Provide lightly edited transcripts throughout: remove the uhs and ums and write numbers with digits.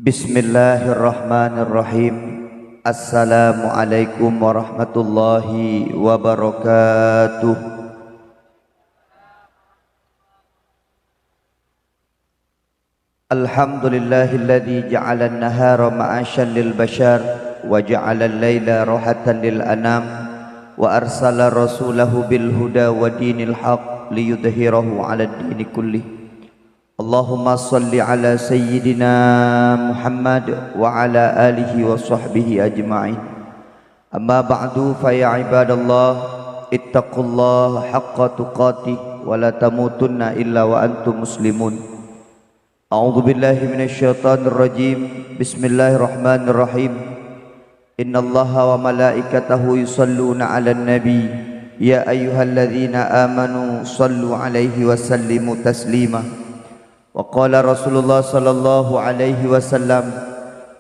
Bismillahirrahmanirrahim. Assalamualaikum warahmatullahi wabarakatuh. Alhamdulillahilladzi ja'ala an-nahara ma'asyan lil bashar wa ja'ala al-laila rahatan lil anam wa arsala rasulahu bil huda wa dinil haq liyudhhirahu 'ala ad-dini kullih. Allahumma salli ala sayyidina Muhammad wa ala alihi wa sahbihi ajma'in. Amma ba'du fa ya ibadallah ittaqullaha haqqa tuqatih wa la tamutunna illa wa antum muslimun. A'udzu billahi minasyaitonir rajim. Bismillahirrahmanirrahim. Innallaha wa malaikatahu yusalluna 'alan nabi ya ayyuhalladzina amanu sallu 'alaihi wa sallimu taslima. Wa qala Rasulullah sallallahu alaihi wasallam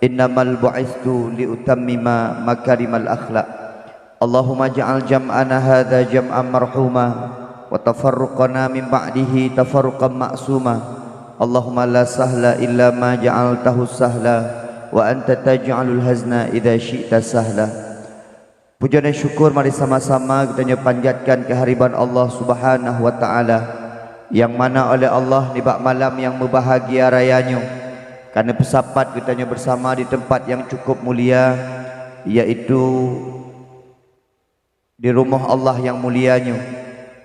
innamal bu'itsu liutammima makarimal akhlaq. Allahumma ja'al jam'ana hadza jam'an marhuma wa tafarruqana min ba'dihi tafarruqan ma'suma. Allahumma la sahla illa ma ja'altahu sahla wa anta taj'alul hazna idza syi'ta sahla. Puja dan syukur mari sama-sama kita panjatkan kehadiran Allah Subhanahu wa taala, yang mana oleh Allah nibak malam yang berbahagia rayanya, karena bersapat kitanya bersama di tempat yang cukup mulia, yaitu di rumah Allah yang mulianya.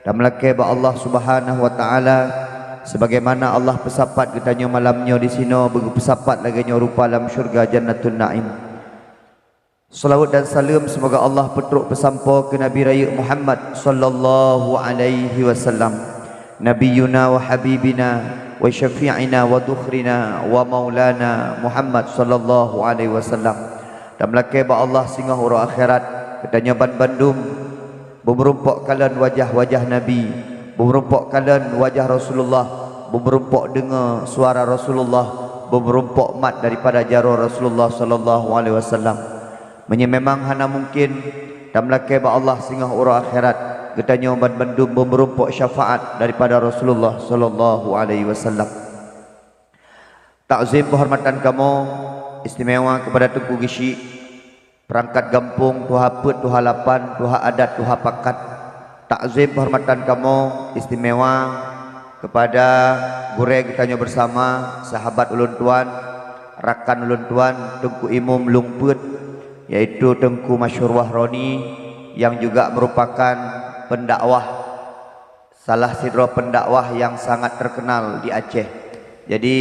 Dan melakeba Allah Subhanahu wa taala sebagaimana Allah bersapat kitanya malamnya di sini, bersapat lagi rupa dalam syurga Jannatul Naim. Salawat dan salam semoga Allah petruk pesampo ke Nabi Raya Muhammad sallallahu alaihi wasallam, Nabiyuna wa habibina wa syafi'ina wa dukhrina wa maulana Muhammad sallallahu alaihi wasallam. Dan melakeba Allah singgah huru akhirat katanya bandum bemerumpok kalian wajah-wajah Nabi, bemerumpok kalian wajah Rasulullah, bemerumpok dengar suara Rasulullah, bemerumpok mat daripada jarur Rasulullah sallallahu alaihi wasallam. Memang hana mungkin dan melakeba Allah singgah huru akhirat katanya bandum memerumpok syafaat daripada Rasulullah sallallahu alaihi wasallam. Takzim penghormatan kamu istimewa kepada Tengku Gishi, perangkat gampung Tuha Pet, Tuha Lapan, Tuha Adat, Tuha Pakat. Takzim penghormatan kamu istimewa kepada gure katanya bersama sahabat ulun tuan, rakan ulun tuan Tengku Imam Lungput, yaitu Tengku Masyhur Wahroni, yang juga merupakan pendakwah, salah sidro pendakwah yang sangat terkenal di Aceh. Jadi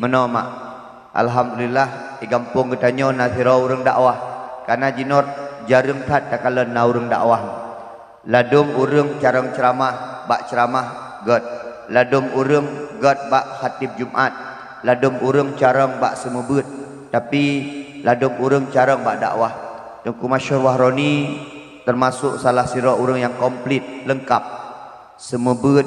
menoma alhamdulillah di kampung kitanya nasira urang dakwah, karena jinor jarang tat takalan na urang dakwah. Ladum urang carang ceramah bak ceramah god, ladum urang god bak khatib Jumat, ladum urang carang bak semebut, tapi ladum urang carang bak dakwah. Tengku Masyhur Wahroni termasuk salah sira orang yang komplit, lengkap, semebut,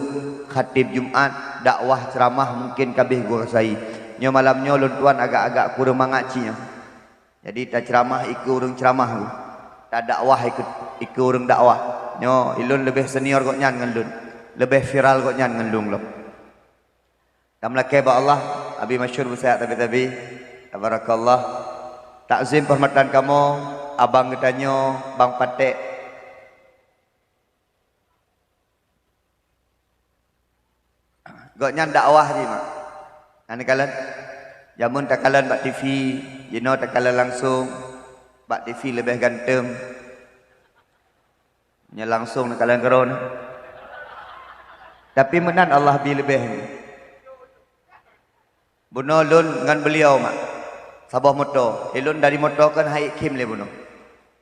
khatib Jumat, dakwah, ceramah mungkin kabeh gua rasai. Nyo malamnya ulun tuan agak-agak kurang mangacinya. Jadi tak ceramah ikut orang ceramah tu, tak dakwah ikut orang dakwah. Nyo ilun lebih senior kok nyan ngan lun, lebih viral kok nyan ngan lun lo. Tamlakai ba Allah abi masyhur bersehat tapi tabarakallah. Takzim perhormatan kamu abang getanyo Bang Patek, goknya dakwah je mak. Nanti kalian jamun tak kalian bak TV, you know tak kalian langsung bak TV lebih ganteng. Nya langsung nak kalian keron. Tapi menan Allah bi lebih. Buno lun ngan beliau mak. Sabah motor, elun dari motor kan haik kim le buno.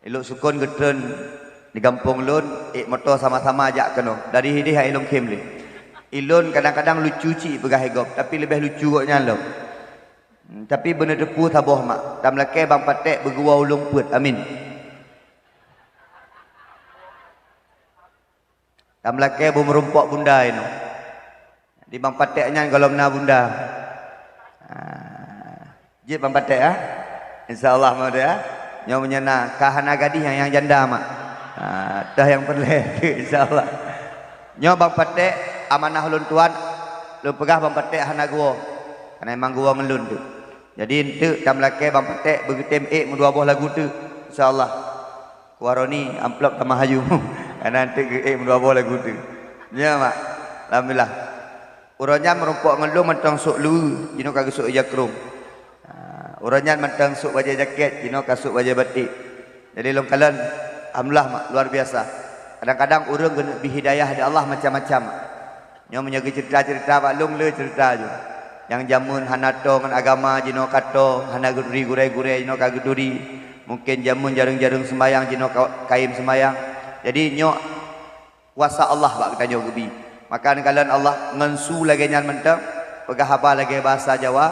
Elok sukun getren di kampung lun, motor sama-sama ajak keno. Dari hidi hai elong kim le. Ilun kadang-kadang lucu ci pegah hegop, tapi lebih lucu koknya lo. Tapi bener depu sabah mak. Tam lake Bang Patek bergua ulung put. Amin. Tam lake merumpok bunda ino. Di Bang Pateknya kalau mena bunda. Jid Bang Patek ah. Insyaallah mau dia. Nyo menyena kahana gadis yang janda mak. Dah yang perle insyaallah. Nyo Bang Patek amanah ulun tuan, lu pegah Bang Patek hana gua. Karena emang gua melun tu. Jadi ente tam laki bang petek bergetem mu 2 buah lagu tu. Insya-Allah. Kuaroni amplop tamah hayu. Karena ente mu 2 buah lagu tu. Ya mak. Alhamdulillah. Uronyan merumpok ngelung mentang sok lu, jino kagak sok jakrum. Uronyan mentang sok baju jaket, jino kasuk baju batik. Jadi long kalian alhamdulillah mak luar biasa. Kadang-kadang urang kena bihidayah dari Allah macam-macam. Nyo menjaga cerita-cerita pak long le cerita je. Yang jamun hanato dengan agama jino kato, hana guduri gure-gure jino kaguduri. Mungkin jamun jarang-jarang sembayang jino kaim sembayang. Jadi nyo kuasa Allah pak kita nyo gebi. Maka kalian Allah ngensu lagi nyan mentang, pegah apa lagi bahasa Jawa,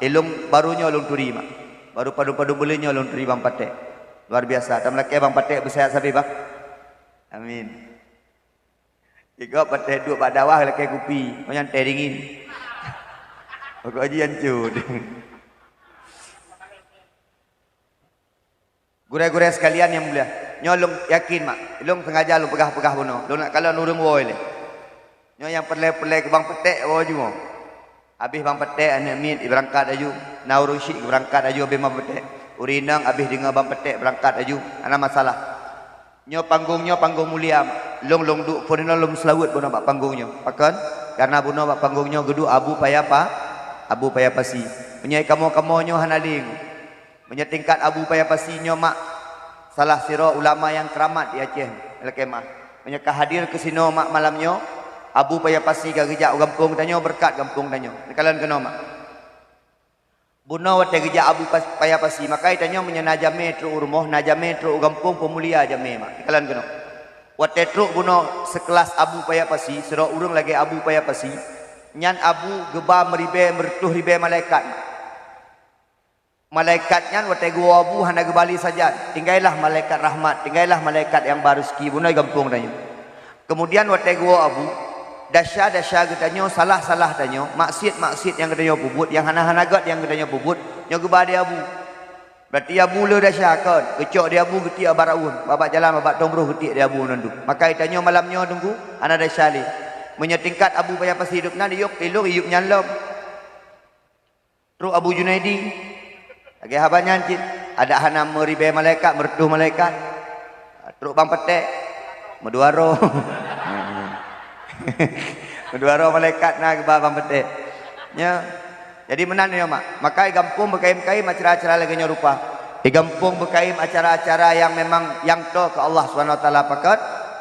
ilung barunya ulung turi mak. Baru padu-padu bolehnya ulung turi bang patek. Luar biasa. Tam laki bang patek bersehat sabi bang. Amin. Jika patek duk bak dawah laki kupi, macam teh dingin. Pokok aji hancur. Gure-gure sekalian yang mulia, nyolong yakin mak, ilung sengaja lu pegah-pegah bono. Lu nak kalau nurung woi le. Nyo yang perlai-perlai ke bang petek bawa juga. Habis bang petek anak mit berangkat aju. Naurung syik berangkat aju habis bang petek. Urinang habis dengar bang petek berangkat aju. Ana masalah. Nyo panggungnya panggung mulia. Long duk ponino lom selawut bono bak panggungnya. Pakan karena bono bak panggungnya gedu abu payah pa. Abu payah pasi. Menyai kamu nyo hanaling. Menyetingkat abu payah pasi nyo mak. Salah sira ulama yang keramat di Aceh. Lekemah. Menyeka hadir ke sino mak malamnya. Abu payah pasi ke gejak gampung tanyo berkat gampung tanyo. Kalian kena mak. Buno wate gejak abu payah pasi maka tanyo menyenaja metro rumah naja metro gampung pemulia jame mak. Kalian kena. Wate truk buno sekelas abu payah pasi sira urang lagi abu payah pasi. Nyan abu geba meribe mertuh ribe malaikat. Malaikat nyan wate gua abu hana gebali saja. Tinggallah malaikat rahmat, tinggallah malaikat yang baruski buno gampung tanyo. Kemudian wate gua abu dasya katanya salah tanya maksiat yang katanya pubut yang hana gat yang katanya pubut nyo geba dia abu berarti abu le dasya kan kecok dia abu getik baraun babak jalan babak tombroh getik dia abu nandu maka itanya malamnya tunggu ana dasya le menyetingkat abu payah pasti hidup nan yuk ilung iyuk nyalom terus Abu Junaidi lagi habanya cit ada hana meribe malaikat mertuh malaikat terus bang petek meduaro kedua roh malaikat nak bang petik. Ya. Jadi menan ya mak. Maka gampung berkaim-kaim acara-acara lagi rupa. Di gampung berkaim acara-acara yang memang yang to ke Allah Subhanahu wa taala pakat.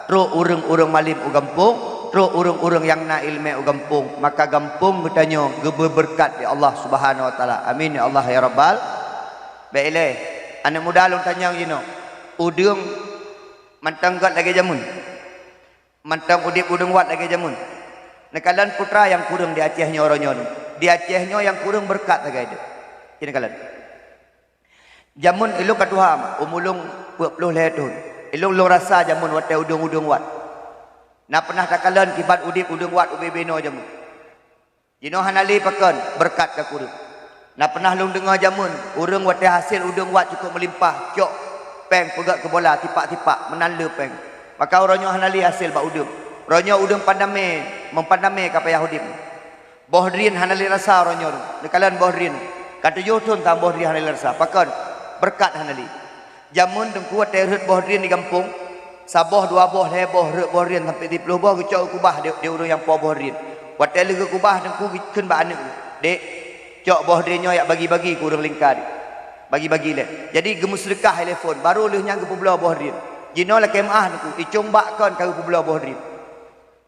Tru urang-urang malim u gampung, tru urang-urang yang na ilmu u gampung. Maka gampung bertanya gebe berkat di Allah Subhanahu wa taala. Amin ya Allah ya rabbal. Baiklah. Anak muda long tanya gino. Udung mantanggat lagi jamun. Mantang udip udung wat lagi jamun. Nekalan putra yang kurang di Acehnya orangnya. Di Acehnya yang kurang berkat lagi ada. Ini kalian. Jamun ilung katuham. Umulung 20 tahun. Ilung lu rasa jamun wat udung wat. Nak pernah tak kalian kibat udip udung wat ubi beno jamun. Jino hanali pakan berkat ke kurang. Nak pernah lu dengar jamun. Urung wat hasil udung wat cukup melimpah. Cok peng pegak ke bola tipak-tipak menala peng. Maka orangnya hanali hasil bak udung. Orangnya udung pandame, mempandame ke payah udip. Bohdrin hanali rasa orangnya. Kalian bohdrin. Kata yutun tak bohdrin hanali rasa. Pakan berkat hanali. Jamun tengku terhut bohdrin di kampung. Saboh 2 boh leboh rek bohdrin sampai 30 boh kecok kubah dia urang yang po bohdrin. Wat tele ke kubah tengku keun bak anak. Dek, cok bohdrinnya yak bagi-bagi ke urang lingkar. Bagi-bagi le. Jadi gemus sedekah telefon baru leh nyang ke publa bohdrin. Jino la kemah niku dicombakkan kau publa bohdrin.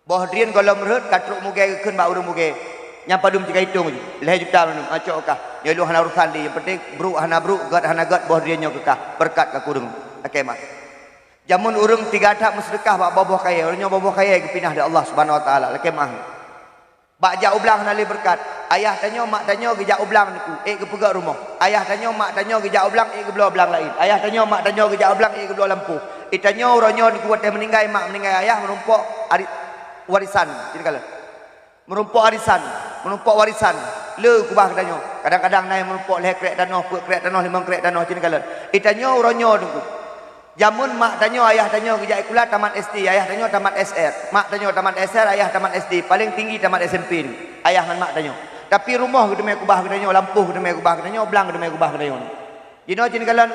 Bohdrin kalau merut katruk muge keun ba urang muge. Nyang padum 3 hitung je. Leh juta nu acok kah. Ya lu hana urusan dia yang penting bruk hana gat bohdrinnya kekah berkat ka kurung. Kemah. Jamun urang 3 dak musdekah bak boboh kaya. Urangnya boboh kaya pindah dari Allah Subhanahu wa taala. Kemah. Bak jak ublang nali berkat. Ayah tanya mak tanya ke jak ublang niku. Ke pegak rumah. Ayah tanya mak tanya ke jak ublang ke belah ublang lain. Ayah tanya mak tanya ke jak ublang ke belah lampu. Itanya orangnya niku wat meninggal mak meninggal ayah menumpuk warisan. Jadi kalau menumpuk warisan. Le kubah katanya. Kadang-kadang naik menumpuk leh krek tanah, pek krek tanah, 5 krek tanah jadi kalau. Itanya orangnya niku. Jamun mak tanya ayah tanya ke jak kula tamat SD, ayah tanya tamat SR. Mak tanya tamat SR, ayah tamat SD. Paling tinggi tamat SMP ni. Ayah dan mak tanya. Tapi rumah kita mai kubah kita nyo, lampu kita mai kubah kita nyo, blang kita mai kubah kita nyo. Jino cin kalan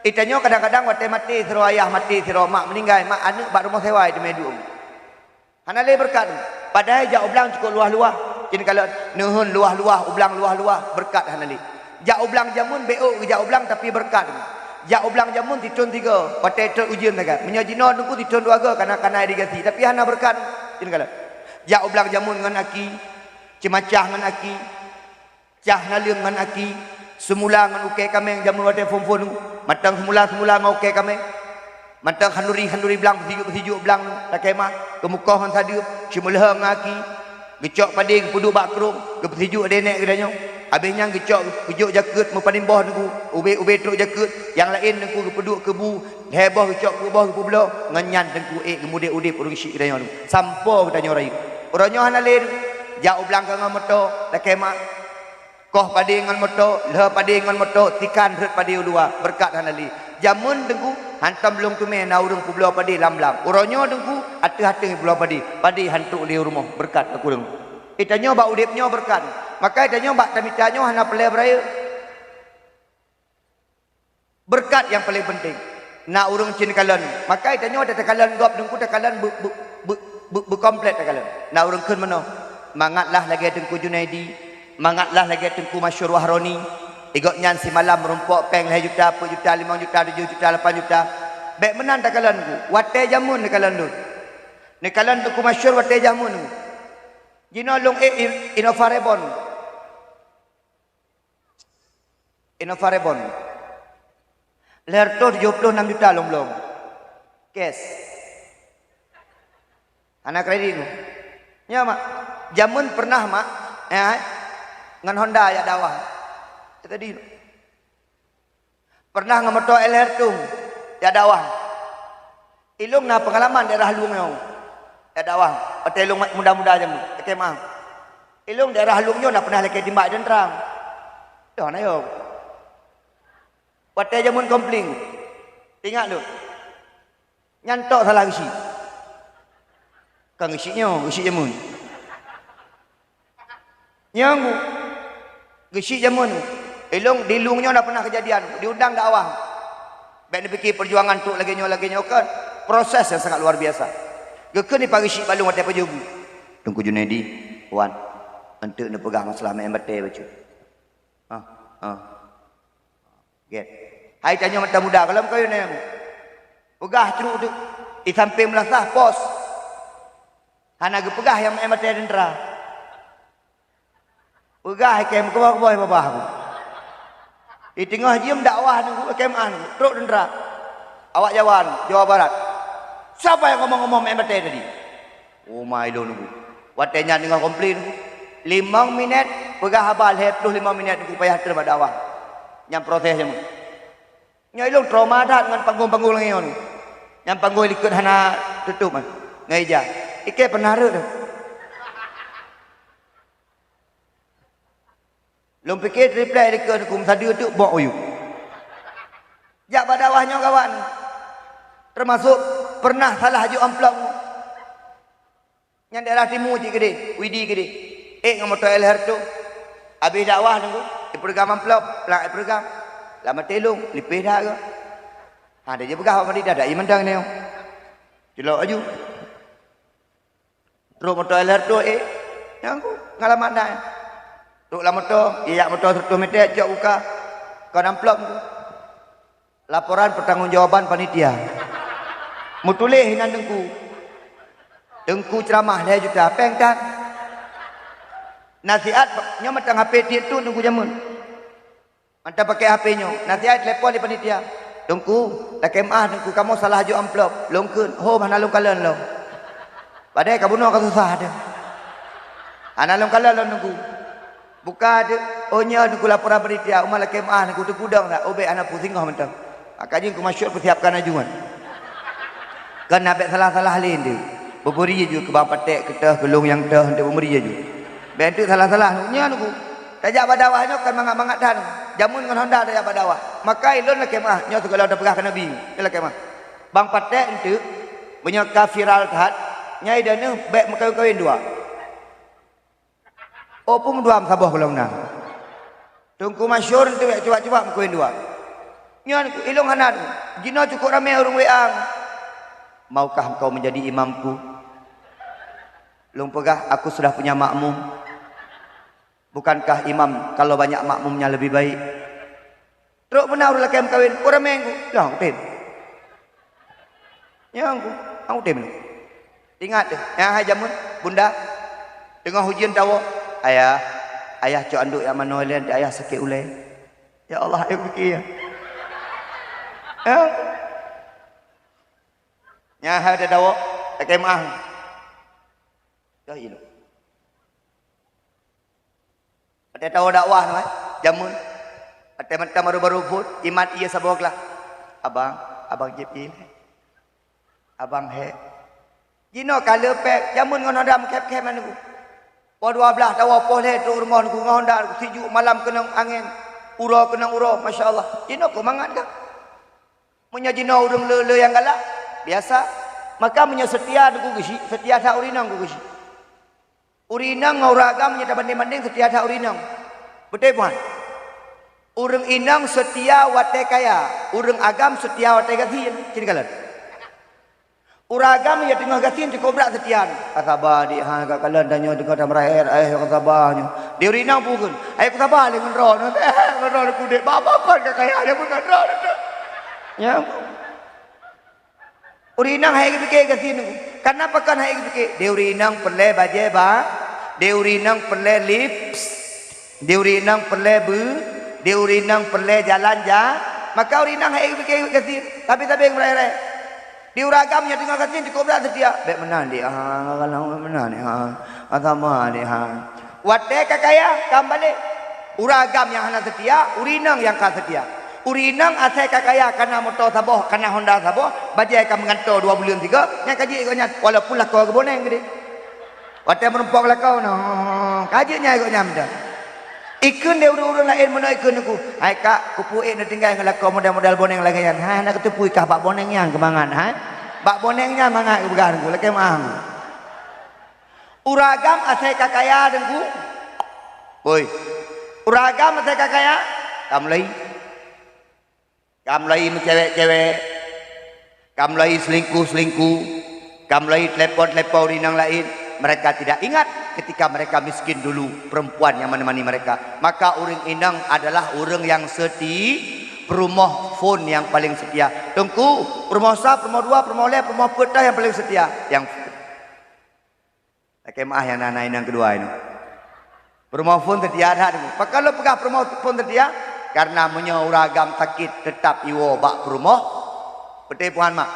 itanyo kadang-kadang wate mati siro ayah mati siro mak meninggal, mak anak bak rumah sewa itu mai duung. Hanale berkat. Padahal jak ublang cukup luah-luah. Cin kalan nuhun luah-luah, ublang luah-luah berkat hanale. Jak ublang jamun beo jak ublang tapi berkat. Jak ublang jamun titun 3, wate ter ujian taga. Menyo jino nungku titun 2 kana digasi, tapi hana berkat. Cin kalan. Jak ublang jamun ngan aki, cimacah ngan aki, cah naliung ngan aki, semula ngan uke kami jamun wate fon-fon matang semula ngau uke kami. Matang handuri belang berhijuk belang tak kemah kemuka han sadiup cimulha ngaki gecok pading pudu bakrung ke berhijuk denek kedanyo habisnya gecok gejuk jakut mepanin boh nunggu ube truk jakut yang lain nunggu kepeduk kebu heboh gecok ke boh ke belah ngenyan tengku kemudian udip urung isi kedanyo sampo kedanyo rayu oronyo hanale jau belang ngan moto tak kemah koh pading ngan moto leh pading ngan moto tikan ret pading dua berkat hanali jamun dengku hantam belum tu me na urung pu belau padi lam-lam uronyo dengku ate-ate belau padi hantu di rumah berkat aku deng itanyo bak udipnyo berkat maka itanyo bak tamitanyo hana pelai beraya berkat yang paling penting na urung cin kalan maka itanyo ada takalan gop dengku takalan komplit takalan na urung keun mano mangatlah lagi dengku Junaidi mangatlah lagi dengku Masyur Wahroni Igot nyan si malam merumpok peng 2 juta, 4 juta, 5 juta, 7 juta, 8 juta. Baik menan tak kalan ku. Wate jamun ni kalan tu. Ni kalan tu ku masyur wate jamun tu. Jino long inovarebon. Inovarebon. Leher tu 76 juta long. Kes. Anak kredit tu. Ya mak. Jamun pernah mak. Ngan Honda ya dawah. Tadi pernah ngamoto LR tu ya dawah ilung na pengalaman daerah Halung yo ya dawah hotel muda-muda aja mu kemah ilung daerah Halung yo na pernah leke timbak dan terang yo na yo hotel jamun kompling ingat lu nyantok salah isi kang isi jamun nyanggu isi jamun ilung di lungnya nak pernah kejadian diundang dakwah baik dipikir perjuangan tu lagi nyo kan proses yang sangat luar biasa geke ni pagi syik balung wate pajubu Tungku Junaidi wan entuk ne pegang masalah main bate bacu get hai tanya mata muda kalau kau ni pegah ceruk tu di samping melasah pos hana ge pegah yang main bate dendra pegah ke muka boy babah aku di tengah jam dakwah nunggu keman truk dendra awak Jawa Barat siapa yang ngomong-ngomong MBT tadi oh my lo nunggu watenya dengan komplain 5 minit pegah habal 25 minit nunggu payah terima dakwah yang proses jamu nya ilung trauma dah dengan panggung-panggung ngeon yang panggung likut hana tutup man ngeja ike pernah tu Lom fikir reply dekat kum tadi tu bawa oyu. Jak badawahnya kawan. Termasuk pernah salah haju amplop. Yang daerah timur je gede, Widi gede. Ngamoto LR tu. Habis dakwah nunggu, di program amplop, pelak program. Lama telung, lipih dah ke. Ada je pegah apa dia dah iman dang ni. Jelok aju. Terus motor LR tu yang aku ngalaman dah. Tuk lah motor, iya motor 100 meter jauh buka. Kau amplop tu. Laporan pertanggungjawaban panitia. Mutulih hinan dengku ceramah 2 juta. Peng tak? Nasihat nyo matang HP dia tu dengku jamun. Mantap pakai HP nyo. Nasihat telefon di panitia. Dengku, tak kemah dengku kamu salah haju amplop. Longkeun, ho mana long kalan lo. Padahal kamu no susah ada. Ana long kalan lo dengku. Buka ada, ohnya dengku laporan panitia. Umar kemah dengku tu gudang tak. Obek anak pusing kau mentang. Akaknya aku masyur persiapkan ajuan. Kan nak salah-salah lain dia. Berberi je ke bang patek ketah gelung yang teh untuk memberi je. Bentuk salah-salah nya aku. Tajak badawahnya kan mangat-mangat dan jamun dengan Honda tajak badawah. Maka ilun lah kemah nya tu kalau dah pegah ke Nabi. Ila kemah. Bang patek itu punya kafiral kat nyai dana baik kawin dua. Opung dua sabah kulong na. Tungku masyur tu coba-coba mkuin dua. Nyan ilung hanan. Jino cukup ramai orang weang. Maukah engkau menjadi imamku? Lung pegah, aku sudah punya makmum. Bukankah imam kalau banyak makmumnya lebih baik? Teruk benar ulah kem kawin. Orang mengku. Ya, utin. Ya, aku utin. Ingat deh. Ya, hai jamun, bunda. Tengah hujan tahu. Ayah cok anduk yang manolen, ayah sakit ulai. Ya Allah, ayah fikir. Ya, hai ada tahu. Tak maaf. Ya, ini. Ada tahu dakwah namanya, jamun. Ada macam baru-baru pun, iman ia saboklah. Abang JP. Abang he. Jino kalau pek, jamun ngono dam kep-kep mana ku. Po 12 dawa po le tu rumah ku ngonda sejuk malam kena angin. Ura kena ura, masya-Allah. Jino ko mangat dah. Munya jino urang le yang galak. Biasa. Maka munya setia ku gisi, setia tak urinang ku gisi. Urinang ngauragam nya banding-banding setia tak urinang. Betul puan? Urang inang setia wate kaya, urang agam setia wate gatin. Cini kalan. Uragam ya tengah gatin cukup berat setian. Kasabah di ha kalan danyo dengan tamraher kasabahnya. Dia urinang pukun. Kasabah dengan ron. Ron ku dek bapa kan kaya dia bukan ron. Ya. Urinang hai ke gatin. Kenapa kan hai ke? Dia urinang perle baje ba. Dia urinang perle lips. Dia urinang perle bu. Dia urinang perle jalan ja. Maka urinang hai ke gatin. Tapi yang berai-berai. Di uragamnya tengah gatin cukup berat setia. Baik menan dia. Kalau menan ni. Agama ni. Wate kakaya kembali. Uragam yang hana setia. Urinang yang kah setia. Urinang asai kakaya karena motor saboh, karena Honda saboh. Bajai akan mengantar 2 bulan 3. Yang kaji ikutnya. Walaupun lah kau keboneng gede. Wate merumpok lah kau. Kajinya ikutnya minta. Ikun dia urang lain mana ikun aku. Hai kak, kupu nak tinggal dengan kau modal-modal boneng lagi kan. Ha nak ketepui kah bak boneng yang kemangan ha. Bak bonengnya mangat began aku lagi mang. Uragam asai kakaya dengku. Oi. Uragam asai kakaya. Kamlai cewek-cewek. Kamlai selingkuh-selingkuh. Kamlai telepon-telepon rinang lain. Mereka tidak ingat ketika mereka miskin dulu perempuan yang menemani mereka. Maka orang inang adalah orang yang perumah phone yang paling setia. Tengku perumah sah, perumah dua, perumah le, perumah petah yang paling setia. Yang kemah yang nana inang kedua ini. Perumah phone setia ada. Maka kalau pegang perumah phone setia karena menyauragam sakit tetap iwo bak perumah. Betul puan mak.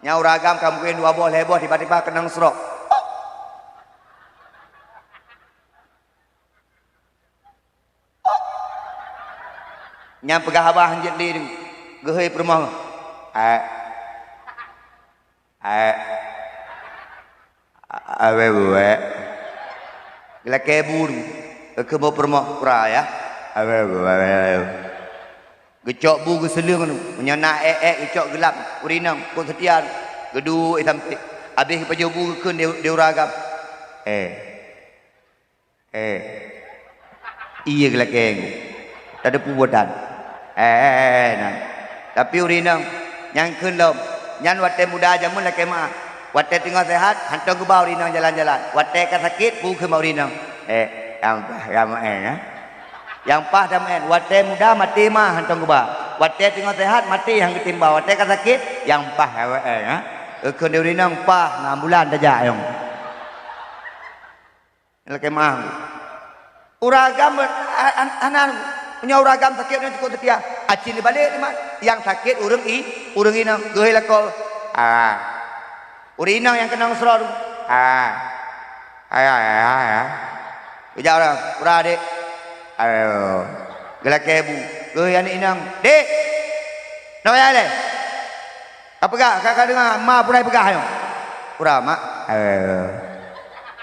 Nyauragam kamu mungkin 2 boh leboh tiba-tiba kenang serok. Yang pegah abah hanjit li gehei perumah. Awe buwe. Gila kebun. Ke bawah perumah pura ya. Awe buwe. Gecok bu geselung tu. Menyana gecok gelap. Urinang pun setian. Gedu sampai. Habis pajau bu ke dia uragam. Iya gila keng. Tak ada pubutan. Nah. Tapi urinang yang kelom, yang wate muda jamun lah kemah. Wate tengah sehat, hantar ke bawah urinang jalan-jalan. Wate kan sakit, bu ke bawah urinang. Yang pah damen. Wate muda mati mah hantar ke bawah. Wate tengah sehat mati yang ketimba. Wate kan sakit, yang pah ke dia urinang pah 6 bulan saja yang. Lah kemah. Uragam anak punya uragam sakit ni cukup setia. Acil balik ni mak. Yang sakit urang inang gehei lah kau. Urinang yang kenang seror. Bijak orang, ura dek. Gelak kebu. Gehei anak inang. Dek. Nak payah le? Apa gak? Kakak dengar mak purai pegah yo. Ura mak.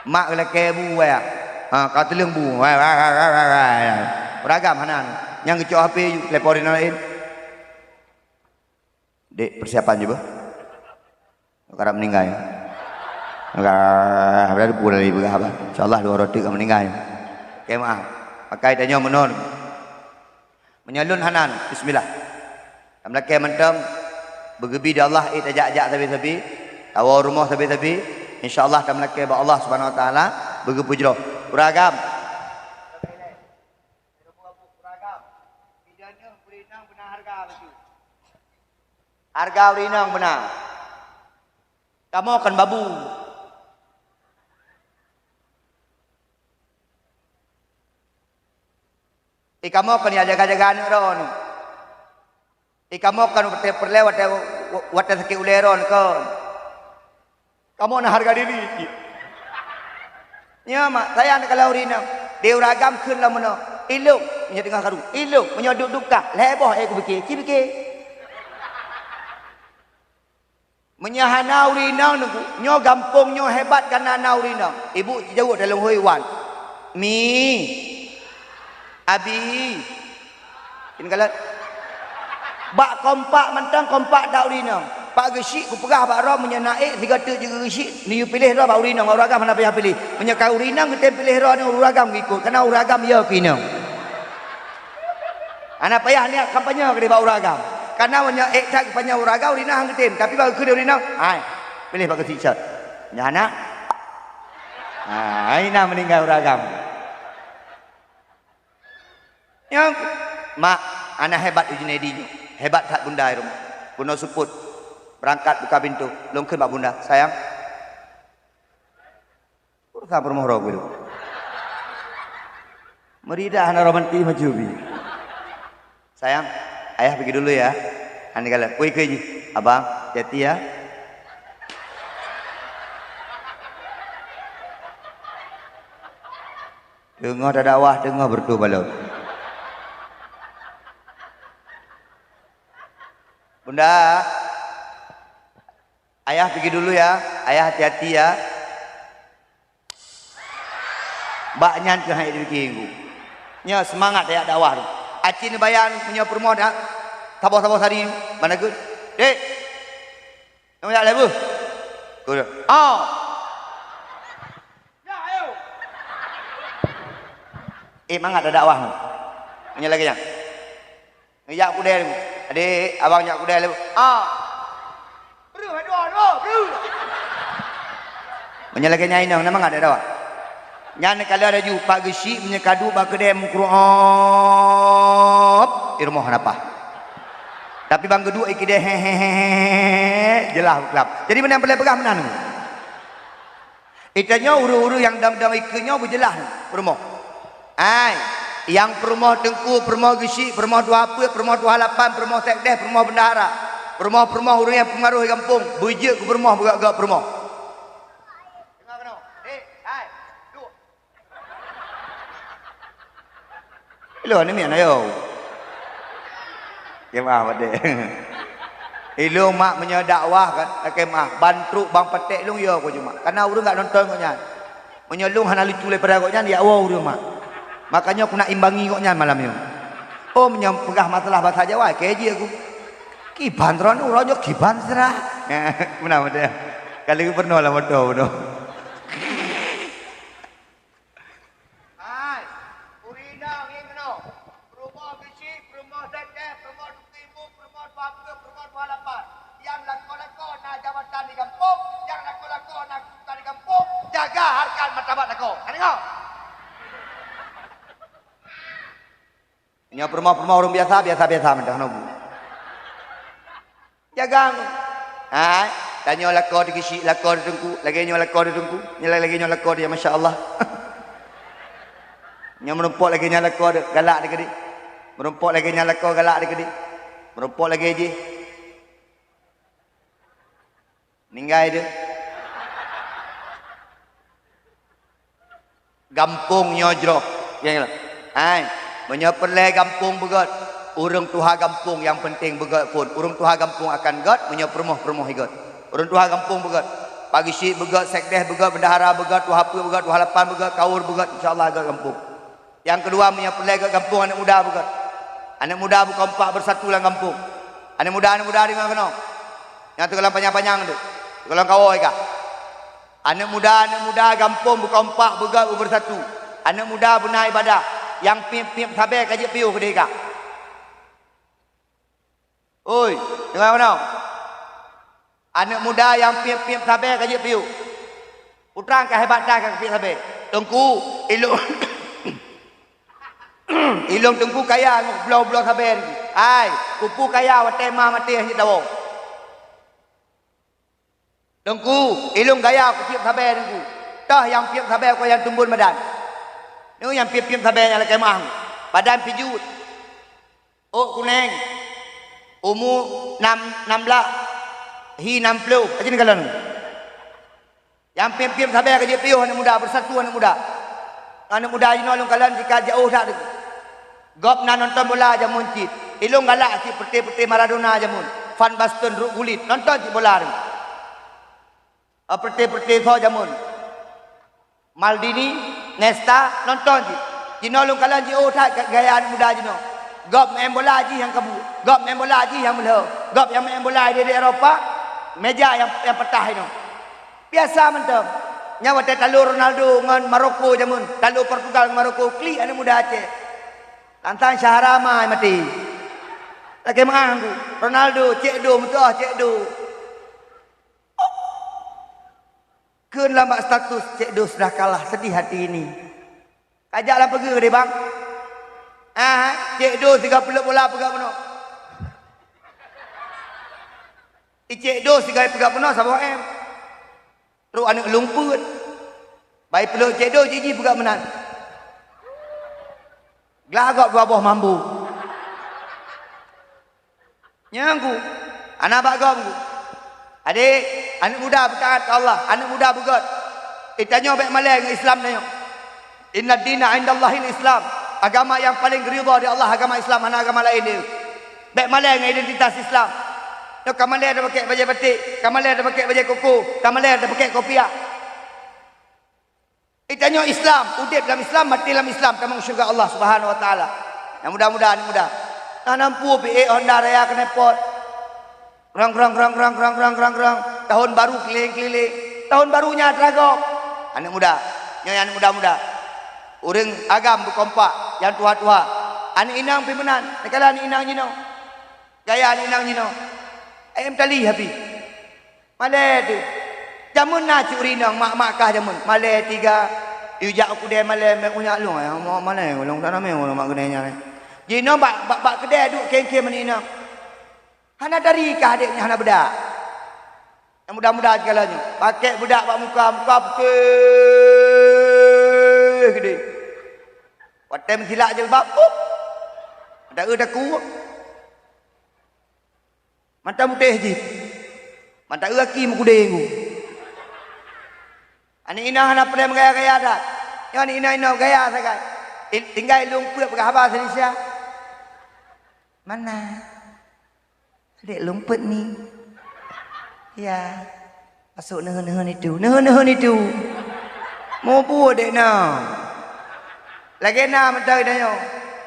Mak gelak kebu ya. Kau telung bu. Beragam hanan. Yang kecok HP teleponin lain. Dek persiapan juga. Karena meninggal. Enggak ada pula lagi berapa. Insyaallah 2 roti kamu meninggal. Kemaah. Pakai tanya menun. Menyalun hanan. Bismillah. Amlakai mentem bergebi di Allah ajak-ajak sabi-sabi. Awal rumah sabi-sabi. Insya-Allah tamlakai ba Allah Subhanahu wa taala bergepujro. Uragam. Harga urinang benar. Kamu akan babu. Kamu akan jaga-jaga ni ron. Kamu akan perlewat wadah sakit uleron kan. Kamu nak harga diri. Ya mak, saya nak kalau urinang. Dia uragam keun lah mana. Iluk punya tengah karu. Iluk punya duduk-duduk. Leboh aku fikir. Ki fikir. Menyahana urinang nunggu. Nyo gampung nyo hebat karena na urinang. Ibu jauh dalam huiwan. Mi. Abi. Ini kalau bak kompak mentang kompak dak urinang. Pak gesik ku perah bak ram menyenaik 3 tek juga gesik. Ni you pilih ram bak urinang bak uragam mana payah pilih. Menyekau urinang kita pilih ram ni uragam ikut. Karena uragam ya kena. Anak payah ni kampanye ke bak uragam. Karena banyak tak banyak uragam urinang hang ketim tapi bagi ke urinang ai pilih bagi t-shirt nyana ai nak meninggal uragam yang mak anak hebat Junedi hebat tak bunda rumah bunda suput berangkat buka pintu belum ke bak bunda sayang urus apa rumah roh dulu meridah anak romantis maju bi sayang ayah pergi dulu ya. Anda kala, kuih ke je. Abang, hati ya. Dengar dah dakwah, dengar bertu balau. Bunda, ayah pergi dulu ya. Ayah hati-hati ya. Baknya ke hai dikinggu. Nya semangat ya dakwah tu. Acin bayan punya permoh dah. Sabar-sabar hari mana ke? Dek. Kamu nak lebu? Ku. Oh. Ya, ayo. Mangga ada dakwah ni. Punya lagi yang. Ngejak aku dah lebu. Adik, abang jak aku dah lebu. Ah. Bru, bru. Punya lagi nyai nang nama ada dakwah. Nyan kalau ada ju pak gesik punya kadu bak kedem Qur'an. Irmoh apa? Tapi bang kedua ikide hehehe jelah kelap. Jadi mana boleh pegang mana? Itanya uru-uru yang dam-dam ikenya berjelah permoh. Ai, yang permoh tengku, permoh gesik, permoh 24, permoh 28, permoh sekdeh, permoh bendahara. Permoh-permoh uru yang pengaruh kampung, bujek ke permoh bergak-gak permoh. Tengah kena. Hai. Duk. Hello, ni mana yo? Kemah pada. Ilung mak punya dakwah kan kemah bantu bang petek lung ya ko cuma. Karena urang enggak nonton kok nyan. Menyelung hana lucu daripada kok nyan dia awau urang mak. Makanya aku nak imbangi kok nyan malam ni. Oh menyempegah masalah bahasa Jawa keji aku. Kiban tron urang yo kiban serah. Mana pada. Kali pernah lah bodoh. Jaga harkat martabat aku. Tengok. Ini permah-permah orang biasa mendah nobu. Jaga. Hai, tanya lako di kisi, lako di tengku, lagi nyo lako di tengku, lagi nyo lako dia masya-Allah. Nyo merumpok lagi nyo lako galak dia gede. Merumpok lagi nyo lako galak dia gede. Merumpok lagi je. Ninggai dia. Gampung nyojro yang ai menyeperlai gampung begot urang tuha gampung yang penting begot pun urang tuha gampung akan got menyepermoh-permoh igot urang tuha gampung begot pagi si begot sekdeh begot bendahara begot tuha apa begot tuha lapan begot kaur begot insyaallah got gampung yang kedua menyeperlai got gampung anak muda begot anak muda berkompak bersatu dalam kampung anak muda di mana kena yang tu kalau panjang-panjang tu kalau kawoi kah. Anak muda kampung berkompak begat bersatu. Anak muda benar ibadah. Yang piap-piap sabar kaji piu ke dia. Oi, dengar mana? Anak muda yang piap-piap sabar kaji piu. Putrang kehebatan kan piap sabar. Tengku ilung ilung tengku kaya belau-belau sabar. Ai, kupu kaya wa tema mati hanya tahu. Tengku ilung gaya aku piap sabar tengku. Tah yang piap sabar kau yang tumbun badan. Ni yang piap-piap sabar yang kemah. Badan pijut. Oh kuning. Umur 16 hi 60 macam ni kalau ni. Yang piap-piap sabar kerja piuh anak muda bersatu anak muda. Anak muda ini olong kalan jika jauh tak ada. Gop na nonton bola aja muncit. Ilung galak si peti-peti Maradona aja mun. Van Basten ruk kulit nonton si bola ni. Peti-peti so jamun. Maldini, Nesta nonton si. Jino olong kalan jauh tak gaya anak muda jino. Gop main bola haji yang kabur. Gop main bola haji yang belah. Gop yang main bola di Eropah. Meja yang petah itu. Biasa mentang. Nyawa talu Ronaldo dengan Maroko jamun. Talu Portugal dengan Maroko. Klik anak muda Aceh. Lantan Syahrama mati. Lagi mengang aku. Ronaldo cek do mutuh cek do. Keun lambat status cek do sudah kalah sedih hati ini. Ajaklah pergi ke dia bang. Cik do 30 bola pegang penuh. Cik do 30 pegang penuh sama em. Terus anak lumput. Baik peluk cik do jiji pegang menang. Gelagak dua buah mambu. Nyangku. Anak bagam ku. Adik, anak muda bertaat ke Allah, anak muda begot. Tanya baik malai dengan Islam ni. Inna dina indallahil Islam. Agama yang paling ridha di Allah agama Islam, mana agama lain dia. Baik malai dengan identitas Islam. No kamalai ada pakai baju batik, kamalai ada pakai baju kuku, kamalai ada pakai kopiah. Tanya Islam, udip dalam Islam, mati dalam Islam, kamu syurga Allah Subhanahu wa taala. Yang mudah-mudahan mudah. Nah nampu PA Honda Raya kena pot. Rang. Tahun baru keliling-keliling. Tahun barunya teragok. Anak muda, yang anak muda-muda. Orang agam berkompak, yang tua-tua. Anak inang pimenan, nekala anak inang nyino. Gaya anak inang nyino. Ayam tali habis. Malai tu. Jamun na curi nang mak kah jamun. Malai 3. Ujak aku dia malai mek unyak lu. Malai ulung tak nama ulung mak kedainya. Jino bak kedai duk kengke mani inang. Hana dari kah adiknya hana bedak. Yang muda-muda segalanya. Pakai budak bak muka putih gede. Watem silak jilbab. Ada ku. Mata putih je. Mata laki mukudeng. Anak inang hana pernah gaya-gaya dah. Yang anak inang gaya sangat. Tinggal lumpur pakai habas Indonesia. Mana? Adik lumpur ni. Ya. Masuk nehun itu. Nehun itu. Mau buat dek na. Lagi na mentah dia.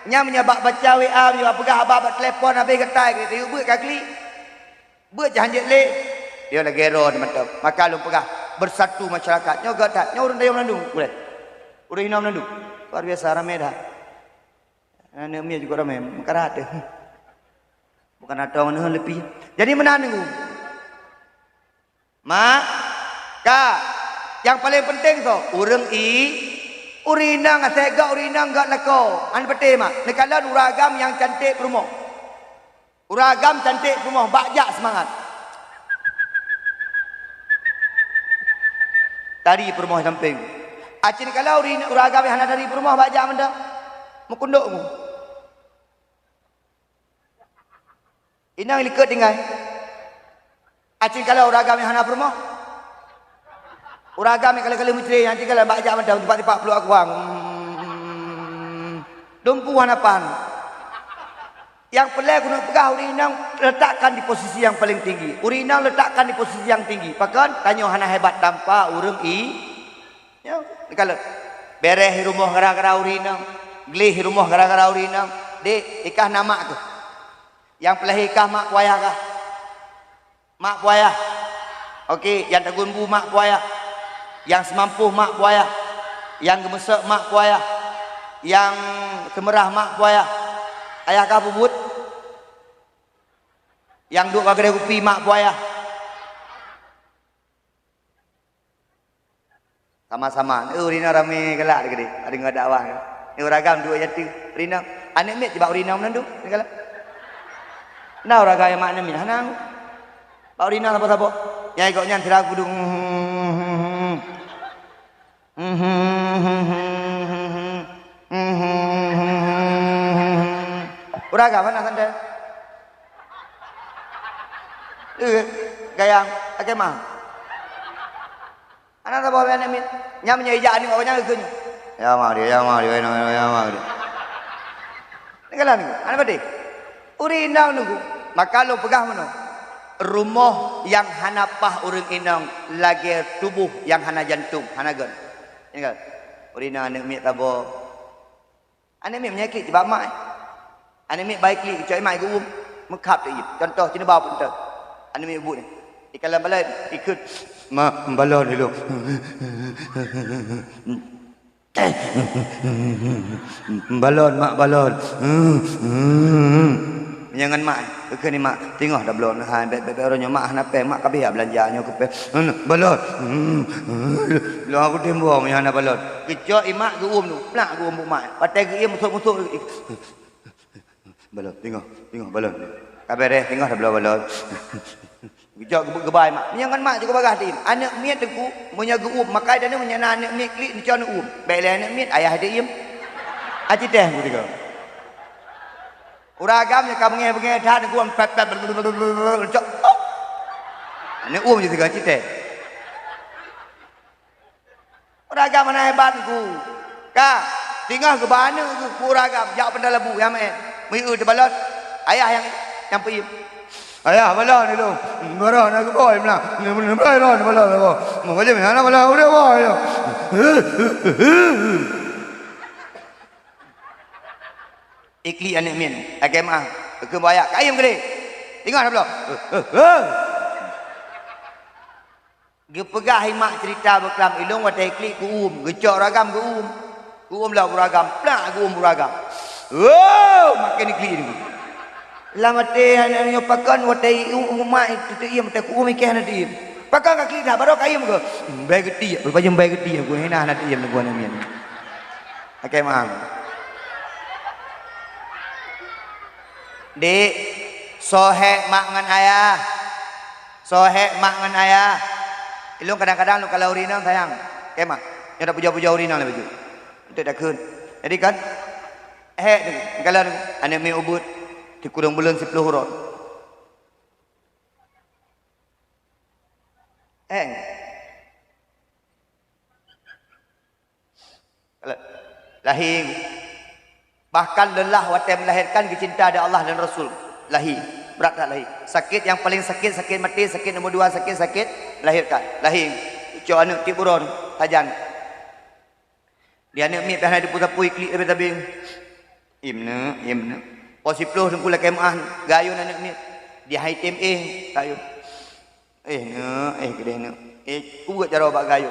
Nya menyabak baca WA, menyabak pegang habas telefon habis getai gitu. Buat kaki. Buat jangan jelek. Dia lagi ron mantap. Maka lu pegang bersatu masyarakat. Nyo gatat, nyo urang dayung Landung boleh. Urang Hinam Landung. Luar biasa ramai dah. Anak mia juga ramai. Makarat. Bukan ada orang lebih. Jadi mana nunggu? Maka yang paling penting tu urang urina ngatega urina enggak lako. An pete mak. Nekala uragam yang cantik rumah. Uragam cantik rumah bajak semangat. Dari rumah samping. Acin kalau uragam yang ada dari rumah bajak menda. Mukunduk mu. Inang liket tinggal. Acin kalau uragam yang ada rumah. Uragam yang kali-kali mutri nanti kalau bajak menda tempat-tempat peluk aku bang. Dumpu hanapan. Yang pelai guna pegah urinang letakkan di posisi yang paling tinggi. Urinang letakkan di posisi yang tinggi. Pakan tanya hana hebat tanpa urung ya, kalau bereh rumah gara-gara urinang, gelih rumah gara-gara urinang, dek ikah nama tu. Yang pelai ikah mak puayah kah? Mak puayah. Okey, yang tegun bu mak puayah. Yang semampu mak puayah. Yang gemesak mak puaya. Yang kemerah mak puaya. Ayah kau bubut. Yang duk kedai kopi mak puaya. Sama-sama. Rina rame galak dekat dia. Ada ngada dakwah. Ni ragam dua jati. Rina. Anak mit jebak Rina menandu. Ni galak. Nah raga yang makna mit hanang. Bak Rina apa-apa. Yang ikutnya tidak aku duk. Uraga mana sandal? Gayang, agak mah. Anak tak bawa anak mit. Nyam nyai ni awaknya ke ni. Ya mah dia, ya mah dia. Ni kalah ni. Anak bade. Uri inang nunggu. Maka lo pegah mana? Rumah yang hanapah urang inang lagi tubuh yang hana jantung, hana gan. Ini kan. Uri inang anak mit tabo. Anak mit menyakit sebab mak. Anak mit baik li, cai mai ke mekap dia. Contoh cina bawa pun tu. Anak mit ibu ni. Ikalan balai ikut mak balon dulu. Balon mak balon. Jangan mak, ke ni mak tengok dah belon ha bet orangnya mak nak mak kabeh belanjanya ke balon. Lu aku tembok punya anak balon. Kecok imak ke tu, plak ke mak. Patai ke ia musuh-musuh. Balon tengok balon. Kabeh dah tengok dah balon. Kejak gebai mak. Jangan mak juga bagah tin. Anak miat teku punya geum makai dan punya anak miat klik ni con baiklah anak miat ayah dia im. Aci teh aku tiga. Uragamnya kamu ngeh dah aku pep cok. Anak je tiga aci teh. Uragam mana hebat ku. Ka, tinggal ke mana ku uragam jak pendal lebu yang main. Miu de balot. Ayah yang pergi. Ayah balon ni lu. Marah nak boy mlah. Balon lu. Mau je mana balon udah boy. Ikli anak min. Agama ke bayak kayam gede. Tengok dah belum? Dia pegah mak cerita berkelam ilung wadah ikli ku gecok ragam ku lah ragam. Plak ku ragam. Oh, makin ikli ni. Lama teh hanya pakan watai umat itu ia mata ku mikir nanti. Pakan kaki dah baru kayam ke. Baik gede, baju baik gede aku henah nanti ia gua namian. Okey mahang. Dek, sohek mak ngan ayah. Sohek mak ngan ayah. Ilung kadang-kadang lu kalau urina sayang. Okey mak. Dia dah puja-puja urina lah baju. Itu dah kun. Jadi kan kalau anak mi ubud di kurang bulan 10 huruf. Lahir. Bahkan lelah watai melahirkan kecinta dari Allah dan Rasul. Lahir. Berat tak lahir. Sakit yang paling sakit mati, sakit nombor 2 sakit melahirkan. Lahir. Cok anak tiburon tajan. Dia anak mi dah ada pusat-pusat klik tapi Imna. Posiploh dengku lah kemah gayu anak mi. Dia hai tim gayu. Gede nak. Ku buat cara bak gayu.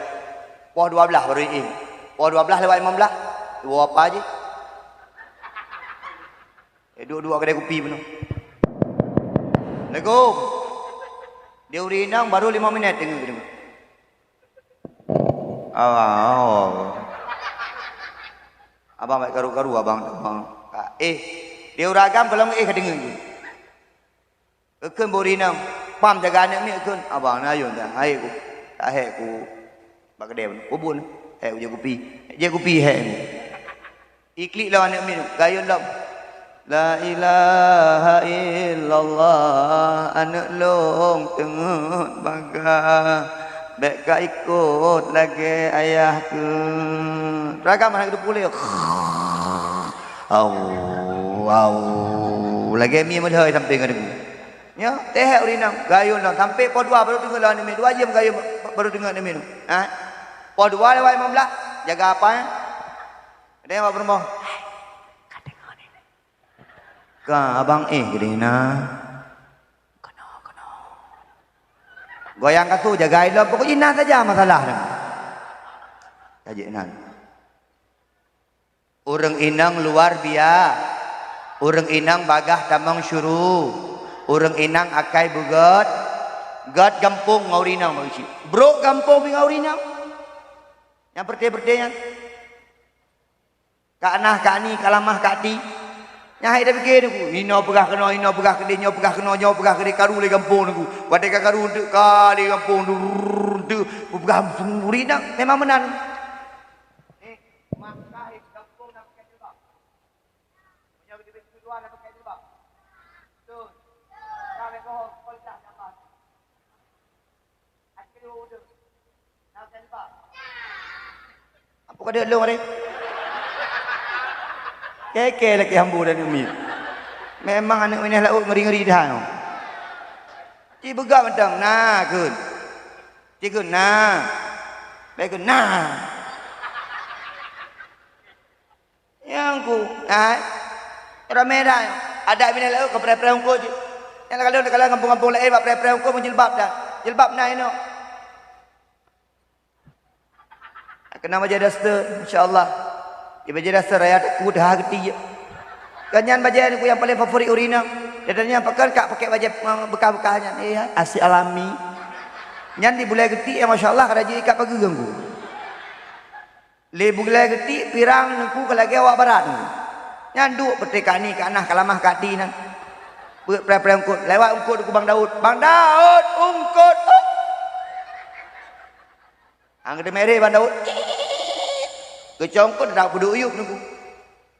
Poh 12 baru Poh 12 lewat 15. Dua apa aje? Dua kedai kopi penuh. Assalamualaikum. Dia urinang baru 5 minit tengok ke dengar. Abang baik karu-karu abang. Dia uragam kalau ke dengar je. Keun borinang pam jaga anak ni keun abang ayun dah hai ku. Tak hai ku bak kedai kubun. Hai je kopi. Je kopi hai. Iklik lah anak minum. Gayun lah. La ilaha illallah. Anak long tengok bangga. Beka ikut lagi ayah ke. Ragam anak itu pulih. Lagi mi melhai sampai ke dengar. Ya, teh urinang. Gayun lah. Sampai pol 2 baru dengar lah anak minum. 2 jam gayun baru dengar anak minum. Pol 2 lewat 15. Jaga apa ya? Ada yang apa rumah? Ka abang gede na. Kena. Goyang kat tu jaga elok pokok ina saja masalah dah. Jadi nan. Urang inang luar biasa. Urang inang bagah tamang syuru. Urang inang akai bugat. Gat gampung ngaurinang mauci. Bro gampung ngaurinang. Yang berde-berdean. Kanah kani kalamah kati. Nyahai dah fikir aku. Ino pegah kena, ino pegah kedi, nyo pegah kena, nyo pegah kedi karu le gampung aku. Wadai karu untuk kali gampung tu pegah ngaurinang memang menan. Apa kau ada hari? Keke lagi hambu dan umi. Memang anak ini laut ngeri-ngeri dah. Ci begak mentang, nah kun. Ci kun, nah. Baik kun, nah. Yang ku, nah. Ramai dah. Ada bini laut ke pere-pere ungku je. Yang kalau kampung-kampung lain buat pere-pere ungku menjilbab dah. Jilbab nah ini. Kena baca dasar, insyaAllah. Dia baca dasar raya aku dah hati je. Kanyan baca aku yang paling favorit urina. Dadanya pakai kak pakai baca bekah-bekahnya. Ya, asyik alami. Nyan di bulai geti ya masya-Allah kada jadi ikat pagi ganggu. Le bulai geti pirang nengku ke lagi awak barat. Nyan duk bertekani ke anah kalamah kati nang. Pre-pre ungkut, lewat ungkut ku Bang Daud. Bang Daud ungkut. Angkat mereh Bang Daud. Kecongkut dah budu uyup nunggu.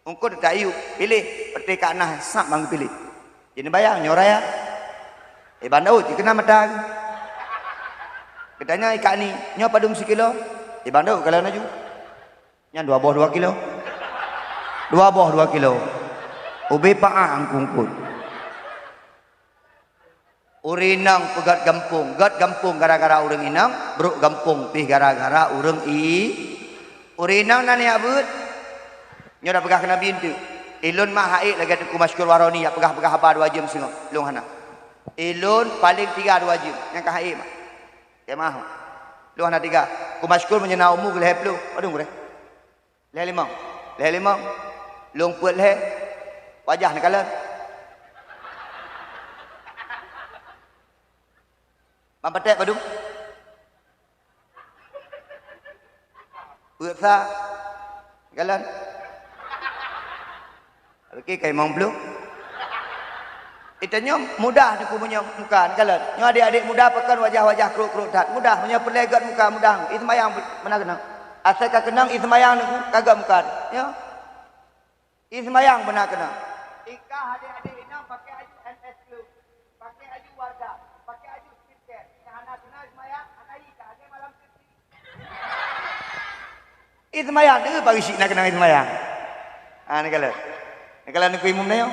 Ungkut dah uyup. Pilih berteka anah sak bang pilih. Jadi bayang nyorai ya. Bang Daud dikena matang. Katanya ikan ni nyo padung sekilo. Bang Daud kalau naju. Nya 2 buah 2 kilo. 2 buah 2 kilo. Ubi paang kungkut. Urinang pegat gampung. Gat gampung gara-gara urang inang. Bruk gampung pih gara-gara urang Urinang nani abut. Nyo dah pegah kena bintu. Ilun mah haik lagi aku masykur waroni ya pegah-pegah apa 2 jam sengok. Long hana. Ilun paling 3 2 jam. Yang ka haik mah. Ya mah. Long hana 3. Ku masykur menyenau mu geleh pelu. Aduh ngure. Leh 5. Leh 5. Long puat leh. Wajah ni kala. Mampatek padung. Buat sa galan. Okey kai mong blue. Itanya mudah aku punya muka galan. Nyo adik-adik mudah pakan wajah-wajah keruk-keruk tat. Mudah punya perlegat muka mudah. Ismayang mana kenang. Asal ka kenang ismayang aku kagak muka. Ya. Ismayang benar kenang. Ikah adik-adik inang pakai aju NS Blue. Pakai aju warga, pakai aju skincare. Yang anak kenal ismayang, anak ikah ada malam sisi. Ismayang tu bagi sik nak kenal ismayang. Ah ni kalau. Ni kalau ni ku imum na yo.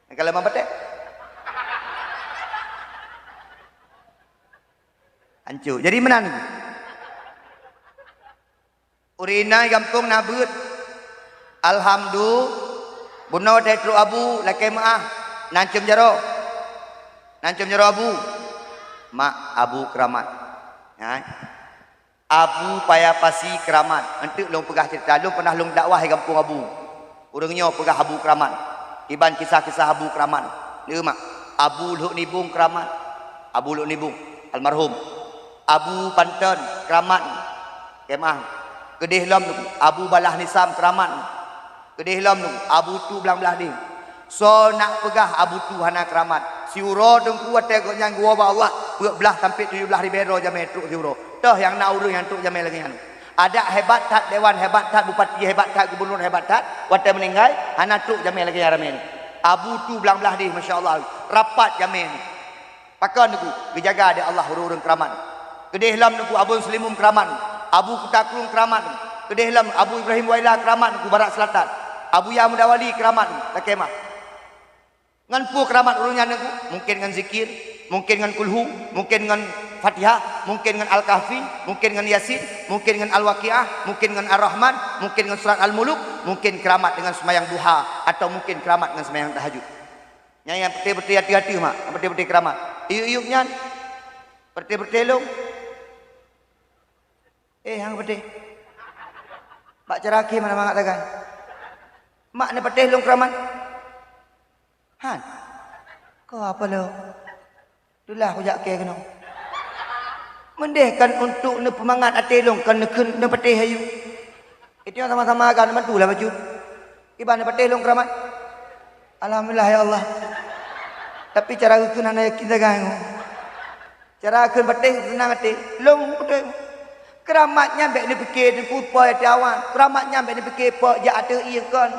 Ni kalau mampate. Hancur. Jadi menan. Urina gampung nabut. Alhamdulillah. Buno tetru abu lakai maah. Nancum jaro. Nancum jaro abu. Mak abu keramat. Ya. Abu payah pasi keramat. Entuk long pegah cerita. Long pernah long dakwah di kampung abu. Urangnya pegah abu keramat. Iban kisah-kisah abu keramat. Dia mak. Abu Luk Nibung keramat. Abu Luk Nibung. Almarhum. Abu Panten keramat. Kemah. Kedih lam Abu Balah Nisam keramat. Kedih lam Abu tu belang-belah ni. So nak pegah Abu tu hana keramat. Si uro dengku atek yang gua ba Allah. Belah sampai 17 ribu jamai truk si uro. Toh yang nak urus yang truk jamai lagi anu. Ada hebat tak dewan hebat tak bupati hebat tak gubernur hebat tak wate meninggal hana truk jamai lagi ramai ni. Abu tu belang-belah ni masya-Allah rapat jamai ni. Pakan aku dijaga ada Allah urus keramat. Kedih lam aku Abu Selimum keramat. Abu Kutakrung keramat. Kedih lam Abu Ibrahim Waila keramat aku barat selatan. Abu Yamud Wali keramat tak kemah. Ngan pu keramat urunnya aku mungkin ngan zikir, mungkin ngan kulhu, mungkin ngan Fatihah, mungkin dengan Al-Kahfi, mungkin dengan Yasin, mungkin dengan Al-Waqiah, mungkin dengan Ar-Rahman, mungkin dengan surat Al-Muluk, mungkin keramat dengan sembahyang duha atau mungkin keramat dengan sembahyang tahajud. Yang betul-betul hati-hati mak, betul-betul keramat. Iuk-iuknya betul-betul long. Yang betul. Pak Ceraki mana mak katakan? Mak ni patih long keramat. Han. Kau apa lo? Itulah aku jak ke kena. Mendehkan untuk ne pemangat atelong kan ne patih ayu. Itu yang sama-sama akan bantulah baju. Iban ne patih long keramat. Alhamdulillah ya Allah. Tapi cara aku nak yakin dagang. Cara aku patih senang hati. Long patih. Keramatnya baik ni fikir ni kupa ya awan. Keramatnya baik ni fikir apa ya ada iya kan.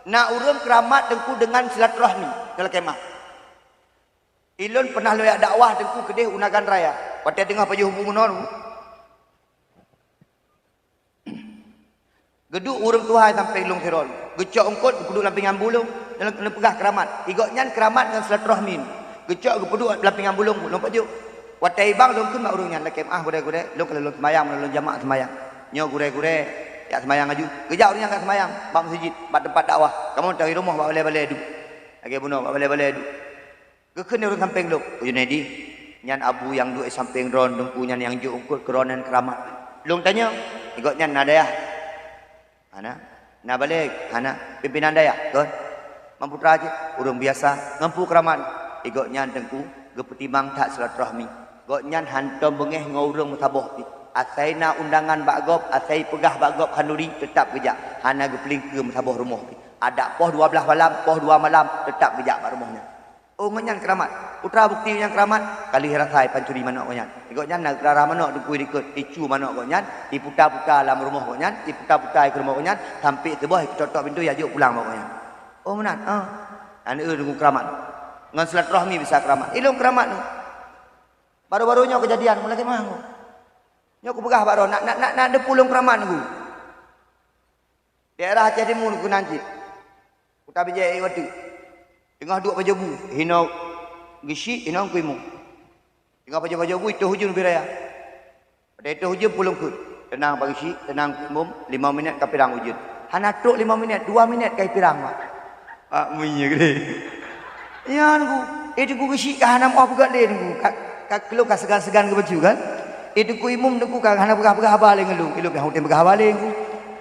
Nak urung keramat dengku dengan silaturahmi dalam kemah. Ilon pernah loyak dakwah dengku kedih Unagan Raya. Pada tengah paju hubungan orang. Geduk urung Tuhan sampai ilung tirol. Gecok ungkut duduk lampingan bulung dalam kena pegah keramat. Igoknya keramat dengan silaturahmi. Gecok duduk lampingan bulung lompat juk. Watai bang long kun mak urungnya lakem gure-gure long kalau long semayang long jamaah semayang. Nyo gure-gure ya semayang aju. Gejak urungnya kat semayang, bang masjid, bak tempat dakwah. Kamu dari rumah bak balai-balai duk. Lagi bunuh bak balai-balai duk. Gekene urung samping lok. Junedi, nyan abu yang duk samping ron dengku nyan yang juk ungkut keronan keramat. Long tanya, ikut nyan nada ya. Ana, na balik, ana pimpinan daya, kan? Mampu teraje, urung biasa, ngampu keramat. Ikut nyan dengku, gepetimang tak silaturahmi. Gok nyan hantom bengeh ngurung mutaboh pi. Asai na undangan bagop, asai pegah bagop kanuri tetap gejak. Hana gepeling ke mutaboh rumah pi. Ada poh 12 malam, poh 2 malam tetap gejak mak rumahnya. Oh nyan keramat. Putra bukti yang keramat kali rasai pancuri manok nyan. Gok nyan nak rara manok dukui dikut icu manok gok nyan, diputar-putar dalam rumah gok nyan, diputar-putar ke rumah gok nyan sampai tebah totok pintu ya juk pulang gok nyan. Oh menan. Ane tunggu keramat. Ngan silaturahmi bisa keramat. Ilung keramat tu. Baru-barunya kejadian mulai ke mana? Nyo aku pegah baru nak ada pulung keramat aku. Daerah Aceh Timur aku nanti. Kuta bijai waktu. Tengah dua bajabu, hina gishi, hina kuimu. Tengah bajabu itu hujung biraya. Pada itu hujung pulung kut. Tenang pagi gishi, tenang kuimu 5 minit ke pirang hujung. Hana tok 5 minit, 2 minit ke pirang mak. Munyi gede. Ya aku, itu ku gishi ke hana mau pegat dia aku. Kalau kau segan-segan ke baju kan, itu ku imum tu ku kan hana pegah-pegah baling lu, ilu yang hotel pegah baling ku,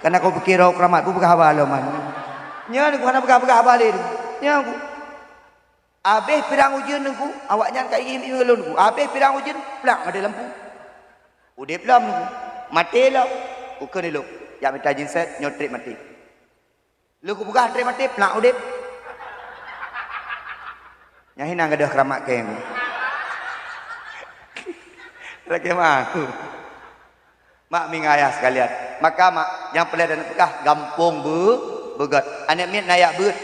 karena kau fikir kau keramat ku pegah baling man. Nya ku hana pegah-pegah baling, nya ku. Abeh pirang ujian ku, awaknya kat im ngelun ku. Abeh pirang ujian, pelang ada lampu. Udah pelam ku, mati lah. Ku kena lu, yang minta jinset nyotrik mati. Lu ku pegah trik mati, pelang udah. Yang hina ada keramat keng. Lagi mahu. Mak mingayah sekalian. Maka mak yang pelai dan pegah gampung begat. Anak mit nayak beut.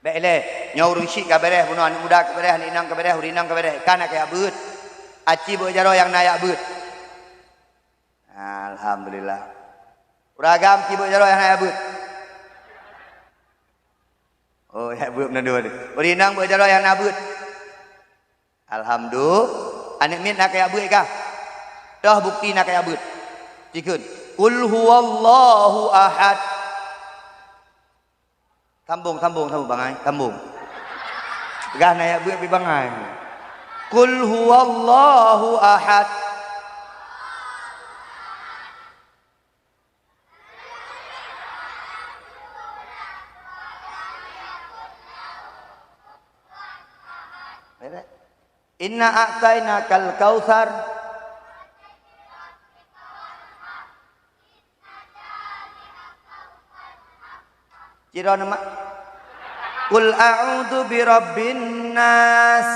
Baiklah, nyaurung syik ka bereh, bunuh anak muda ka bereh, anak inang ka bereh, urinang ka bereh. Kan kayak beut. Aci bojaro yang nayak beut. Alhamdulillah. Uragam ci bojaro yang nayak beut. Oh, ya beut menadua dia. Urinang bojaro yang nayak beut. Alhamdulillah. Anak mit nak kaya beut kah? Dah bukti nak kaya beut. Cikun. Qul huwallahu ahad. Sambung bangai, sambung. Gah nak kaya beut pi bangai. Qul huwallahu ahad. Inna a'tayna kal kautsar. Cira nama. Qul a'udzu birabbin nas.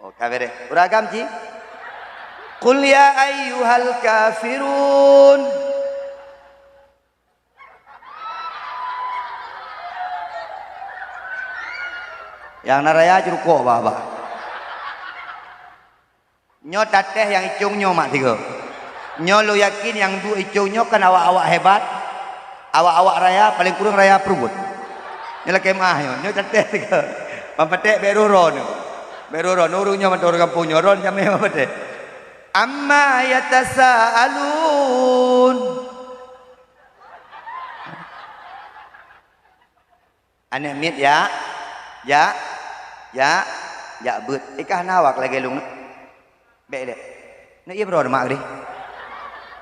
Oh, kabeh. Uragam ci. Qul ya ayyuhal kafirun. Yang naraya jerukok bah. Nyo tateh yang icung nyo mak tiga. Nyo lo yakin yang dua icung nyo kan awak-awak hebat. Awak-awak raya paling kurang raya perubut. Nyo kemah nyo. Nyo tateh tiga. Pampatek beruro nyo. Beruro nurung nyo mantor kampung nyo ron jame pampatek. Amma yatasaalun. Anak mit ya. Ya beut. Ikah nawak lagi lung. Baik deh. Nak ia berapa mak deh?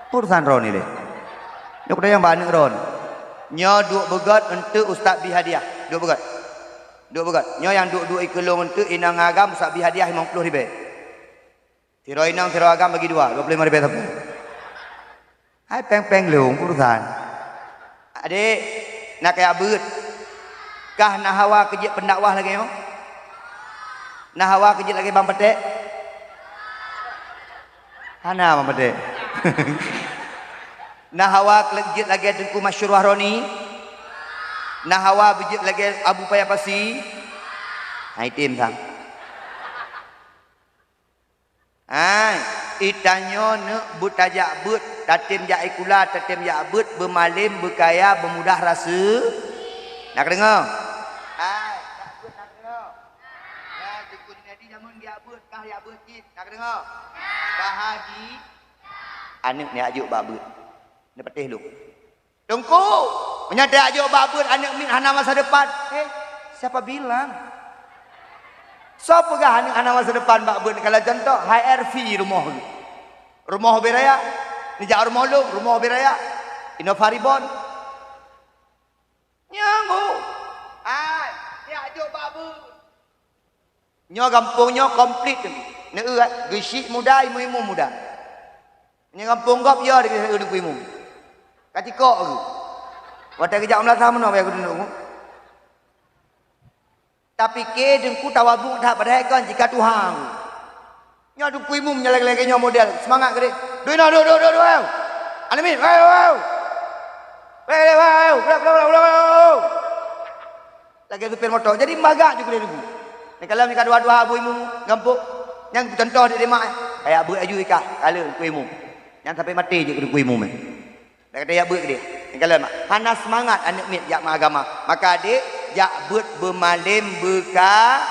Urusan ron ni deh. Nyo kena yang banyak ron. Nyo duk begat untuk Ustaz bi hadiah. Duk begat. Duk begat. Nyo yang duk ikelong untuk inang agam Ustaz bi hadiah 50 ribu. Tiro inang tiro agam bagi 2, 25 ribu tapi. Hai peng-peng leung urusan. Adik nak kayak beut. Kah nak hawa kejit pendakwah lagi yo? Nak hawa kejit lagi bang petek? Hana bang petek. Nak hawa kejit lagi Tengku Masyur Wahroni? Nak hawa kejit lagi Abu Payapasi? Hai tim sang. Hai itanyo ne butajak but tatim jak ikula tatim jak but bermalim berkaya bermudah rasa. Nak dengar? Hai nak but nak dengar? Ya Tengku Nadi zaman dia but kah dia but cit. Nak dengar? Bahagi anak ni ajuk babut. Ni petih lu. Tengku, menyata ajuk babut anak min hana masa depan. Siapa bilang? Siapa gah anak masa depan babut kalau contoh HRV rumah lu. Rumah beraya. Ni jak rumah lu, rumah beraya. Inovaribon. Nyanggu. Dia ajuk babut. Nyo kampungnya komplit. Ni gesik muda, imu-imu muda. Ni kampung gop ya dia duduk imu. Katikok aku. Wadah kejap melata mana aku duduk. Tapi ke dengku tawabung tak pada kan jika Tuhan. Nyo duduk imu menyelek-lek nyo model. Semangat ke dia. Duit no, duit. Anamin, wow. Lagi supir motor. Jadi magak juga dia dulu. Ni kalau ni dua-dua abu imu gampuk. Yang contoh dia mak kayak abu aju ikah kalau kuimu. Yang sampai mati je kuimu meh. Dak kata ya beut dia. Ni kalau mak panas semangat anak mit jak agama. Maka adik jak beut bermalim beka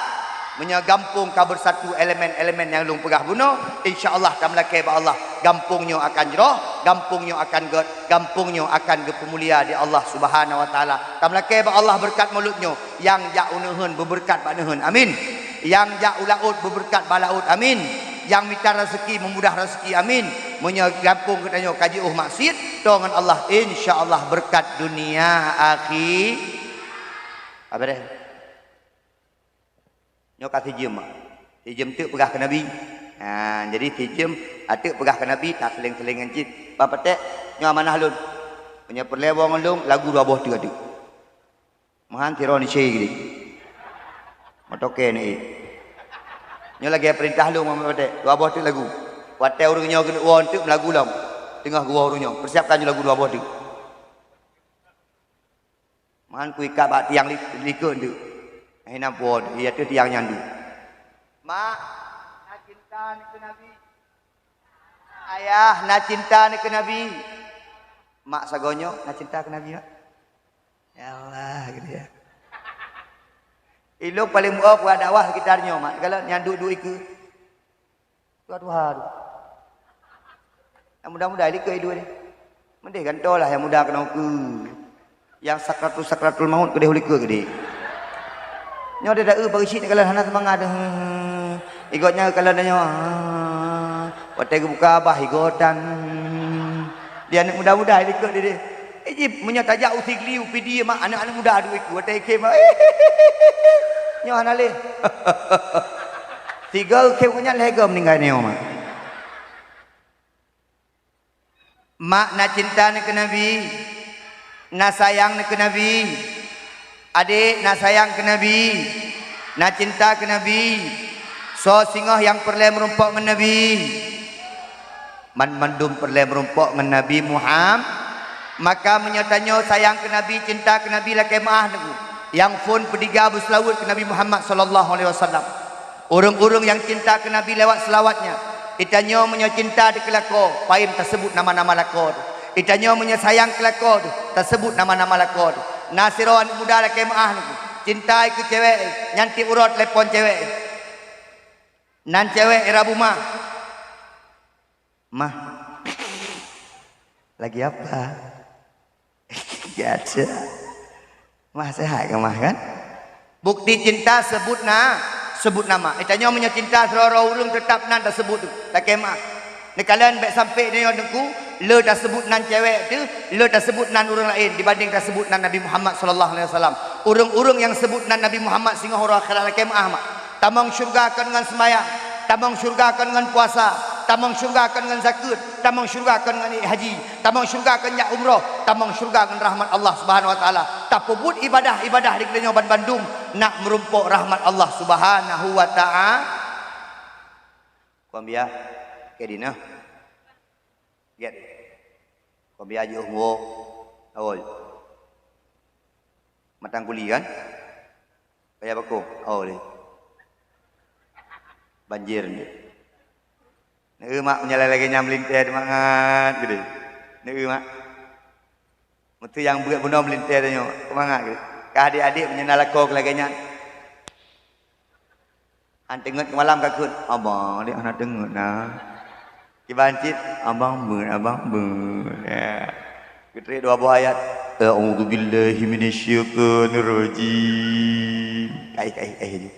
menyagampung ka bersatu elemen-elemen yang lung pegah bunuh, insya-Allah tamlake ba Allah gampungnya akan jeroh, gampungnya akan gampungnya akan gepemulia di Allah Subhanahu wa taala. Tamlake ba Allah berkat mulutnya yang jak uneun berberkat ba neun. Amin. Yang jak ulaut berberkat balaut. Amin. Yang minta rezeki memudah rezeki. Amin. Menyegampung katanya kaji maksud dengan Allah insya-Allah berkat dunia akhir. Apa dah? Nyo kasih jem. Jem tu pegah ke Nabi. Jadi jem atuk pegah ke Nabi tak seling-seling encit. Apa tek nyo amanah lun. Punya perlewong lung lagu dua boh tu atuk. Mahan tironi cei gini. Motoke ni. Nyo lagi perintah lu mama tek. Dua boh tu lagu. Wate urang nyo kena won tu lagu lam. Tengah gua urang nyo. Persiapkan lagu dua boh tu. Mahan ku ikat bak tiang likun tu. Hina pun ia tu tiang nyandu. Mak nak cinta ni ke Nabi. Ayah nak cinta ni ke Nabi. Mak sagonyo nak cinta ke Nabi mak. Ya Allah gitu ya. Ilo paling muak buat dakwah sekitarnya mak. Kalau nyandu duk iku. Tuhan. Yang mudah-mudah ikut itu ni. Mendih gantolah yang mudah kena ke. Yang sakratul maut ke dia hulika ke dia. Nyo dia dah bagi kalau hana semangat igotnya kalau nyo watai buka abah igotan dia anak muda-muda ikut dia punya tajak usigli upidi mak anak-anak muda adu ikut watai kem nyo hana le tiga kem punya lega meninggal nyo mak nak cinta nak ke Nabi nak sayang nak ke Nabi. Adik nak sayang ke Nabi, nak cinta ke Nabi. So singoh yang perlu merumpak dengan Nabi. Man mandum perlu merumpak dengan Nabi Muhammad. Maka menyatanya sayang ke Nabi, cinta ke Nabi lah kemah niku. Yang pun pediga berselawat ke Nabi Muhammad sallallahu alaihi wasallam. Orang-orang yang cinta ke Nabi lewat selawatnya. Itanya menyacinta di kelako, paim tersebut nama-nama lakor. Itanya menyayang kelako, tersebut nama-nama lakor. Nasirawan muda lah kemah ni. Cinta ikut cewek. Nyanti urut telepon cewek. Nan cewek Rabu mah. Mah. Lagi apa? Gaca. Mah sehat ke mah kan? Bukti cinta sebut nama. Itanya menyacinta serora ulung tetap nan tersebut tu. Tak kemah. Ni kalian baik sampai ni dengku le dah sebut nan cewek tu, le dah sebut nan orang lain dibanding dah sebut nan Nabi Muhammad sallallahu alaihi wasallam. Urang-urang yang sebut nan Nabi Muhammad sehingga orang akhirat kiamat mak. Tamang syurga akan dengan sembahyang, tamang syurga akan dengan puasa, tamang syurga akan dengan zakat, tamang syurga akan dengan haji, tamang syurga akan nyak umrah, tamang syurga akan rahmat Allah Subhanahu wa taala. Tapubut ibadah-ibadah di kelenya Bandung nak merumpuk rahmat Allah Subhanahu wa taala. Kuam biar ke dina. Get. Kuam biar je wo. Awal. Matang kuli kan? Kayak bako. Awal. Banjir ni. Mak menyalai lagi nyam lintai semangat gitu. Mak. Mesti yang buat benda melintai tanya semangat gitu. Ka adik-adik menyenal aku lagi nyat. Antengut malam kakut. Abang dia anak dengut nah. Kibancit abang ber. Ya. Ketri dua buah ayat. A'udzubillahi minasyaitonir rajim. Kai.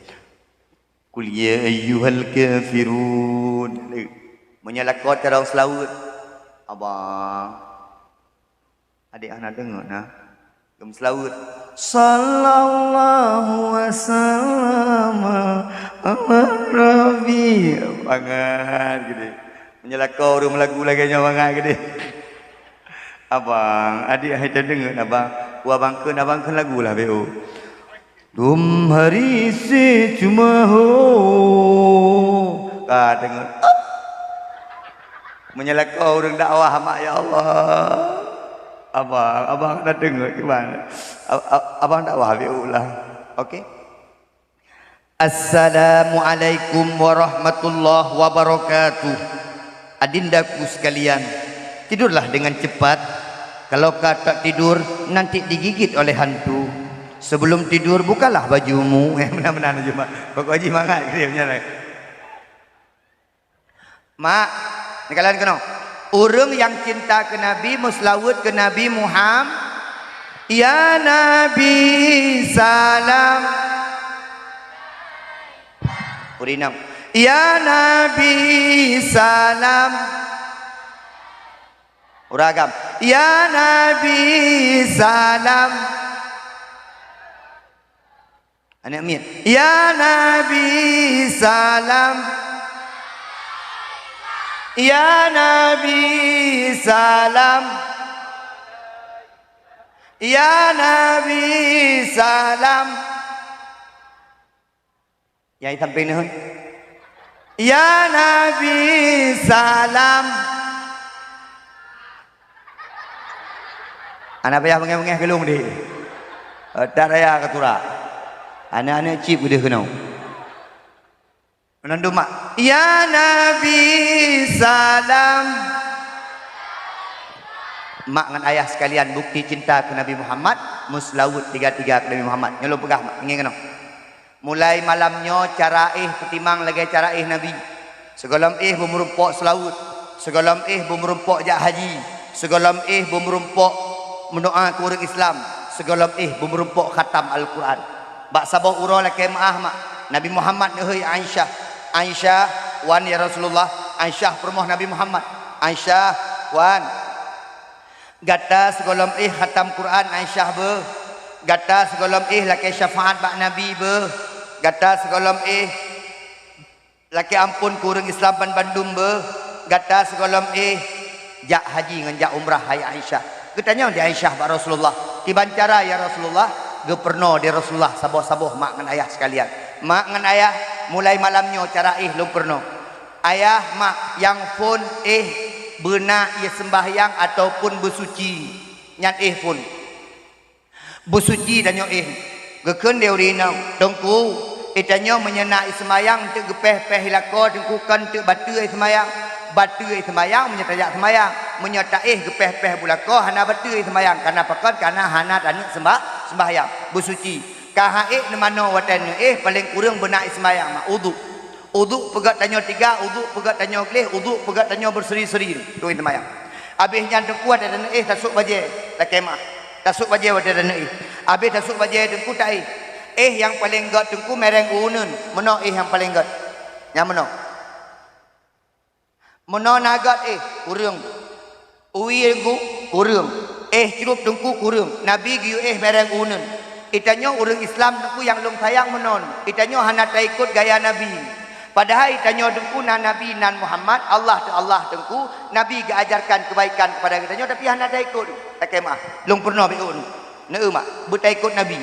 Qul ya ayyuhal kafirun. Menyalakot cara selaut. Abang. Adik anak dengar nah. Gem selaut. Sallallahu wasallam ala nabi. Bangat gede. Menyalakot orang lagu lagi nya bangat gede. Abang, adik adik dengar abang. Abang ke lagu lah BO. Tumhari se cuma ho. Dengar. Menyalakkan orang dakwah mak ya Allah. Abang dah dengar gimana? Abang dakwah biulah. Okey. Assalamualaikum warahmatullahi wabarakatuh. Adindaku sekalian, tidurlah dengan cepat. Kalau kau tak tidur, nanti digigit oleh hantu. Sebelum tidur bukalah bajumu. Benar-benar aja mak. Pokok haji mangat dia punya lah. Mak, ni kalian kena. Orang yang cinta ke Nabi, muslawat ke Nabi Muhammad. Ya Nabi salam. Urinam. Ya Nabi salam. Uragam. Ya Nabi salam. Anak Amin. Ya Nabi salam. Ya Nabi salam. Ya Nabi salam. Yang sampai ni. Ya Nabi salam. Anak payah mengeh-mengeh gelung dia. Tak raya ketura. Anak-anak cip dia kena. Menandum mak. Ya Nabi salam. Mak dengan ayah sekalian bukti cinta ke Nabi Muhammad. Muslawut tiga-tiga ke Nabi Muhammad. Nyolong pegah mak. Ingin kena. Mulai malamnya cara pertimang lagi cara Nabi. Segalam bermerumpok selawut. Segalam bermerumpok jak haji. Segalam bermerumpok mendoa ke orang Islam. Segalam bermerumpok khatam Al-Quran. Bak sabah urah lah kemah mak. Nabi Muhammad nehoi Aisyah. Aisyah wan ya Rasulullah. Aisyah permoh Nabi Muhammad. Aisyah wan. Gata segolam khatam Quran Aisyah be. Gata segolam laki syafaat bak Nabi be. Gata segolam laki ampun kurang Islam Bandung be. Gata segolam jak haji dengan jak umrah hai Aisyah. Ketanya di Aisyah bak Rasulullah. Tibancara ya Rasulullah. Geperno di Rasulullah saboh-saboh mak dengan ayah sekalian. Mak dengan ayah mulai malamnya cara lu perno. Ayah mak yang pun benak ia sembahyang ataupun bersuci. Nyat pun. Bersuci dan yo geken dia urina dengku itanya menyenak sembahyang untuk gepeh-peh hilako dengku kan untuk batu sembahyang. Batu sembahyang menyetajak sembahyang. Menyata gepeh-peh bulako hana batu sembahyang. Karena pakon karena hana dan sembahyang bersuci. Kahaik ni mana watan paling kurang benak sembahyang mak uduk. Uduk pegat tanya 3, uduk pegat tanya kelih, uduk pegat tanya berseri-seri tu sembahyang. Habis yang kuat ada tasuk baje la kemah. Tasuk baje wada dan habis tasuk baje dengku tak yang paling gat dengku mereng unun. Mana yang paling gat? Yang mana? Mana nagat kurang. Ui dengku kurung. Cerup dengku kurung. Nabi giu bereng unen. Itanyo orang Islam dengku yang long sayang menon. Itanyo hana tak ikut gaya Nabi. Padahal itanyo dengku nan Nabi nan Muhammad Allah dengku Nabi ajarkan kebaikan kepada itanyo tapi hana tak ikut. Tak kemah. Long pernah beun. Neu mak, buta ikut Nabi.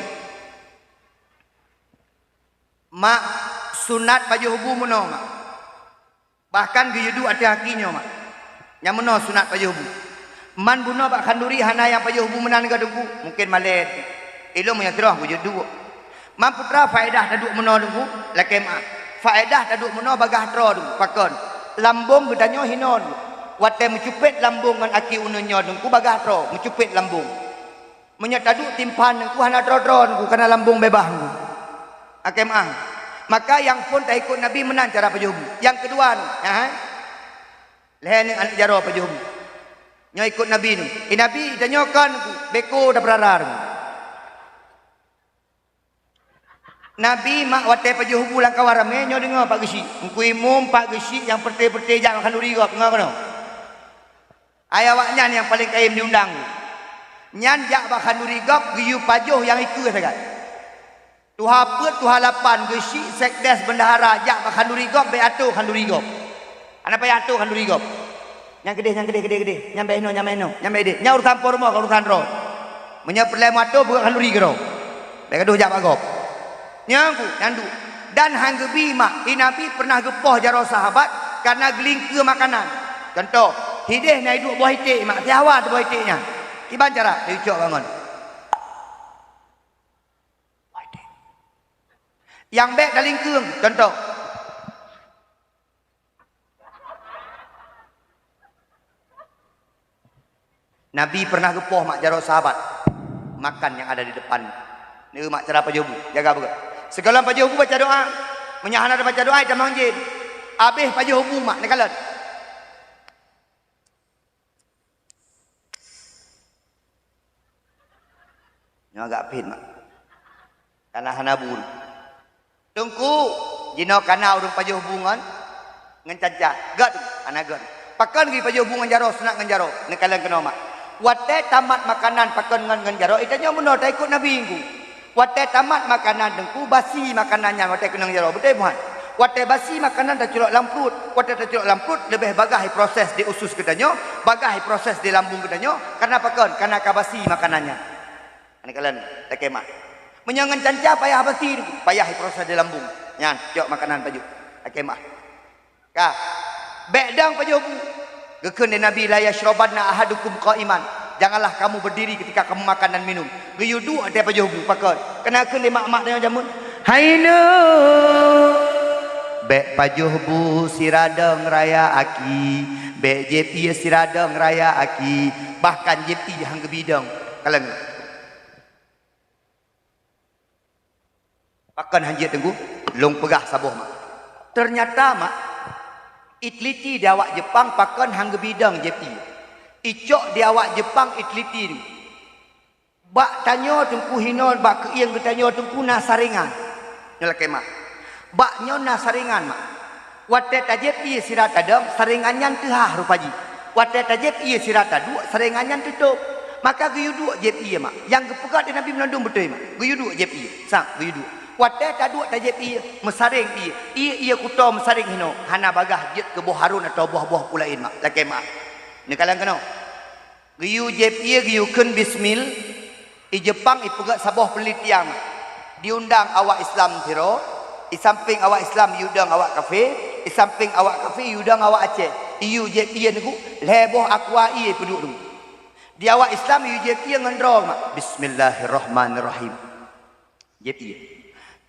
Mak sunat baju hubu menon mak. Bahkan giu ada hakinya mak. Yang menon sunat baju hubu. Man buno bak khanduri hana yang baju hubu menan gadengku mungkin malet. Ilmu yang terah wujud dua. Man putra faedah taduk menon dengku lakem ah. Faedah taduk menon bagah tro dengku pakon. Lambung gedanyo hinon. Wate mencupit lambung ngan aki unenyo dengku bagah tro mencupit lambung. Menyat taduk timpan dengku hana tro-tro dengku karena lambung bebah dengku. Akem ah. Maka yang pun tak ikut Nabi menan cara baju hubu. Yang kedua ni, lehen anak jaro baju hubu. Nyo ikut Nabi ni. Nabi danyo kan beko dah berarar. Nabi mak wate paju hubu lang kawarame nyo dengar pak gesi. Engku imum pak gesi yang perte-perte jangan kanduri gop dengar kono. Ayawak nyan yang paling kaim diundang. Nyan jak bak kanduri gop giyu pajuh yang iku sagat. Tuha put tuha lapan gesi sekdes bendahara jak bak kanduri gop be atu kanduri gop. Ana pe atu kanduri gop. Yang gede. Nyampe eno. Nyampe de. Nya urusan pormo urusan ro. Menya perle mato bukan kanduri gero. Be gaduh jak bak gop. Nyangku, nyandu. Dan hanggebi mak, Nabi pernah gepoh jaro sahabat karena gelingke makanan. Contoh, hidih naik duk buah itik mak, tiawa tu buah itiknya. Kiban cara, dia ucap bangun. Yang baik dah lingkung, contoh. Nabi pernah gepoh mak jaro sahabat makan yang ada di depan. Ni mak cara pajubu, jaga betul. Segala paju hubu baca doa. Menyahana ada baca doa jam manjin. Habis paju hubu mak nak kalat. Nyo agak pin mak. Kana hanabun. Tungku jino kana urung paju hubungan ngan caca. Gad ana gad. Pakan gi paju hubungan jaro senak ngan jaro. Nak kalan kena mak. Wate tamat makanan pakan ngan jaro itanyo muno tak ikut Nabi ngku. Wate tamat makanan dengku basi makanannya wate kenang jaro betul bukan. Wate basi makanan dah celok lamprut. Wate dah celok lamprut lebih bagah proses di usus kedanyo, bagah proses di lambung kedanyo karena pakon karena kabasi makanannya. Ani kalian tak kemak. Menyangan canca payah basi payah proses di lambung. Nyan cok makanan baju. Tak kemak. Ka bedang baju bu. Gekun Nabi la yashrabanna ahadukum qa'iman. Janganlah kamu berdiri ketika kamu makan dan minum. Geyudu ada apa jobu pakon. Kenakeun di mak-mak dengan jamun. Haino. Bek pajuhbu siradeng raya aki. Bek jepi siradeng raya aki. Bahkan jepi hang gebidang. Kaleng. Pakon hanjit tenggu. Long pegah sabuh mak. Ternyata mak. Itliti di awak Jepang pakon hang gebidang jepi. Icok di awak Jepang itliti ni. Bak tanyo tungku hinon bak keiang ke tanyo tungku nasaringan. Nyola kemah. Bak nyo nasaringan mak. Wate tajep iya sirat adam saringannya tehah rupaji. Wate tajep iya sirat adu saringannya tutup. Maka guyu dua jep iya mak. Yang gepegat di Nabi Melandung betul mak. Guyu dua jep iya. Sang guyu dua. Wate tadu tajep iya mesaring iya. Iya kuto mesaring hino. Hana bagah jet ke buah harun atau buah-buah pulain mak. Lakai mak. Ni kalian kena. Giyu jep iya giyu kun bismil. I Jepang i pegat sabuh pelitian. Diundang awak Islam tiro. I samping awak Islam yudang awak kafe. I samping awak kafe yudang awak Aceh. Iyu jep iya niku leboh aqua iya peduk dulu. Di awak Islam iyu jep iya ngendrong mak. Bismillahirrahmanirrahim. Jep iya.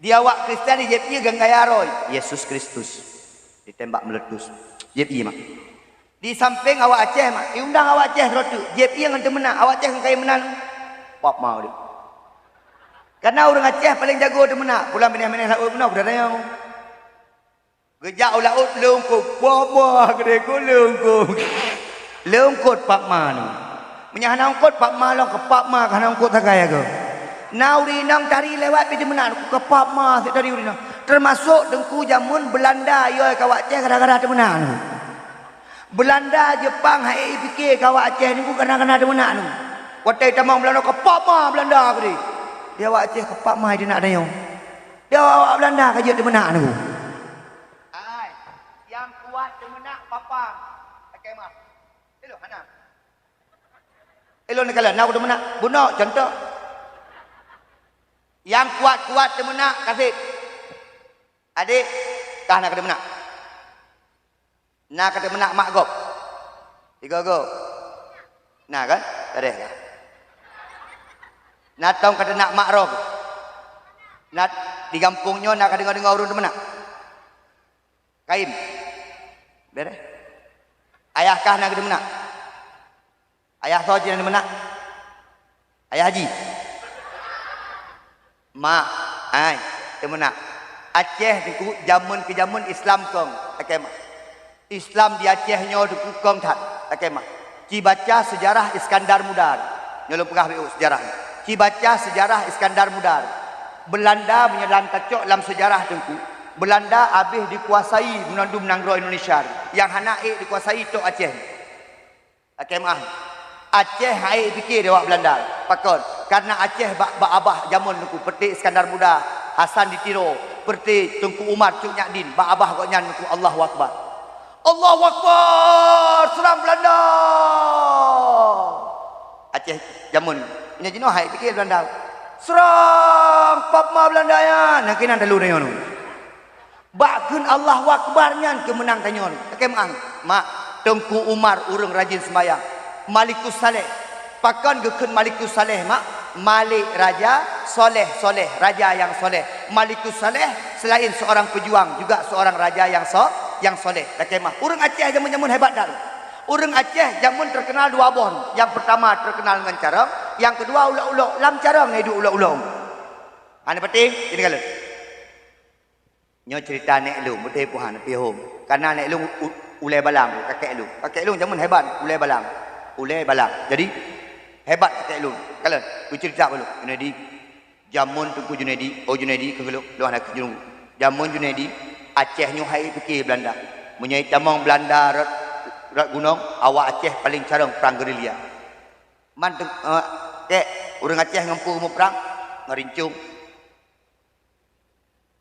Di awak Kristiani jep iya ganggayaroy. Yesus Kristus ditembak meletus. Jep iya mak. Di samping awak Aceh mak, diundang awak Aceh rotu. Jep iya ngan temenan, awak Aceh ngan kai menan. Pop mau dia. Karena orang Aceh paling jago temenan. Pulang benih-benih laut benar budak yang. Gejak laut lungkuk, buah-buah gede ku lungkuk. Lungkut pak manu. Menyahana ungkut pak malong ke pak ma kana ungkut tagay aku. Nauri nang tari lewat pi temenan ke pak ma dari urinang. Termasuk dengku jamun Belanda yo ka awak Aceh gara-gara temenan. Belanda, Jepang, hai fikir kawak Aceh ni bukan kena ada menak tu. Watai tamang Belanda kepak mah Belanda ke dia. Dia awak Aceh kepak mah dia nak dayung. Dia awak Belanda ke dia menak tu. Ai, yang kuat dia menak papang. Pakai mah. Elok mana? Elok ni kala nak dia menak. Bunuh contoh. Yang kuat-kuat dia menak kasih. Adik, kah nak dia menak. Nak kata menak mak gop. Tiga go. Nah kan? Tadi kan? Nak tong kata nak mak roh. Nak di kampungnya nak dengar-dengar urun menak. Kain. Beres. Ayah kah nak kata menak. Ayah soji nak menak. Ayah haji. Mak, ai, menak. Aceh di jamun ke jamun Islam kong. Okey mak. Islam di Acehnya dukung tak mah. Ci baca sejarah Iskandar Mudar. Nyolong pegah BU sejarah. Ci baca sejarah Iskandar Mudar. Belanda menyelam tacok dalam sejarah tengku. Belanda habis dikuasai menandu menanggro Indonesia. Yang hanak dikuasai tok Aceh. Mah. Aceh hai fikir dia awak Belanda. Pakon. Karena Aceh bak abah jamun tengku peti Iskandar Mudar, Hasan ditiro, peti Tengku Umar Cuk Nyadin, bak abah kok nyan tengku Allahu Akbar. Allahu Akbar, serang Belanda. Aceh jamun. Ini jenuh hai fikir Belanda. Serang papma Belanda ya. Nak kena dalu dayon. Bakun Allahu Akbar nyan kemenang tanyon. Kemang. Mak Tengku Umar urang rajin sembahyang. Malikus Saleh. Pakan gekun Malikus Saleh mak. Malik raja, soleh raja yang soleh. Malikus Saleh selain seorang pejuang juga seorang raja yang soleh. Mah. Urang Aceh jamun-jamun hebat dah. Urang Aceh jamun terkenal dua bon. Yang pertama terkenal dengan carang, yang kedua ulo-ulo. Lam carang hidup ulo-ulo. Ana penting ini kalau. Nyo cerita nek lu betul puhan pi home. Karena nek lu ulai balang kakek lu. Kakek lu jamun hebat ulai balang. Jadi hebat kakek lu. Kalau ku cerita dulu. Junedi jamun Tengku Junedi, Junedi ke lu anak junung. Jamun Junedi Aceh nyu hai fikir Belanda. Menyai tamang Belanda rat gunung, awak Aceh paling carang perang gerilya. Man urang Aceh ngempu mu perang, ngerincung.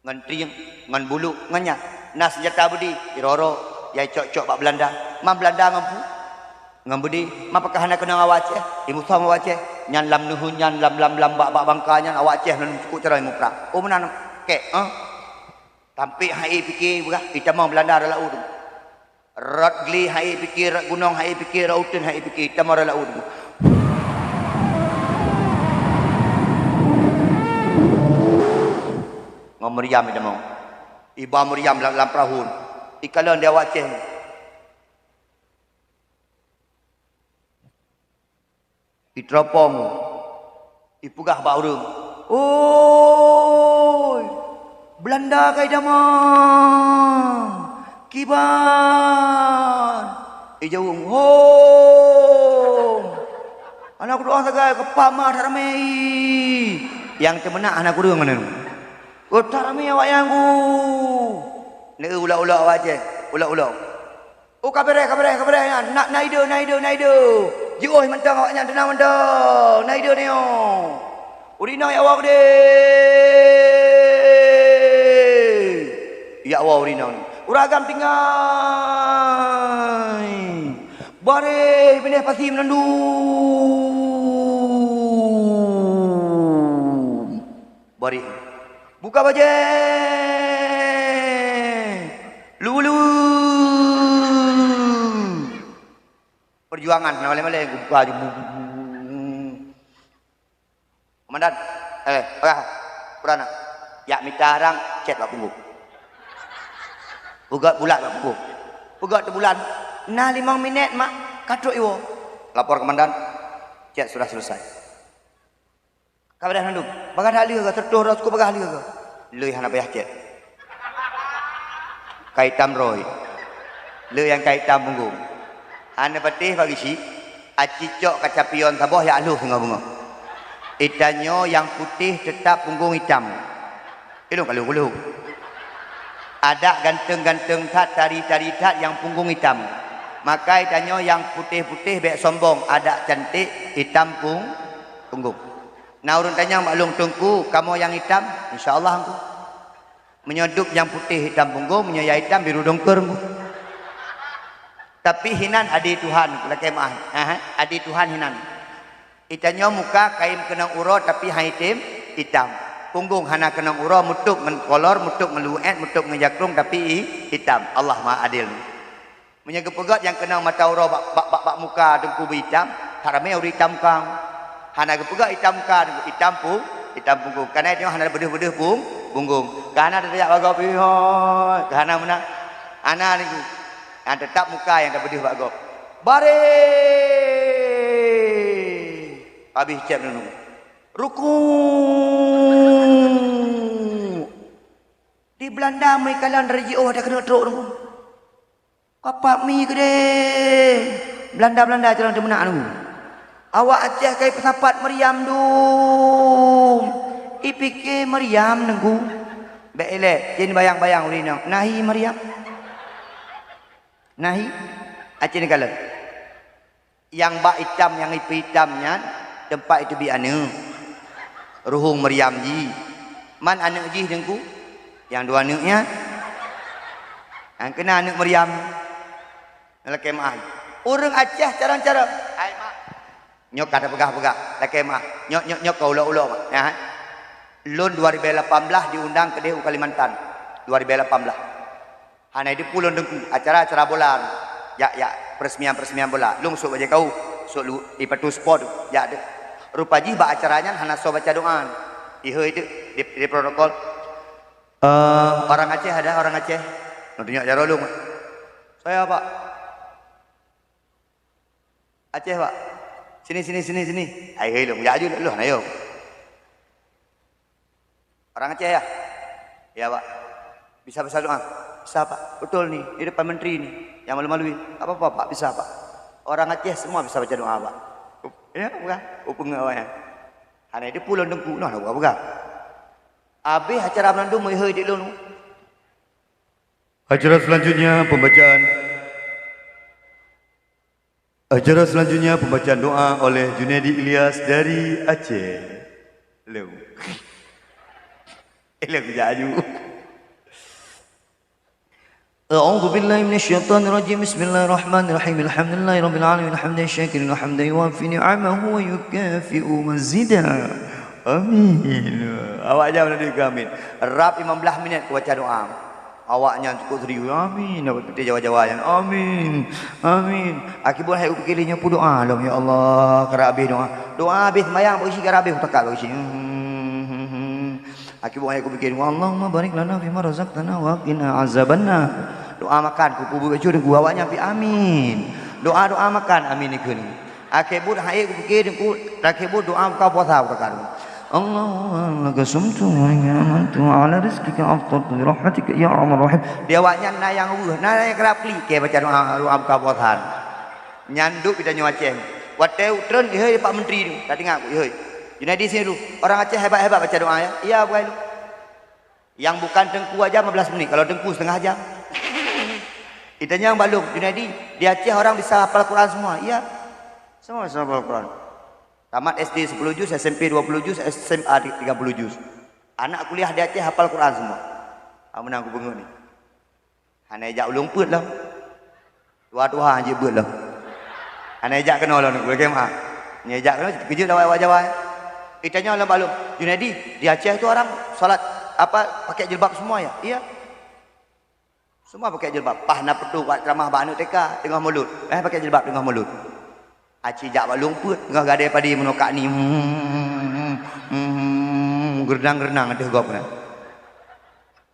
Ngentriang, ngan bulu, nganya. Nas senjata budi, iroro, yai cok-cok bak Belanda. Man Belanda ngempu. Ngambudi, man pakah nak kena awak Aceh, imu sama awak Aceh. Nyan lam nuhun, nyan lam bak bangka nyan awak Aceh nan cukup cara mu perang. Oh menan kek, Tampik hai fikir berah kita mau Belanda adalah urut. Rat gli hai fikir rat gunung hai fikir rat utun hai fikir kita mau adalah urut. Ngom meriam kita mau. Iba meriam dalam perahu. Ikalan dia Aceh. Itropong. Ipugah ba urang. Oi. Belanda kai damang. Kiban. Ijawung hom. Anak doa sagai kepama taramei. Yang temenak anak doa mana? Oh taramei awak yang ku. Ne ulah-ulah awak je. Ulah-ulah. Oh kabere ya. Nak naido. Jioh mentang awaknya tenang mentang. Naido ni oh. Urina ya awak de. Ya Allah urina ni. Uragam tinggal. Bare benih pasti menandu. Bare. Buka baje. Lulu. Perjuangan male-male buka di. Komandan. Purana. Ya minta arang cet bak punggung. Pugat bulat bak punggung. Pugat tu bulan. Nah 5 minit mak katruk iwo. Lapor komandan. Cet sudah selesai. Kabar handuk. Bagat hali ke tertuh rasku bagat hali ke. Leuy hana payah cet. Kaitam roy. Leuy yang kaitam punggung. Ana patih bagi si. Acicok kacapion saboh ya aluh bunga-bunga. Itanyo yang putih tetap punggung hitam. Ilung kalau. Ada ganteng-ganteng tat, tari-tari tat yang punggung hitam. Makai tanya yang putih-putih baik sombong, ada cantik, hitam punggung. Nah urun tanya maklum tungku, kamu yang hitam, insya-Allah aku. Menyoduk yang putih hitam punggung, menyaya hitam biru dongker. Tapi hinan adi Tuhan, kula kemah. Adi Tuhan hinan. Itanya muka kain kenang uro tapi hitam, hitam. Punggung hana kenang uro mutuk kolor, mutuk meluet, mutuk ngejakrung tapi hitam. Allah Maha Adil. Menjaga pegat yang kenang mata uro bak muka dengku hitam, harame uri hitam kang. Hana gepegat hitam kang, hitam punggung. Karena itu hana bedeh-bedeh punggung. Karena ada jak bagau pihoi. Karena mana? Ana ni yang tetap muka yang dah bedeh bagau. Bare. Habis cep dulu. Ruku. Di Belanda mai kalan RJO dah kena truk dulu. Kapak mi gede. Belanda jalan di mana dulu. Awak Aceh kai pesapat Meriam dum. Ipike Meriam nenggu. Baiklah, jadi bayang-bayang uli nang. Nahi Meriam. Nahi. Aceh ni kala. Yang bak hitam, yang ipi hitamnya tempat itu bi anu. Ruhung Meriam ji. Man anak ji nengku? Yang dua anaknya. Yang kena anak Meriam. Lelaki maan. Orang Aceh cara-cara. Hai mak. Nyok kata pegah-pegah. Lelaki mak. Nyok kau ulo-ulo mak. Ya. Lun 2018 diundang ke DU Kalimantan. 2018. Hana di pulun dengku. Acara-acara bola. Ya. Peresmian bola. Lung sok baca kau. Sok lu. Ipatu sport. Ya ada. Rupa ji bak acaranya. Hana sok baca doa. Iha itu. Di protokol. Orang Aceh ada. Orang Aceh. Tunjuk cara lu. Saya pak. Aceh pak. Sini. Hai lu. Ya aju lu. Ayo. Orang Aceh ya? Ya pak. Bisa doa? Bisa pak. Betul nih. Di depan menteri nih. Yang malu-maluin. Apa-apa pak? Bisa pak. Orang Aceh semua bisa baca doa pak. Ya bukan? Upeng awaknya. Hanya di pulau dengku. Nah bukan? Habis acara Melandung mai di lu. Acara selanjutnya pembacaan doa oleh Junaidi Ilyas dari Aceh. Lu. Lu jaju. أعوذ بالله من الشيطان الرجيم بسم الله الرحمن الرحيم الحمد لله رب العالمين حمدا شاكرا وحمدا يوافي نعمه ويكافئ مزيدا آمين. Awak jangan nanti amin. Rap 15 minit ku baca doa. Awaknya cukup serius. Amin. Dapat putih Jawa-Jawa. Amin. Akibat hai ukilinya pu doa dong ya Allah. Kara habis doa. Doa habis sembahyang berisi kara habis takak berisi. Akibat hai ku fikir Allahumma barik lana fima razaqtana wa qina azabannar. Doa makan ku pubu baju dan gua awaknya amin. Doa makan amin ikun. Akibat hai ku fikir ku akibat doa kau puasa takak. Allah laka sumtu wa ni'matu ala rizqika afdaltu bi rahmatika ya arhamar rahim. Dia awaknya nayang kerapli ke baca doa buka puasa. Nyanduk kita nyawa Aceh. Wateu tren iheu Pak Menteri tu. Tak dengar aku iheu. Junaidi sini dulu. Orang Aceh hebat-hebat baca doa ya. Iya bukan lu. Yang bukan dengku aja 15 menit. Kalau dengku setengah jam. Itanya yang balung. Junaidi di Aceh orang bisa hafal Quran semua. Iya. Semua bisa hafal Quran. Tamat SD 10 juz, SMP 20 juz, SMA 30 juz. Anak kuliah di Aceh hafal Quran semua. Menang aku bengok ni. Hana ejak ulung put lah. Tua-tua je buat lah. Hana ejak kena lah. Boleh kemah. Ni ejak kena kejut dah wajah-wajah. Itanya orang balung. Junaidi, di Aceh tu orang solat apa pakai jilbab semua ya? Iya. Semua pakai jilbab. Pahna petu buat ceramah banu TK tengah mulut. Pakai jilbab tengah mulut. Aci jak balung put tengah gadai padi menokak ni. Gerdang-gerdang ada gop kan.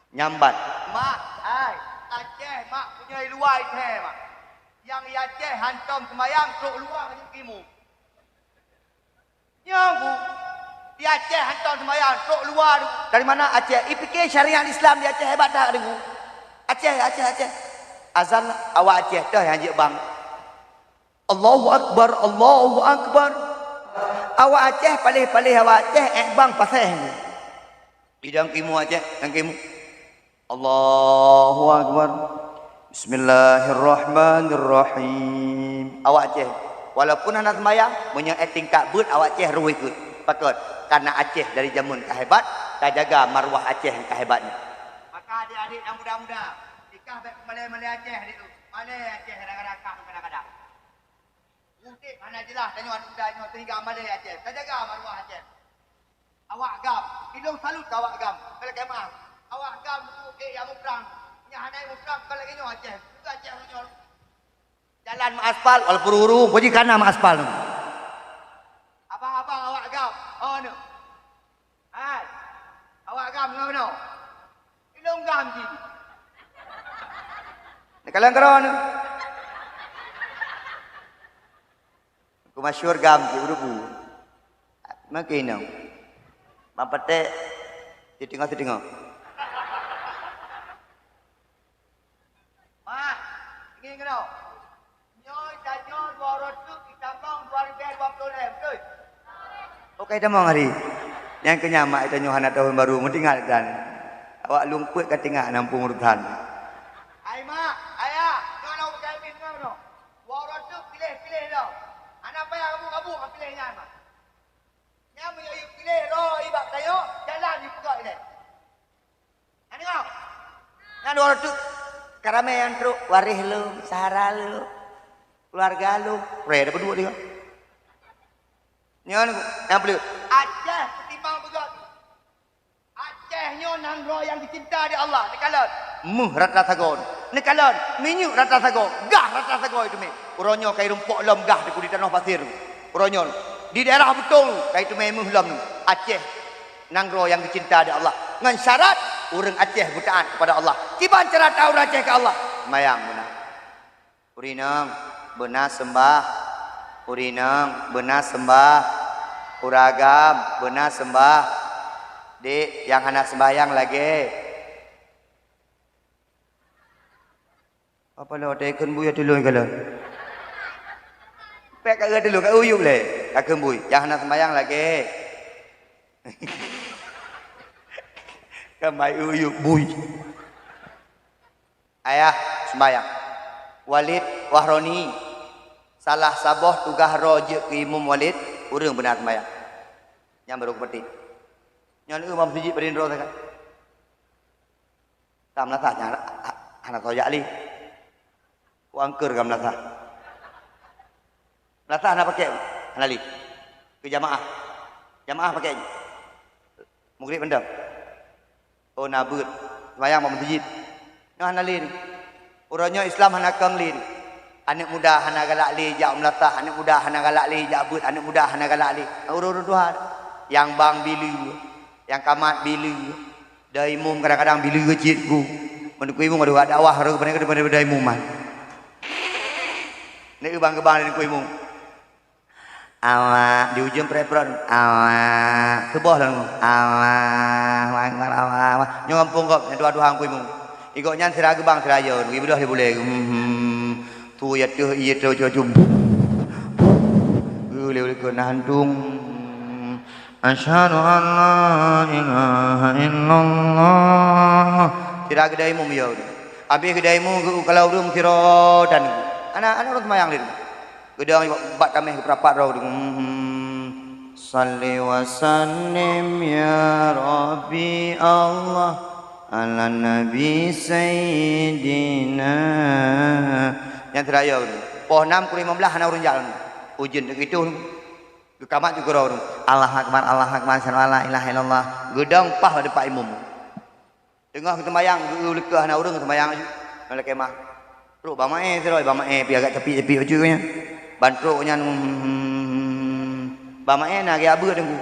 Nyambat. Mak, Aceh mak punya luar teh mak. Yang Aceh hantam semayang truk luar ke kimu. Yang bu. Di Aceh hantam semayang truk luar. Dari mana Aceh? Fikir syariat Islam di Aceh hebat tak dengu. Aceh. Azan awak Aceh dah yang je bang. Allahu Akbar. Awak Aceh palih-palih awak Aceh bang pasal ni. Di dalam kimu Aceh, dalam kimu. Allahu Akbar. Bismillahirrahmanirrahim. Awak Aceh. Walaupun anak sembahyang, punya tingkat but awak Aceh ruh ikut. Pakut. Karena Aceh dari zaman kehebat, tak jaga maruah Aceh yang kehebatnya. Maka adik-adik yang muda-muda, nikah baik Malay Aceh adik tu. Malay Aceh kadang-kadang kadang-kadang. Mungkin mana jelas tanya anak muda tengok tinggal Malay Aceh. Tak jaga maruah Aceh. Awak gam, hidung salut awak gam. Kalau kemah, awak gam tu yang mukrang. Yang hanai mukrang kalau kenyo Aceh. Juga Aceh menyo. Jalan aspal walaupun urung, puji kana aspal tu. Abang-abang awak gam. Oh no. Hai. Awak gam ngau no. Hidung gam ji. Ni kalian keron. Aku masyhur gam ji urubu. Makin no. Mampate tengok. Mak, ingin kena. Nyoy janyo 200 ditambang 2020 betul. Okey tamang hari. Yang kenyamak itu nyohana tahun baru mentinggal dan awak lumput ke tengah nampung urutan. Ai mak, ayah, kau nak pakai bin kau no. 200 pilih dah. Anak payah kamu pilihnya mak. Yang pilih lo ibak tayo jalan di pegak ini. Ani kau. Yang 200 karame yang truk waris lu, sahara lu, keluarga lu, re dapat 2 dia. Nyon yang beli Aceh ketimbang pegak. Aceh nyon nangro yang dicinta di Allah. Ni kalon muh rata sagon. Ni kalon minyu rata sagon. Gah rata sagon itu me. Uronyo kai rumpok lom gah di kudi tanah pasir. Uronyo di daerah betul kai itu memuh lom. Aceh nangro yang dicinta di Allah. Ngan syarat urang Aceh butaan kepada Allah. Kiban cara tahu Aceh ke Allah? Mayang benar. Urinang benar sembah. Urinang benar sembah. Uragam benar sembah. Dek yang anak sembahyang lagi. Apa lo tekan buya dulu kalau. Pek kat dulu kat uyup le. Kat kembui yang anak sembahyang lagi. Kamai uyup bui. Ayah sembahyang. Walid Wahroni salah saboh tugas roje ke Imam Walid urang benar sembahyang. Yang baru seperti. Nyon Imam Masjid berindro kan. Tam nasahnya anak toyak li. Ku angker gam nasah. Nasah nak pakai anali. Ke jamaah. Jamaah pakai. Mugrib pendam. Oh nabut. Sembahyang Imam Masjid. Nyon anali ni. Urangnya Islam anak kang li. Anak muda hana galak li jak melatah, anak muda hana galak li jak but, anak muda hana galak li. Urut Tuhan. Yang bang bilu, yang kamat bilu. Dah imum kadang-kadang bilu kecil ku. Menurut imum ada dakwah ru kepada imuman. Ni bang-bang ni ku imum. Awak di ujung prepron. Awak ke bawah lah. Awak. Nyong kampung kau dua-dua ku imum. Ikutnya siraga bang siraja. Ibu dah boleh. Tu ya tu iya tu boleh ke nandung. Asyhadu an la ilaha illallah. Tidak kedai mu ya. Habis kedai mu kalau rum kira dan anak-anak sembahyang dia. Gedang bat kami berapat rau. Salli wa sallim ya Rabbi Allah ala nabi sayyidina. Yang terakhir poh 6 ku 15 anak urang jalan. Ujian begitu. Kamat juga orang. Allah akbar, Allah akbar, la ilaha illallah. Gedang pah pada Pak Imam. Tengah kita sembahyang, lekah anak urang sembahyang aju. Nak kemah. Ru bamae teroi bamae pi agak tepi-tepi ajunya. Bantruknya bamae nak ge abu tengku.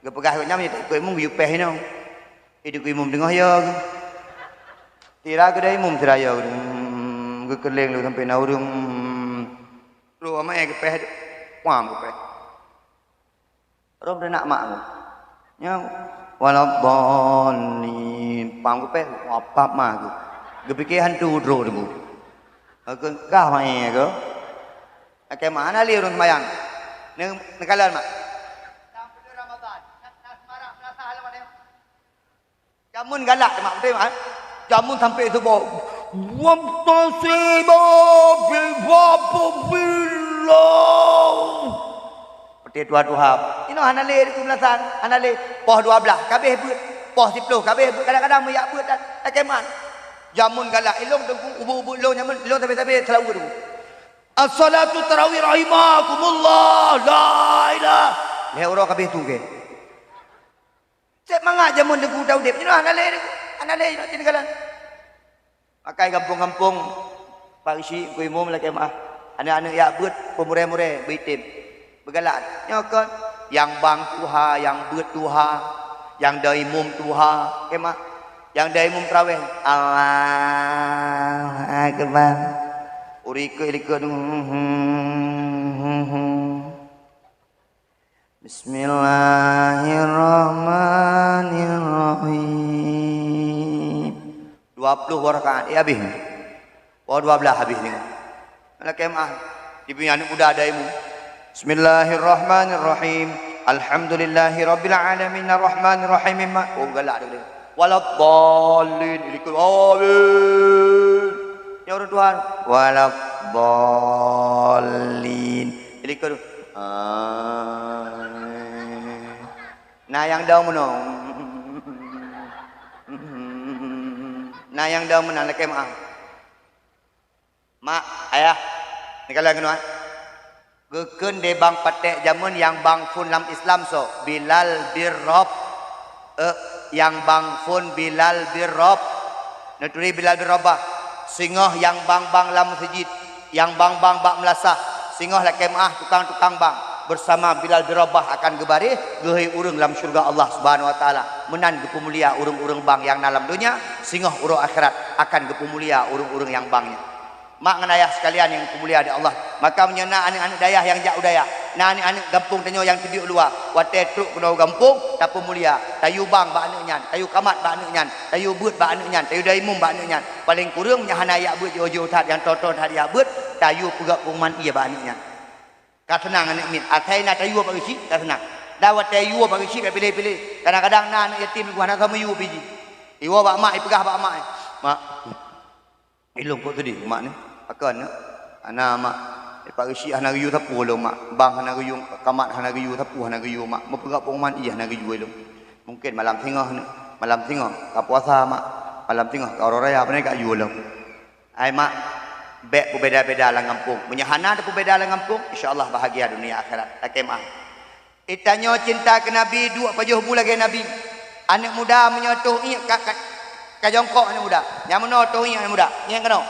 Ge pegah nya ku imum ge peh no. Hidup imum tengah ya. Tira ke dai imum tira ya. Ge keleng lu sampai na urang. Ru bamae ge peh. Wam ge peh. Rom dah nak mak tu. Yang walaupun pang kupeh apa mak tu. Gepikir hantu dro tu. Aku kah mai ke? Akai mana li orang sembahyang? Nekalan mak. Dalam bulan Ramadan. Nak semarang nak salah mana? Jamun galak mak betul mak. Jamun sampai subuh. Wamtasibu bil wabillah. Peti tua tuhap. Ini hanale di kumlasan, hanale poh 12, kabeh beut. Poh 10, kabeh beut kadang-kadang meyak beut dan keman. Jamun galak ilung tengku ubu-ubu ilung jamun ilung tapi selalu tu. As-salatu tarawih rahimakumullah. La ilaha. Le ora kabeh tu ke. Cek mangak jamun tengku daudep. Ini hanale nak tinggalan. Pakai kampung-kampung parisi ku imum la kemah. Anak-anak yak beut pemure-mure bitim. Bergalat nyokot yang bang tuha yang beut tuha yang dari mum tuha kemah yang dari mum tarawih Allah akbar uriko Bismillahirrahmanirrahim 20 rakaat habis oh 12 habis ni mana kemah dipunya anak muda ada ilmu Bismillahirrahmanirrahim. Alhamdulillahi rabbil alamin arrahmanirrahim. Oh galak dia. Waladdallin. Ilikul amin. Ya orang Tuhan. Waladdallin. Ilikul amin. Nah yang daun menong. Nah yang daun menang lekai maaf. Mak, ayah. Ni kalau kena Geken de bang patek jamun yang bang fun lam Islam so Bilal birrob yang bang fun Bilal birrob naturi Bilal birrobah singoh yang bang lam masjid yang bang bak melasah singoh la kemah tukang bang bersama Bilal birrobah akan gebari gehi urang lam syurga Allah Subhanahu wa taala menan gepu mulia urang-urang bang yang dalam dunia singoh urang akhirat akan gepu mulia urang-urang yang bangnya. Mak dengan ayah sekalian yang mulia di Allah. Maka menyena anak-anak dayah yang jauh dayah. Nah anak-anak gampung tanyo yang tibiuk luar. Wate truk kena gampung tapi mulia. Tayu bang ba anak nyan, tayu kamat ba anak nyan, tayu beut ba anak nyan, tayu daimum ba anak nyan. Paling kurang nya hana ayak beut jojo tat yang toto tat ya beut, tayu pegak pengman ia ba anak nyan. Ka senang anak min. Ataina tayu ba gisi, ka senang. Dawat tayu ba gisi ka pilih-pilih. Kadang-kadang na anak yatim gua nak sama yu biji. Iwa ba mak ipegah ba mak. Mak. Ilung kok tadi mak ni. Akan ana mak pak gisi hana riyu tapu lo mak bang hana riyu kamat hana riyu tapu hana riyu mak mepegak pengman iya hana riyu lo mungkin malam tengah ni malam tengah ka puasa mak malam tengah ka orang raya apa ni ka yu lo ai mak bek berbeza-beza lang kampung menyahana ada berbeza lang kampung insyaallah bahagia dunia akhirat takemah itanyo cinta ke nabi dua pajuh bulan ke nabi anak muda menyotoh iya ka jongkok anak muda yang menotoh iya anak muda yang kena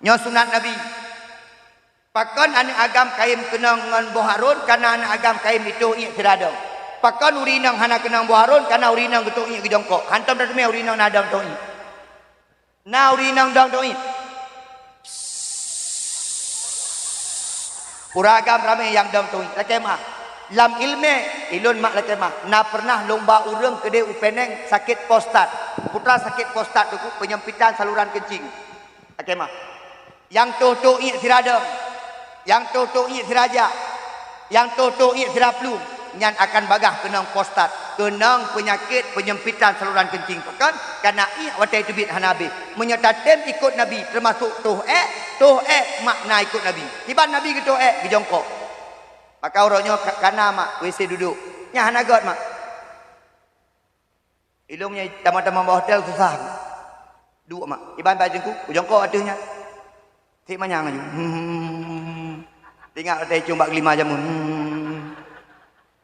nyo sunat Nabi. Pakon anak agam kaim kenang dengan boharun karena anak agam kaim itu iak tiradong. Pakon urinang hana kenang boharun karena urinang getuk iak gejongkok. Hantam dah demi urinang nadang toi. Na urinang dang toi. Uragam ramai yang dang toi. Lakemah. Lam ilme ilun mak lakemah. Na pernah lomba urang kedai upeneng sakit prostat. Putra sakit prostat tu penyempitan saluran kencing. Lakemah. Yang tutuk iak tiradong, yang tutuk iak tiraja, yang tutuk iak tiraplu, nyan akan bagah kenang prostat, kenang penyakit penyempitan saluran kencing. Kan? Karena iak watai tebit hanabi, menyatakan ikut Nabi termasuk tuh makna ikut Nabi. Tiba Nabi gitu gejongkok. Maka orangnya kana mak WC duduk, nya hanagot mak. Ilungnya taman-taman bawah hotel susah. Dua mak, iban bajengku, gejongkok atuhnya. Tik manyang aja. Tinggal ada cuma 5 jamun.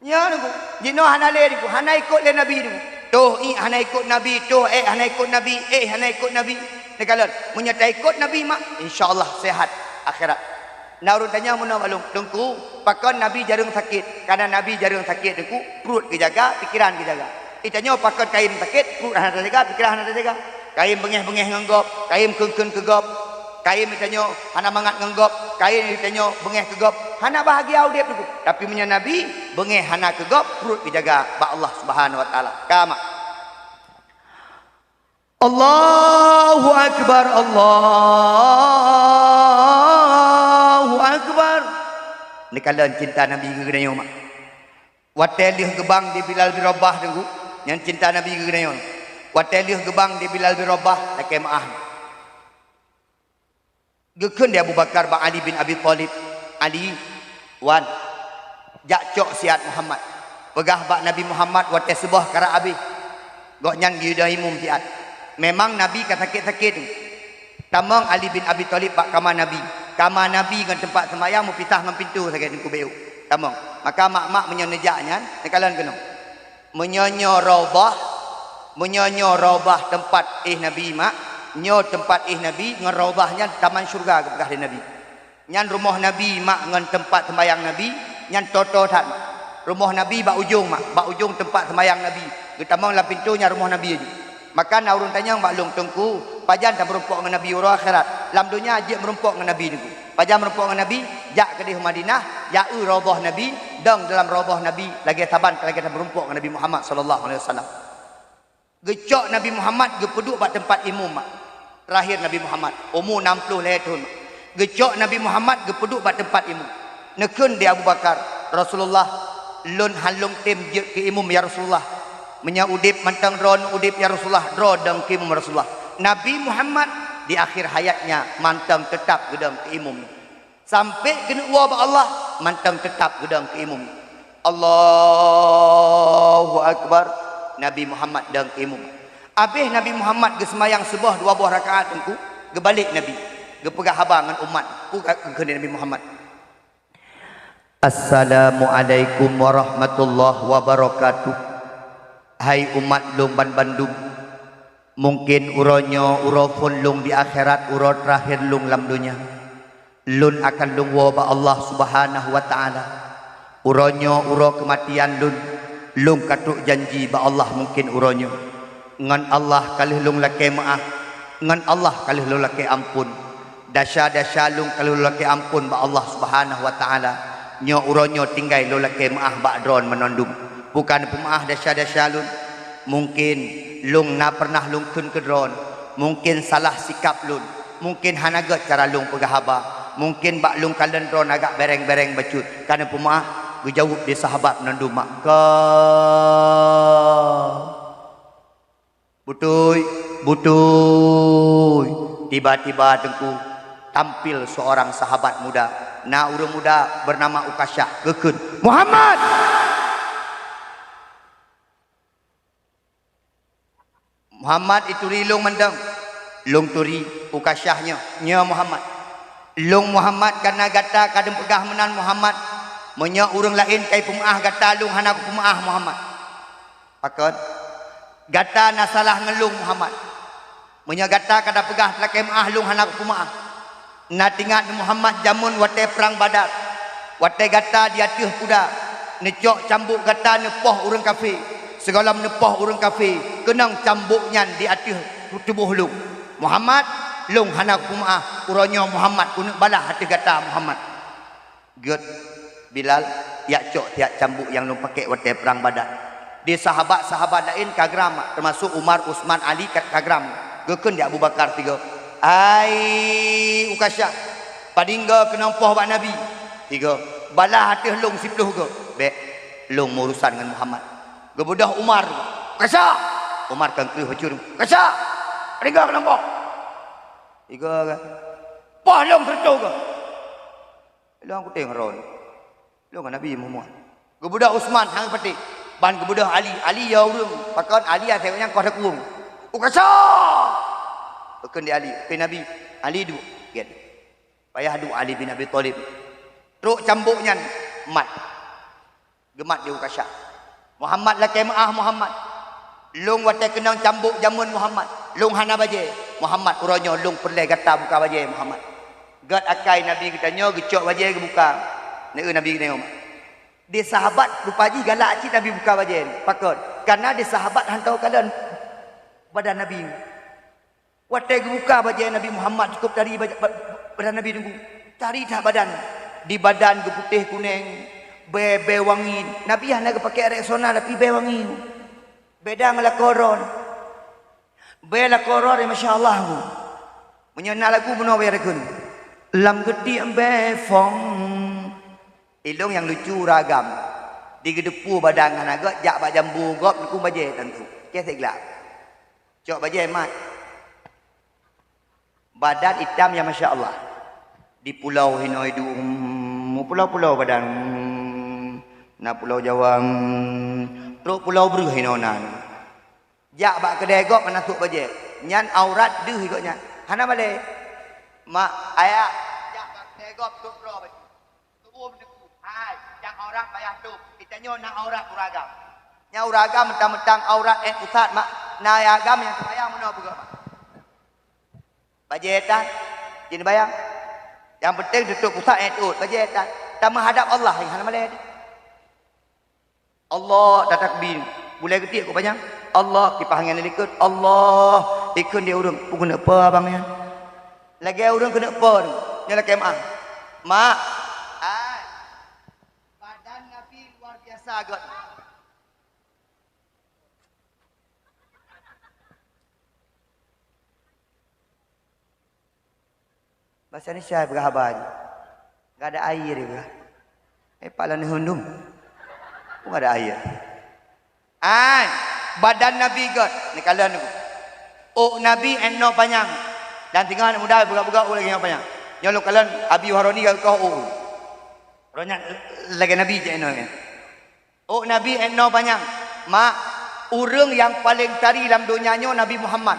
Ya niku. Jino hana le niku, hana ikut le Nabi niku. Tuh hana ikut Nabi, tuh hana ikut Nabi, hana ikut Nabi. Nekalan menyertai ikut Nabi mak, insyaallah sehat akhirat. Nah urut tanya mun balung, dengku pakon Nabi jarang sakit. Karena Nabi jarang sakit dengku, perut kejaga, pikiran kejaga. Itanya pakon kain sakit, perut hana terjaga, pikiran hana terjaga. Kain bengeh-bengeh ngenggop, kain keun kegop. Kain ditanya hana mangat ngenggop, kain ditanya bengeh kegop, hana bahagia udip tu. Tapi punya Nabi bengeh hana kegop, perut dijaga ba Allah Subhanahu wa taala. Kama. Allahu akbar, Allahu akbar. Ni kalian cinta Nabi gegenayo mak. Watel di gebang di Bilal bin Rabah tunggu, yang cinta Nabi gegenayo. Watel di gebang di Bilal bin Rabah, tak maah. Gekun dia Abu Bakar ba Ali bin Abi Talib. Ali wan jak cok siat Muhammad. Pegah bak Nabi Muhammad wat sebuah kara abi. Gok nyan giudahimum siat. Memang Nabi kata sakit-sakit tu. Tamang Ali bin Abi Talib bak kamar Nabi. Kamar Nabi dengan tempat sembahyang mu pitah dengan pintu sakit ku beu. Tamang. Maka mak-mak menyenejaknya nekalan kena. Menyonyo robah tempat Nabi mak. Nyo tempat Nabi ngerobahnya taman syurga kepegah Nabi. Nyan rumah Nabi mak ngan tempat sembahyang Nabi, nyan toto tak. Rumah Nabi bak ujung mak, bak ujung tempat sembahyang Nabi. Getamang lah pintunya rumah Nabi aja. Maka nak urun tanya bak long tengku, pajan tak merumpok dengan Nabi urang akhirat. Lam dunia ajak merumpok dengan Nabi niku. Pajan merumpok dengan Nabi, jak ke di Madinah, ya robah Nabi, dang dalam robah Nabi lagi taban lagi tak merumpok dengan Nabi Muhammad sallallahu alaihi wasallam. Gecok Nabi Muhammad gepeduk bak tempat imam mak. Terakhir Nabi Muhammad umur 60 tahun. Gecok Nabi Muhammad gepeduk bak tempat imam. Nekun dia Abu Bakar, Rasulullah lun halung tim je ke imam ya Rasulullah. Menya udip mantang dron udip ya Rasulullah, dro dang ke imam Rasulullah. Nabi Muhammad di akhir hayatnya mantang tetap gedang ke imam. Sampai kena uwa ba Allah mantang tetap gedang ke imam. Allahu akbar. Nabi Muhammad dang ke imam. Habis Nabi Muhammad ge semayang sebuah 2 buah rakaat engku, ge balik Nabi. Ge pegah habar dengan umat ku ke Nabi Muhammad. Assalamualaikum warahmatullahi wabarakatuh. Hai umat long ban Bandung. Mungkin uronyo urofun lung di akhirat uro terakhir lung lam dunia. Lun akan lung waba Allah Subhanahu wa taala. Uronyo uro kematian lun. Lung katuk janji ba Allah mungkin uronyo. Ngan Allah kalih lung lake maaf. Ngan Allah kalih lung lake ampun. Dasya-dasya lung kalih lung lake ampun ba Allah Subhanahu wa taala. Nyo uronyo tinggai lung lake maaf ba dron menondum. Bukan pemaaf dasya-dasya lun. Mungkin lung na pernah lung kun ke dron. Mungkin salah sikap lun. Mungkin hanaga cara lung pegahaba. Mungkin bak lung kalen dron agak bereng-bereng bacut. Karena pemaaf gejawab di sahabat menondum maka Butuy. Tiba-tiba tengku tampil seorang sahabat muda. Na urang muda bernama Ukasyah. Gekun Muhammad. Muhammad itu rilung mendang. Lung turi Ukasyahnya. Nya Muhammad. Lung Muhammad karena gata kadang pegah menan Muhammad. Menya urang lain kai pemaah gata lung hana pemaah Muhammad. Pakon. Gata na salah ngelung Muhammad. Menya gata kada pegah lakai maah lung hana pemaah. Na tingat Muhammad jamun wate perang Badar. Wate gata dia tuh kuda. Necok cambuk gata nepoh urang kafir. Segala nepoh urang kafir. Kenang cambuknya di atas tubuh lung. Muhammad lung hana pemaah. Uronyo Muhammad kuno balah hati gata Muhammad. Good. Bilal yak cok tiak cambuk yang lung pakai wate perang Badar. Di sahabat-sahabat lain kagram termasuk Umar, Utsman, Ali kagram. Gekun dia Abu Bakar 3. Ai Ukasyah padingga kena poh bak Nabi 3. Balah hati lung 10 ke. Bek lung urusan dengan Muhammad. Gebudah Umar. Ukasyah. Umar kan kriu hacur. Ukasyah. Padingga kena poh. 3 ke. Poh lung sertu ke. Lung aku tengok ron. Lung kan Nabi Muhammad. Gebudah Utsman hang peti. Ban kebudah Ali ya urang pakon Ali tengoknya kau dak kurung Ukasyah bekun di Ali pe Nabi Ali du get payah du Ali bin Abi Talib truk cambuknya mat gemat di Ukasyah Muhammad lakai maah Muhammad lung wate kenang cambuk jamun Muhammad lung hana baje Muhammad uronyo lung perle gata buka baje Muhammad gat akai Nabi katanya gecok baje ke buka ne Nabi nengok. Dia sahabat rupaji galak cik Nabi buka bajen. Pakon. Karena dia sahabat hantau kalian badan Nabi. Watai buka bajen Nabi Muhammad cukup dari badan Nabi tunggu. Cari dah badan. Di badan ke putih kuning. Be wangi. Nabi hanya pakai reksona tapi be wangi. Beda ngala koron. Be la koron Masya Allah. Menyana lagu benar be rekun. Lam geti be fong. Ilung yang lucu ragam. Digedepu badangan agak jak bak jambu gop ku baje tentu. Ke seglap. Cok baje mat. Badan hitam ya Masya Allah. Di pulau Hinoi du pulau-pulau badan na pulau Jawa terus pulau Beruh Hinonan. Jak bak kedai gok menasuk baje. Nyan aurat deuh goknya. Hana balik. Mak ayah jak bak kedai gok tuk pro baje. Tubuh meneku. Hai, yang aurat payah tu. Kita nyo nak aurat uragam. Nya uragam mentang-mentang aurat ustaz mak. Na agam yang terbayang mana buka mak. Baje tan. Jin bayang. Yang penting tutup pusat itu. Baca tak menghadap Allah yang hana malai. Allah dah takbir. Boleh ketik kau panjang. Allah kipah yang ikut. Allah ikut dia urang. Pun kena apa abangnya? Lagi urang kena apa? Nyala kemah. Mak. Ai. Badan Nabi luar biasa agak. Bahasa ni saya berhabar. Enggak ada air juga. Pala ni hundum. Pun ada air. Ai, badan Nabi god. Ni kalian ni. Oh Nabi eno panjang. Dan tinggal anak muda buka-buka lagi yang panjang. Nyolok kalian Abi Haroni kau oh. Ronya lagi Nabi je eno. Oh Nabi eno panjang. Mak, urang yang paling tari dalam dunianya Nabi Muhammad.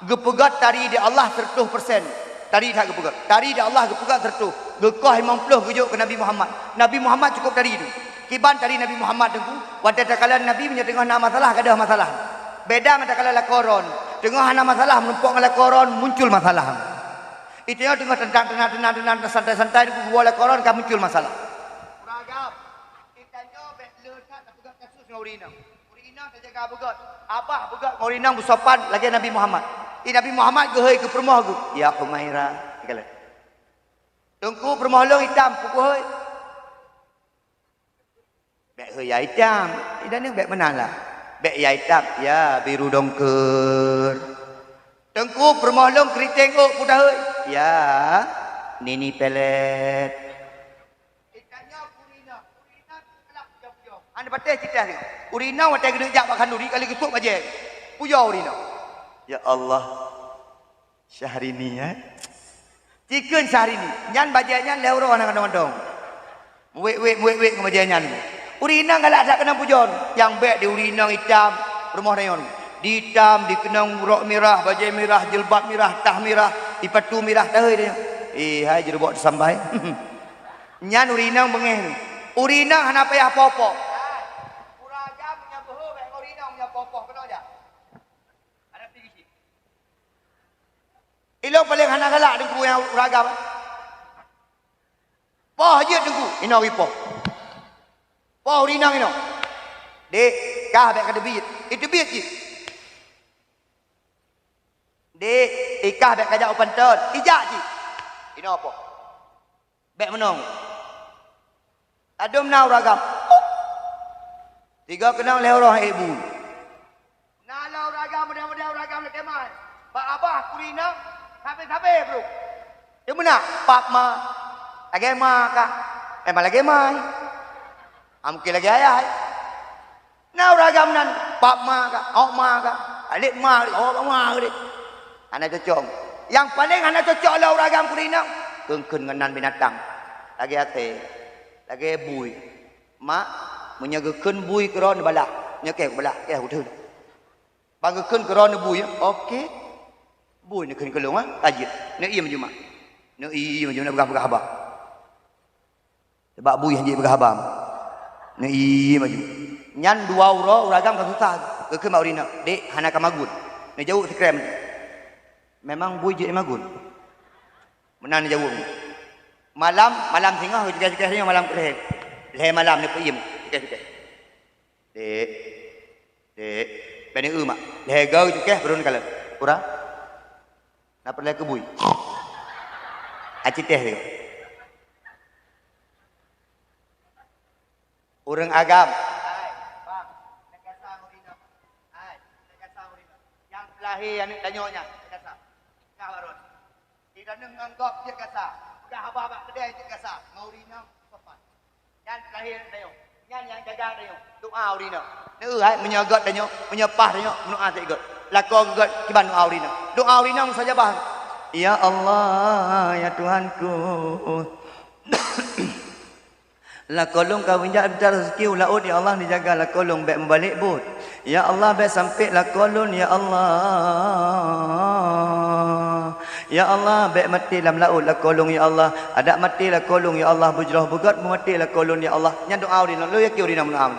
Gepegat tari di Allah 100%. Tari tak gepegat. Tari di Allah gepegat tertu. Gekah 50 gejuk ke Nabi Muhammad. Nabi Muhammad cukup tari itu. Kiban tari Nabi Muhammad tengku. Waktu kalian Nabi punya tengah nak masalah, kada masalah. Beda dengan kalian lakoron. Tengah nak masalah, menumpuk lakoron, muncul masalah. Itu yang tengah tenang, santai-santai, buat lakoron, kan muncul masalah. Uragam. Itanya betlekat tak pegat kasus dengan urina. Urina tak jaga begat. Abah begat dengan urina bersopan lagi Nabi Muhammad. Nabi Muhammad gehoi ke permoh tu. Ya Humaira. Kala. Tungku permoh long hitam pukul hoi. Bek hoi ya hitam. Tidak ni bek menalah. Bek ya hitam. Ya biru dongker. Tungku permoh long keriting oh pudah hoi. Ya nini pelet. Ikannya urina. Urina kelak jauh-jauh. Anda patah cerita ni. Urina watai gedek jak bak kanduri kali kesuk baje. Puja urina. Ya Allah, Syahrini ya. Ciken Syahrini. Nyan bajanya leuro anak kadang-kadang. Wek kemajian. Urina galak tak kena pujon. Yang bek di urina hitam, rumah nayon. Di hitam, di kenang rok merah, baju merah, jilbab merah, tah merah, ipatu merah dah dia. Hai jero bawa sampai. Nyan urina bengeh. Urina hana payah popo. Uraga punya boho bek urina punya popo kena aja. Ilong paling hana galak dengku yang uragam. Poh je dengku. Ino wipoh. Poh urinang ino. Dek, kah bek kada bit. Itu bit je. Dek, ikah bek kajak open ton. Ijak je. Ino apa? Bek menong. Adum na uragam. Tiga kenang leoroh ibu. Na la uragam mudah-mudah uragam lekemai. Pak abah kurina Habis bro. Dia mana? Pak ma. Lagi ma kah? Emang lagi ma. Mungkin lagi ayah. Nah ragam nan. Pak ma kah? Oh ma kah? Alik ma. Oh ma kah? Anak cocok. Yang paling anak cocok lah ragam kurina. Kengken dengan binatang. Lagi ate. Lagi bui. Mak menyegakan bui keron balak. Nyekek balak. Keh udah. Bagakan keron bui. Okey. Bui nak kena kelong tajir. Nak iya macam mana? Nak iya macam mana begah abah. Sebab bui hanya begah abah. Nak iya macam. Nyan dua uragam kan susah. Ke maurina. Dek hana kamagun. Nak jauh sekrem. Memang bui je magun. Menan jauh. Malam tengah cekah-cekahnya malam ke leher malam ni pergi cekah-cekah. Dek. Bani mak. Leher gau cekah berun kala. Kurang. Nak pergi ke bui. Aciteh dia. Orang agam. Hai, bang. Nak kasar urina. Hai, nak kasar urina. Yang lahir anak danyonya, kasar. Kah barun. Tidak nenganggap dia kasar. Sudah abah kedai dia kasar. Urina sopan. Yang lahir danyo. Yang jaga danyo. Doa urina. Hai menyagat danyo, menyepah danyo, mendoa tak ikut. Lakon gad kiban doa urina. Doa urina saja bah. Ya Allah, ya Tuhanku. La kolong kau injak bitar rezeki laut ya Allah dijaga la kolong baik membalik but. Ya Allah baik sampai la kolon ya Allah. Ya Allah baik mati dalam laut la kolong ya Allah. Ada mati la kolong ya Allah bujrah bugat mati la kolon ya Allah. Nya doa uri lo ya ki uri nam am.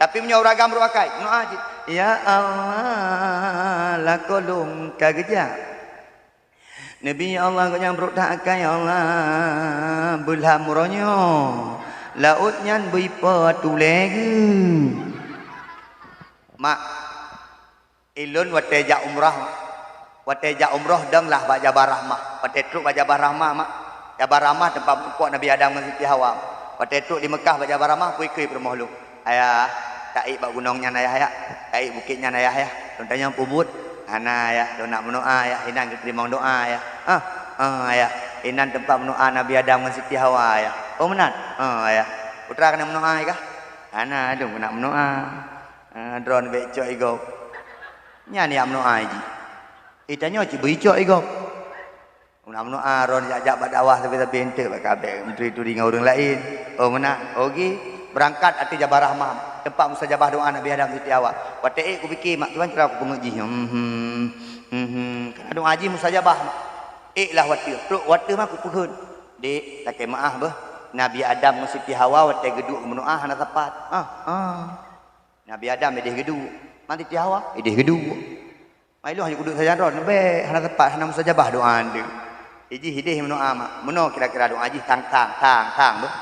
Tapi punya uragam ruakai. Doa aja. Ya Allah la kolong kagejak. Nabi ya Allah kau yang berutakan ya Allah belah muronyo laut nyan berapa tuleng mak ilun wateja umrah dang lah bak Jabal Rahmah watetruk bak Jabal Rahmah mak Jabal Rahmah tempat pokok Nabi Adam dengan Siti Hawa watetruk di Mekah bak Jabal Rahmah kui permoh lu ayah taik bak gunungnya ayah ya taik bukitnya ayah ya tanya pubut ana ya do nak berdoa ya inan terima doa ya ya inan tempat berdoa Nabi Adam dengan Siti Hawa ya oh benar ya putra kena berdoa kah ana dong nak berdoa drone becok igo nya ni berdoa ji itanya ci becok igo nak berdoa ron jak bak dakwah tapi ente bak kabeh menteri tu dengan orang lain oh benar okey berangkat ati Jabal Rahmah tempat mustajabah doa Nabi Adam Siti Hawa watai aku fikir mak tuan cara aku pengaji kan doa haji mustajabah mak lah wati truk wati mak aku pehun dek tak maaf bah Nabi Adam dengan Siti Hawa watai geduk berdoa hana tepat Nabi Adam idih geduk mak Siti Hawa idih geduk mai lu hanya geduk saja ron be hana tepat hana mustajabah doa ande iji hidih berdoa mak meno kira-kira doa haji tang bah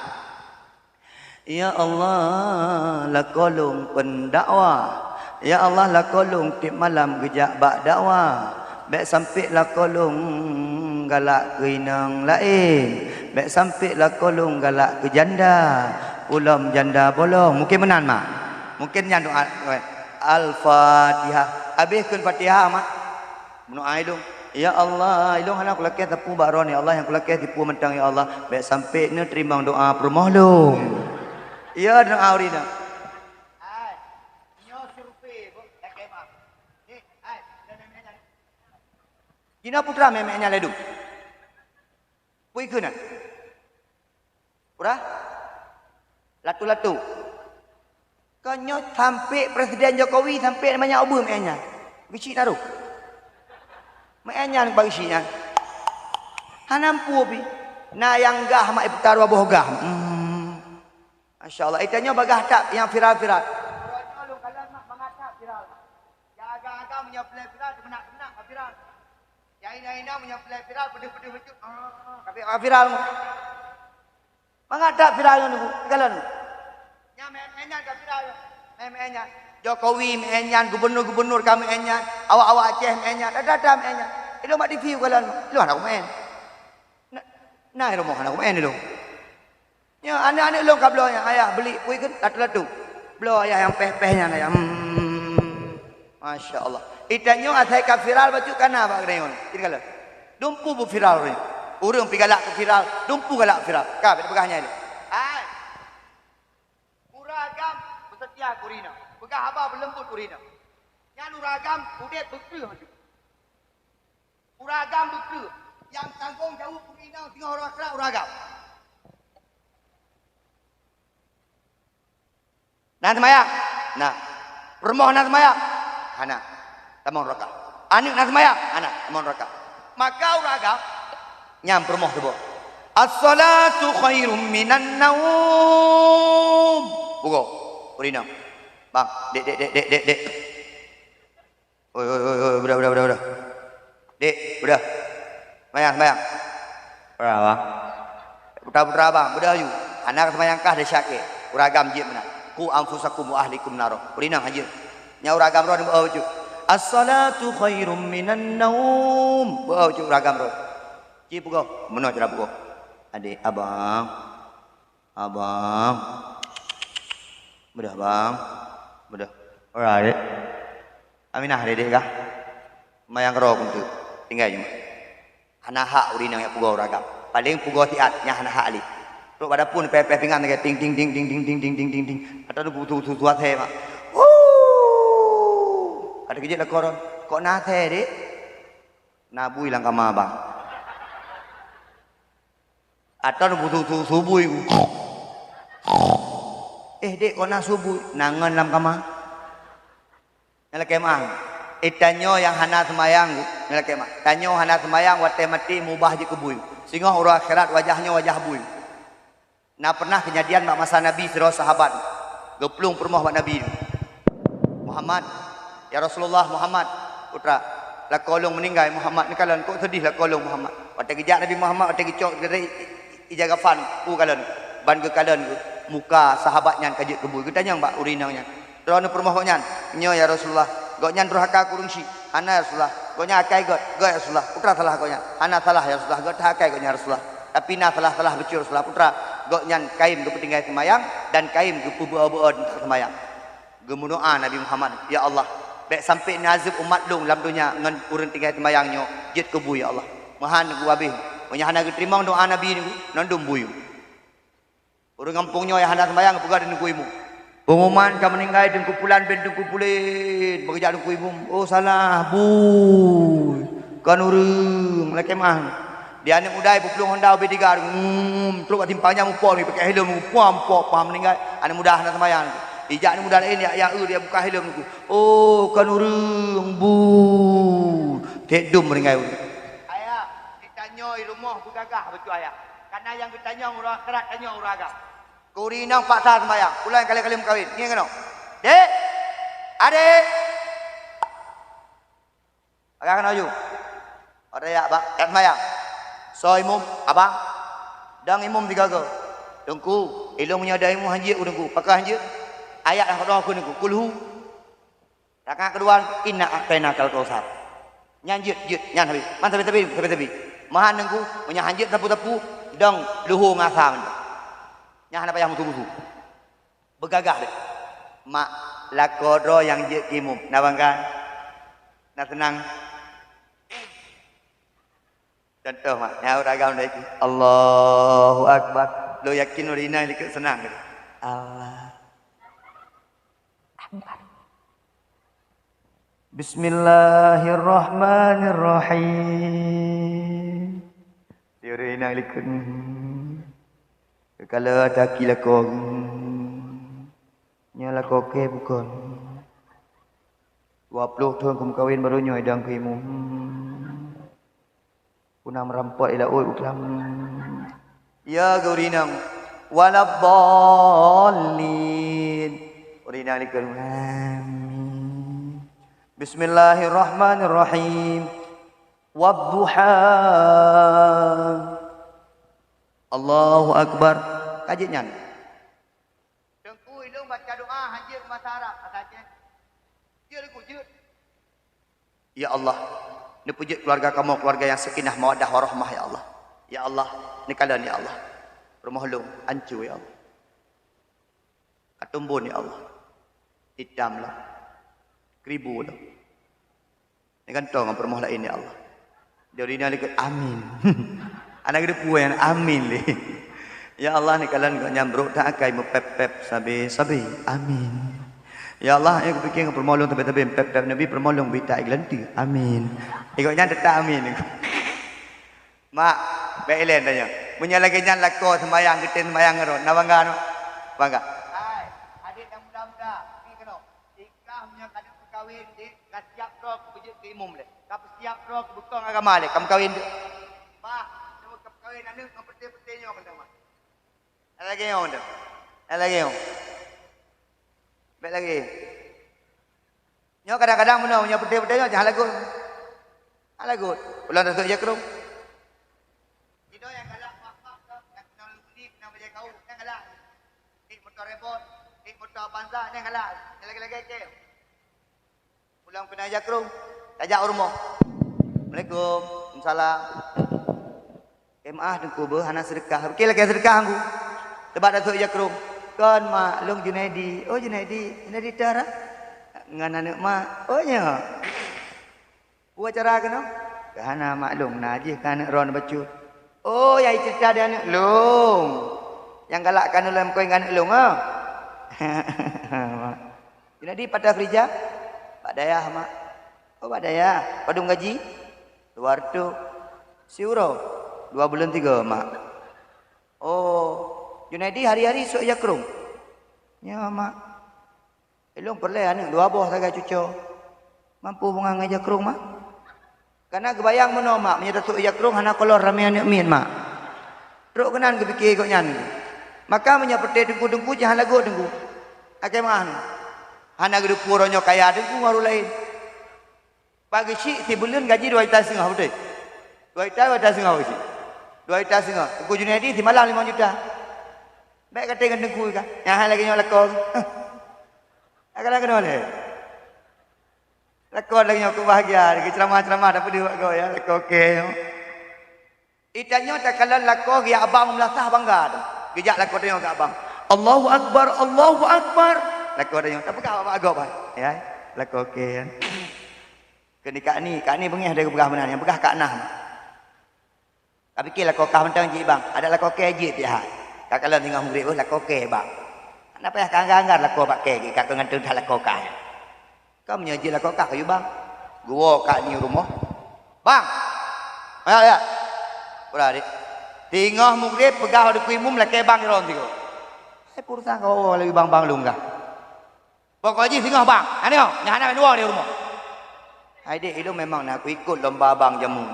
Ya Allah la kolong pendakwah Ya Allah la kolong tiap malam gejak bak dakwah baik sampai la kolong galak ke inang lain baik sampai la kolong galak ke janda ulam janda bolong mungkin menan mak mungkin yang doa Al-Fatihah habiskan Fatihah mak doa dong Ya Allah ilung hana aku lakih tapu baron ya Allah yang aku lakih tipu mentang ya Allah baik sampai ne terima doa permoh long Ya dan aurina. Ai, nyo survei bu, tak kemah. Ni, ai, dan memenya. Gina putra memenya ledu. Pui kuna. Pura? Latu-latu. Kanyo sampai Presiden Jokowi sampai namanya obu memenya. Bisi taruh. Memenya bagi sinya. Hanampu bi. Na yang gah mak iptaru aboh gah. Masya Allah, itanya bagah tak yang viral-viral. Kalau kalian nak mengatap viral. Yang agak-agak punya play viral, benak-benak viral. Yang ina-ina punya play viral, pedih-pedih becut. Tapi viral. Mengatap viral ni bu, kalian. Yang menyan ke viral. Menyan. Jokowi menyan, gubernur-gubernur kami menyan. Awak-awak Aceh menyan, ada menyan. Itu mak review kalian. Lu anak men. Nah, itu mau anak men itu. Ya, anak-anak long kablo yang ayah beli pui kan latu-latu. Belo ayah yang peh-pehnya ayah. Masya Allah. Itanya atai ka viral baju kana bak reon. Ini kalau dumpu bu viral ni. Urang pi galak ke viral, dumpu galak viral. Ka bet begahnya ini. Ai. Uragam bersetia kurina. Begah apa berlembut kurina. Yang uragam udet bekeu haju. Uragam bekeu. Yang tanggung jauh kurina tengah orang kerak uragam. Nah semayang, nah permohonan semayang, anak, tamon raka. Anik nak semayang, anak, tamon raka. Maka uragam nyam permoh tu. As-salatu khairum minan naum. Bugo, urinam. Bang, dek. Oi, udah. Dek, udah. Semayang. Berapa? Putra bang, udah ayu. Anak semayangkah dia syakir. Uragam jib mana? Ku anfusakum wa ahlikum naro. Urinang haji. Nya uragam ro bawa ujuk. As-salatu khairum minan naum. Bawa ujuk uragam ro. Ci pugo. Meno cara pugo. Adik, abang. Mudah bang. Mudah. Ora dek. Aminah dedek kah? Mayang ro kuntu. Tinggal je. Hana hak urinang ya pugo uragam. Paling pugo tiat nya hana hak ali. Tok pada pun pepeh pingan ke ting. Kata tu tuat he mak. Ada kejut lah koron. Kok nah the dek? Nabui lang kama bang. Atau butuh subuh iku. Dek kau nak subuh nangan dalam kamar. Nyala kemah. Tanyo yang hana semayang nyala kemah. Tanyo hana semayang watai mati mubah je kebui. Sehingga orang akhirat wajahnya wajah bui. Nah pernah kejadian mak masa Nabi sira sahabat. Geplung permah mak Nabi. Muhammad, ya Rasulullah Muhammad, putra, lah kolong meninggal Muhammad ni kalan kok sedih lah kolong Muhammad. Watai kejak Nabi Muhammad watai kecok dari ijaga fan ku kalan. Ban ke kalan muka sahabatnya kajik kebui. Kita nyang mbak urinangnya. Terus permah koknya. Nyo ya Rasulullah. Goknya durhaka kurung si. Ana ya Rasulullah. Goknya akai got ya Rasulullah. Putra salah goknya. Ana salah ya Rasulullah. Got akai goknya Rasulullah. Tapi na salah becur Rasulullah putra. Goknya kaim ke petinggai semayang dan kaim ke pubu-abu tentang semayang. Gemunoa Nabi Muhammad. Ya Allah. Baik sampai nazib umat long dalam dunia ngan urang tinggai semayangnya. Jit kebu ya Allah. Mahan ku habis. Menyahana terima doa Nabi ni nandum buyu. Urang kampungnya yang hendak sembahyang pegang dengan kuimu. Pengumuman kamu meninggal dan kumpulan ben kumpulit bekerja dengan kuimu. Oh salah bu. Kan urang laki mah. Dia anak muda pelung Honda B3 terus timpangnya mupor ni pakai helm mupor paham meninggal. Anak muda hendak sembahyang. Ijak anak muda lain ya dia buka helm tu. Oh kan urang bu. Tedum meninggal. Ayah ditanya rumah bergagah betul ayah. Karena yang ditanya orang kerat tanya orang agak. Kurinang paksa sembahyang. Pulang kali-kali mengkawin. Ni kena. Dek. Adik. Agak kena aju. Ada ya abang. Kat sembahyang. So imum. Abang. Dang imum digagal. Dengku. Ilung punya ada imum hanjir. Dengku. Pakai hanjir. Ayat yang kedua aku dengku. Kulhu. Rakaat kedua. Inna aktaina kal kausar. Nyanjit. Jit. Nyan habis. Man tepi. Mahan dengku. Punya hanjir tapu-tapu. Dang luhu ngasam. Yang apa yang mutu-mutu. Bergagah deh. Mak lakodro yang je kimum. Nak bangga. Nak senang. Contoh mak. Yang ragam dah itu. Allahu Akbar. Lo yakin urina dekat senang. Allah Akbar. Bismillahirrahmanirrahim. Urina dekat. Kalau ada kila kau nyala kau ke bukan 20 tahun kamu kawin baru nyoy dang kimu punam rampot ila oi uklam ya gaurinam waladdallin urina likal Bismillahirrahmanirrahim wadduha Allahu Akbar. Kajinya. Dengku ilung baca doa hajir masyarakat katanya. Jir. Ya Allah, ni puji keluarga kamu, keluarga yang sakinah mawaddah warahmah ya Allah. Ya Allah, ni kalian ya Allah. Rumah lu hancur ya Allah. Katumbun ya Allah. Hitamlah. Keribu lah. Ni kan tahu ngam rumah lain ya Allah. Jadi ni alik amin. Anak gede puan amin le. Ya Allah ni kalian kau nyambruk tak akai mepep sabi amin. Ya Allah aku fikir kau permolong tapi pep Nabi permolong bita iglanti amin. Ikutnya tetap amin. Mak bailen tanya. Punya lagi nyan lako sembayang gede sembayang ngero. Na bangga no. Bangga. Hai adik yang muda-muda ni kena. Ikah punya kadang berkahwin dik siap roh bujut ke imum le. Kau siap roh bukong agama le. Kamu kahwin dik. Mak kawin anda dengan peti-petinya kata mak. Ada lagi yang ada. Ada lagi yang. Baik lagi. Nyo kadang-kadang mana punya peti-petinya jangan lagu. Lagu. Ulang datuk je kerung. Itu yang galak mak yang kena beli kena beli kau yang galak. Dik motor repot, dik motor Avanza yang galak. Yang lagi-lagi ke. Ulang kena aja kerung. Tajak rumah. Assalamualaikum. Waalaikumsalam. Dengku hana sedekah. Okey lagi sedekah aku. Tebak Datuk Yakrum. Kan mak long Junaidi. Oh Junaidi darah. Ngan anak mak. Oh nya. Buat cara kena. Hana maklum najih kan anak ron bacu. Oh yai cerita dia anak long. Yang galakkan dalam kau anak long ah. Junaidi pada kerja. Pak Dayah mak. Oh Pak Dayah. Padung gaji. Luar tu. Siuro. 2 bulan 3 mak. Oh, Junaidi hari-hari suak jakrung. Ya mak. Elong perle anak dua buah saga cucu. Mampu mengangai jakrung mak. Karena kebayang meno mak menyata suak jakrung hana kolor ramai anak min mak. Teruk kenan kepikir kau nyan. Maka menyaperte dengku-dengku jangan lagu dengku. Akai mah anu. Hana gedu puronyo kaya dengku ngaru lain. Pagi si bulan gaji 2,5 juta betul. 2,5 juta. 2,5 juta. Aku Junaidi di malam 5 juta. Baik kata dengan dengku kan. Yang lagi nyok lakon. Akan mana? Lakon lagi nyok bahagia. Lagi ceramah-ceramah dapat dia kau ya. Lakon okey. Itanya tak kalah lakon ya abang melasah bangga. Gejak lakon dia ke abang. Allahu Akbar, Allahu Akbar. Lakon dia tak pegang apa agak ya. Lakon okey kan. Kini kak ni bengih ada pegah mana yang pegah kak nah. Tapi kira kau kah mentang je bang, ada lah kau keje dia. Kak kalau tengah murid lah kau ke bang. Kenapa ya kang-kang lah kau pakai kak dengan tuh lah kau kah. Kau menyaji lah kau kah kayu bang. Gua kak ni rumah. Bang. Ya. Berada. Tengah murid pegah ada kuimum lah ke bang ron tigo. Saya purusan kau lebih bang lungga. Bang kau haji tengah bang. Ani oh, nyana dua di rumah. Hai dek itu memang nak aku ikut lomba bang jamu.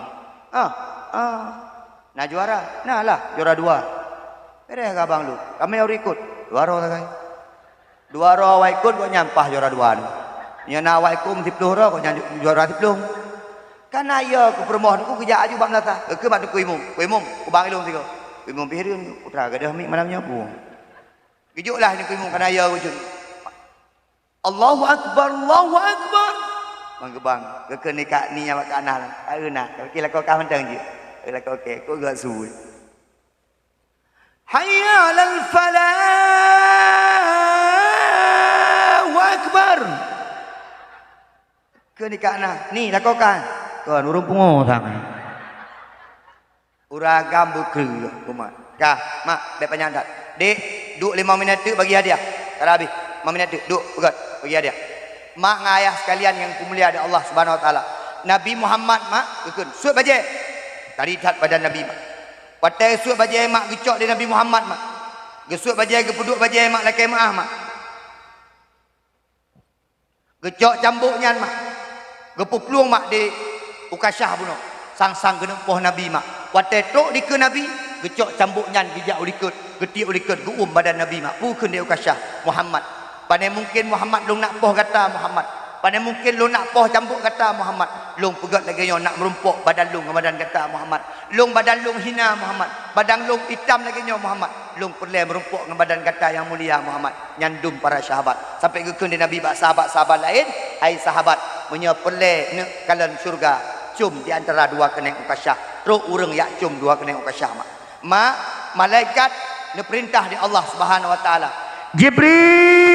Nak juara? Nah lah, juara 2. Beres ke abang lu? Kami harus ikut. 2 roh tak kan? 2 roh awak ikut kau nyampah juara 2 ni. Yang nak awak ikut 10 roh kau juara 10. Kan ayah aku permohon aku kerja aju bang nata. Ke mak ku imum. Ku imum, ku bang ilung tiga. Ku imum pihirin putra gadah mik malamnya aku. Gejuklah ni ku imum kan ayah aku jun. Allahu Akbar, Allahu Akbar. Bang ke nikah ni yang mak kanal. Auna, kira kau kau mentang je. Kira kau okey, kau gak suwi. Hayya 'alal falah wa akbar. Ke nikah nah, ni lah kau kan. Kau urung pungo sang. Uragam bekreu kumat. Kah, mak baik panjang tak. Dek, duk 5 minit tu bagi hadiah. Kalau habis 5 minit tu duk pegat bagi hadiah. Mak ngayah sekalian yang kumulia ada Allah Subhanahu wa taala. Nabi Muhammad mak kekun suat baje. Taridat badan Nabi mak. Patai suat baje mak gecok di Nabi Muhammad mak. Gesuat baje gepuduk baje mak lakai maah mak. Gecok cambuknya mak. Gepupluang mak di Ukasyah puno. Sang-sang kena poh Nabi mak. Patai tok di ke Nabi gecok cambuknya bijak ulikut, geti ulikut guum badan Nabi mak. Pukun di Ukasyah Muhammad. Pandai mungkin Muhammad long nak poh kata Muhammad. Pandai mungkin long nak poh campur kata Muhammad. Long pegat lagi nyo nak merumpuk badan long badan kata Muhammad. Long badan long hina Muhammad. Badan long hitam lagi nyo Muhammad. Long perle merumpuk dengan badan kata yang mulia Muhammad. Nyandum para sahabat. Sampai gekun di Nabi bak sahabat-sahabat lain. Hai sahabat, menyo perle ne kalan syurga. Cum di antara 2 keneng Ukasyah. Teruk urang yak cum 2 keneng Ukasyah mak. Mak malaikat ne perintah di Allah Subhanahu wa taala. Jibril.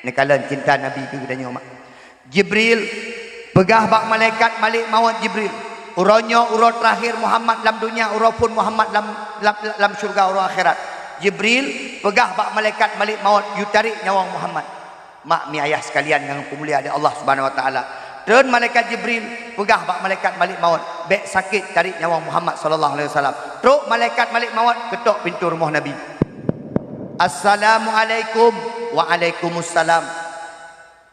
Ni kalian cinta Nabi ke kita mak. Jibril pegah bak malaikat malik maut Jibril. Uronyo uro terakhir Muhammad dalam dunia, uro pun Muhammad dalam syurga uro akhirat. Jibril pegah bak malaikat malik maut yu tarik nyawa Muhammad. Mak mi ayah sekalian yang pemulia ada Allah Subhanahu wa taala. Dan malaikat Jibril pegah bak malaikat malik maut, bek sakit tarik nyawa Muhammad sallallahu alaihi wasallam. Teruk malaikat malik maut ketok pintu rumah Nabi. Assalamualaikum. Waalaikumsalam.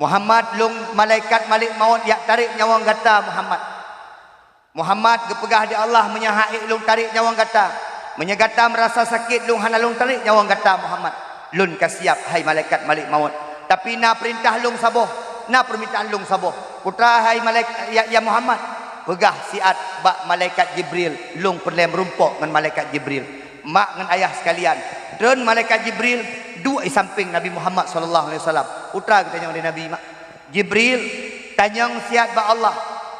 Muhammad long malaikat malik maut yak tarik nyawa kata Muhammad. Muhammad gepegah di Allah menyahai long tarik nyawa kata. Menyegata merasa sakit long hana long tarik nyawa kata Muhammad. Lun kasiap hai malaikat malik maut. Tapi na perintah long saboh, na permintaan long saboh. Putra hai malaikat ya Muhammad, pegah siat bak malaikat Jibril long perle merumpuk dengan malaikat Jibril. Mak dengan ayah sekalian, dan malaikat Jibril dua di samping Nabi Muhammad sallallahu alaihi wasallam. Putra kita tanya Nabi mak. Jibril tanyang siap ba Allah,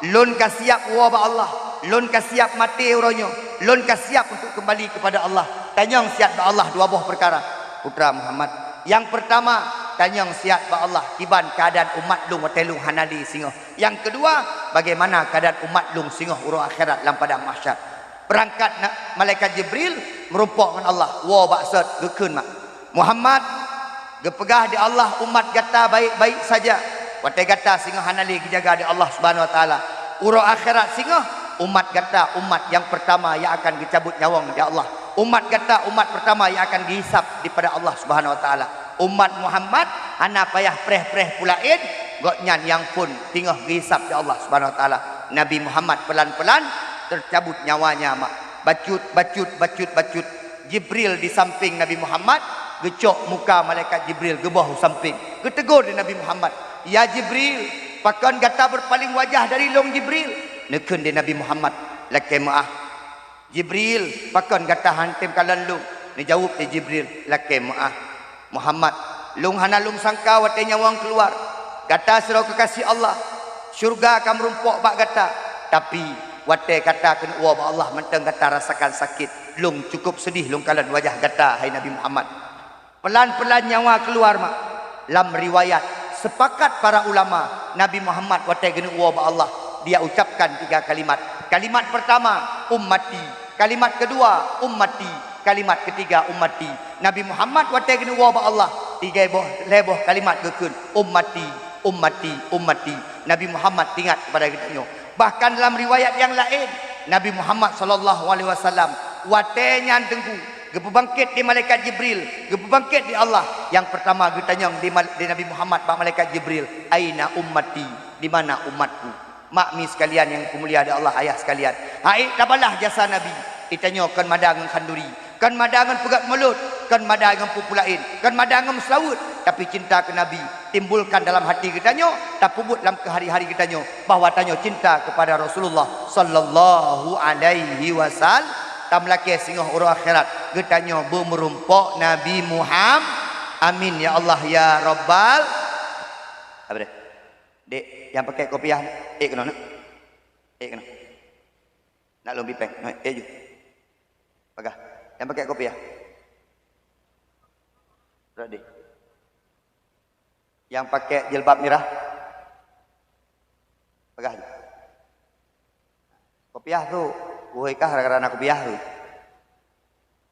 lun ka siap wa ba Allah, lun ka siap mati uronyo, lun ka siap untuk kembali kepada Allah. Tanyang siap ba Allah 2 buah perkara. Putra Muhammad, yang pertama tanyang siap ba Allah tiban keadaan umat lung watelung hanali singoh. Yang kedua, bagaimana keadaan umat lung singoh urang akhirat dalam padang mahsyar. Perangkat malaikat Jibril merumpuk dengan Allah. Wa baksud gekeun mak. Muhammad gepegah di Allah umat gata baik-baik saja. Watai gata singoh hanali dijaga di Allah Subhanahu wa taala. Urang akhirat singoh umat kata umat yang pertama yang akan dicabut nyawang ya Allah. Umat kata umat pertama yang akan dihisap daripada Allah Subhanahu wa taala. Umat Muhammad ana payah preh-preh pulain goknyan yang pun tinggal dihisap ya Allah Subhanahu wa taala. Nabi Muhammad pelan-pelan tercabut nyawanya mak. Bacut. Jibril di samping Nabi Muhammad, gecok muka malaikat Jibril gebah samping. Ketegur di Nabi Muhammad, "Ya Jibril, pakon gata berpaling wajah dari long Jibril." Nekun di Nabi Muhammad, "Lakai maaf." Jibril, pakon gata hantim kalan lung. Ni jawab di Jibril, "Lakai maaf." Muhammad, lung hana lung sangka wate nyawang keluar. Gata surau kekasih Allah. Syurga akan merumpok bak gata. Tapi wate kata kena uwa ba Allah menteng kata rasakan sakit. Lung cukup sedih lung kalan wajah gata hai Nabi Muhammad. Pelan-pelan nyawa keluar mak. Lam riwayat sepakat para ulama Nabi Muhammad wate kena uwa ba Allah. Dia ucapkan 3 kalimat. Kalimat pertama, ummati. Kalimat kedua, ummati. Kalimat ketiga, ummati. Nabi Muhammad wate kena uwa ba Allah. 3 leboh kalimat gekun. Ummati. Nabi Muhammad ingat kepada kita. Bahkan dalam riwayat yang lain, Nabi Muhammad sallallahu alaihi wasallam watenya tengku gebangkit di malaikat Jibril, gebangkit di Allah. Yang pertama ditanya di Nabi Muhammad ba malaikat Jibril, "Aina ummati?" Di mana umatku? Makmi sekalian yang mulia ada Allah, ayah sekalian. Hai tabalah jasa Nabi. Ditanya kan madangan khanduri, kan madangan pegat mulut, kan madangan pupulain, kan madangan selawut. Tapi cinta ke Nabi timbulkan dalam hati kita nyo, tak pubut dalam kehari-hari kita nyo bahawa tanyo cinta kepada Rasulullah sallallahu alaihi wasallam. Tamlake singoh urang akhirat getanyo bemerumpok Nabi Muhammad. Amin ya Allah ya Rabbal. Apa dia? Dek yang pakai kopiah kena nak? Kena. Nak lombi peng. Ju. Pagah. Yang pakai kopiah. Ready. Yang pakai jilbab merah. Pagah. Kopiah tu buhaikah karena kopiah tu.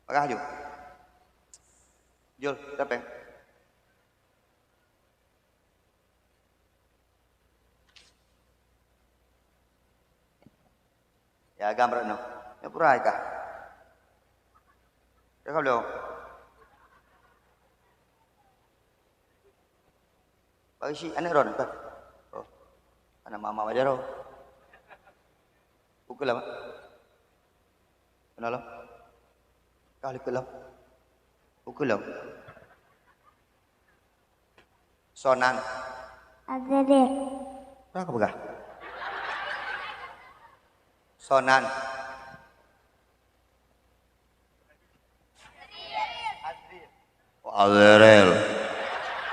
Pagah ju. Jul, siapa? Ya gambar no. Ya purai kah? Ya kalau bagi si anak ron kan? Oh, anak mama aja ro. Pukul lama. Kenal? Kali kelam. Pukul lama. Sonan. Azril. Berapa begah? Sonan. Azril.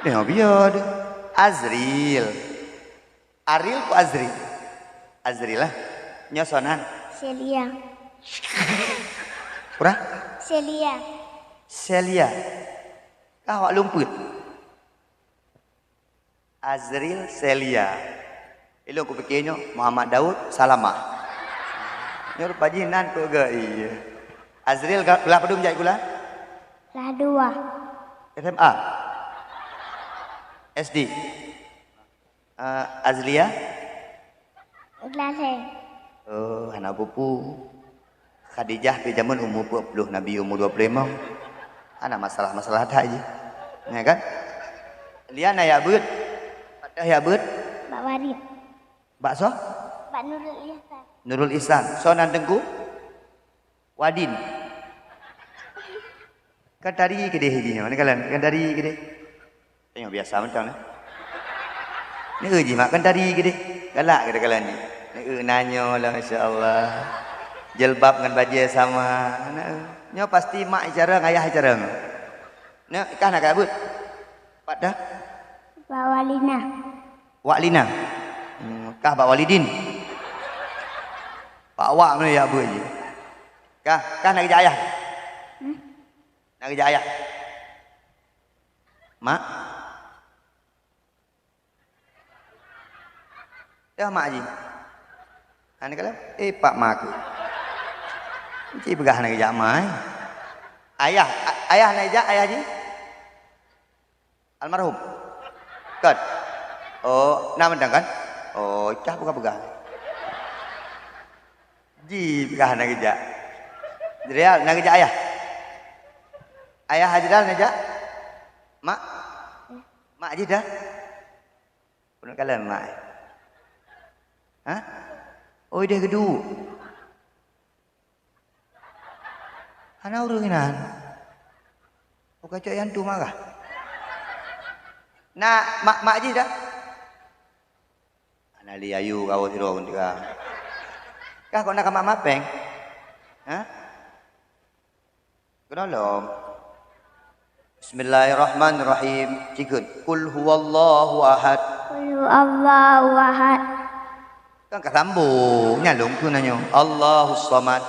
Ini apa ya? Azril. Aril ku Azril. Azril lah. Nya sonan. Celia. Pura? Celia. Celia. Kau awak lumput. Azril Celia. Ilo aku fikirnya Muhammad Daud Salamah. Nyor pajinan tu ke iya. Azril gula pedum jai gula? Lah 2. SMA. SD. Azlia? Kelas. Oh, anak pupu. Khadijah di zaman umur 20, Nabi umur 25. Anak masalah-masalah tak aja. Ya kan? Liana ya beut. Padah ya beut. Mbak Warid. Bakso? Mbak Nurul Ihsan. Nurul Ihsan. Sonan Tengku? Wadin. Kan tadi gede hijinya. Mana kalian? Kan tadi gede. Tengok biasa macam ni. Ni uji mak kan tadi gede. Galak kata kalian ni. Ni nanya lah masya-Allah. Jilbab dengan baju sama. Nyo pasti mak cara ayah cara. Nyo kah nak kabut? Pak dah. Mbak Walina. Wak Lina. Kah Pak Walidin. Pak Wak mana ya abu je. Kah nak kerja ayah. Nak kerja ayah. Mak. Ya mak ji. Ane kalau Pak mak aku. Cik pegah nak kerja mak. Ayah nak kerja ayah ji. Almarhum. Kan? Oh, nama dang kan? Oh, cah pegah-pegah. Ji kah nak kerja. Real nak kerja ayah. Ayah Hajral nak kerja. Mak. Mak je dah. Pernah kalah mak. Hah? Oh dia kedua. Hana urang inan. Bukan cak yang tu marah. Nak mak je dah. Ana li ayu kau tiro pun juga. Kah kau nak mak mapeng? Hah? Kenolong. Bismillahirrahmanirrahim. Cikun. Qul huwallahu ahad. Qul Allahu ahad. Kan kasambung nyalung tu nanyo. Allahus samad.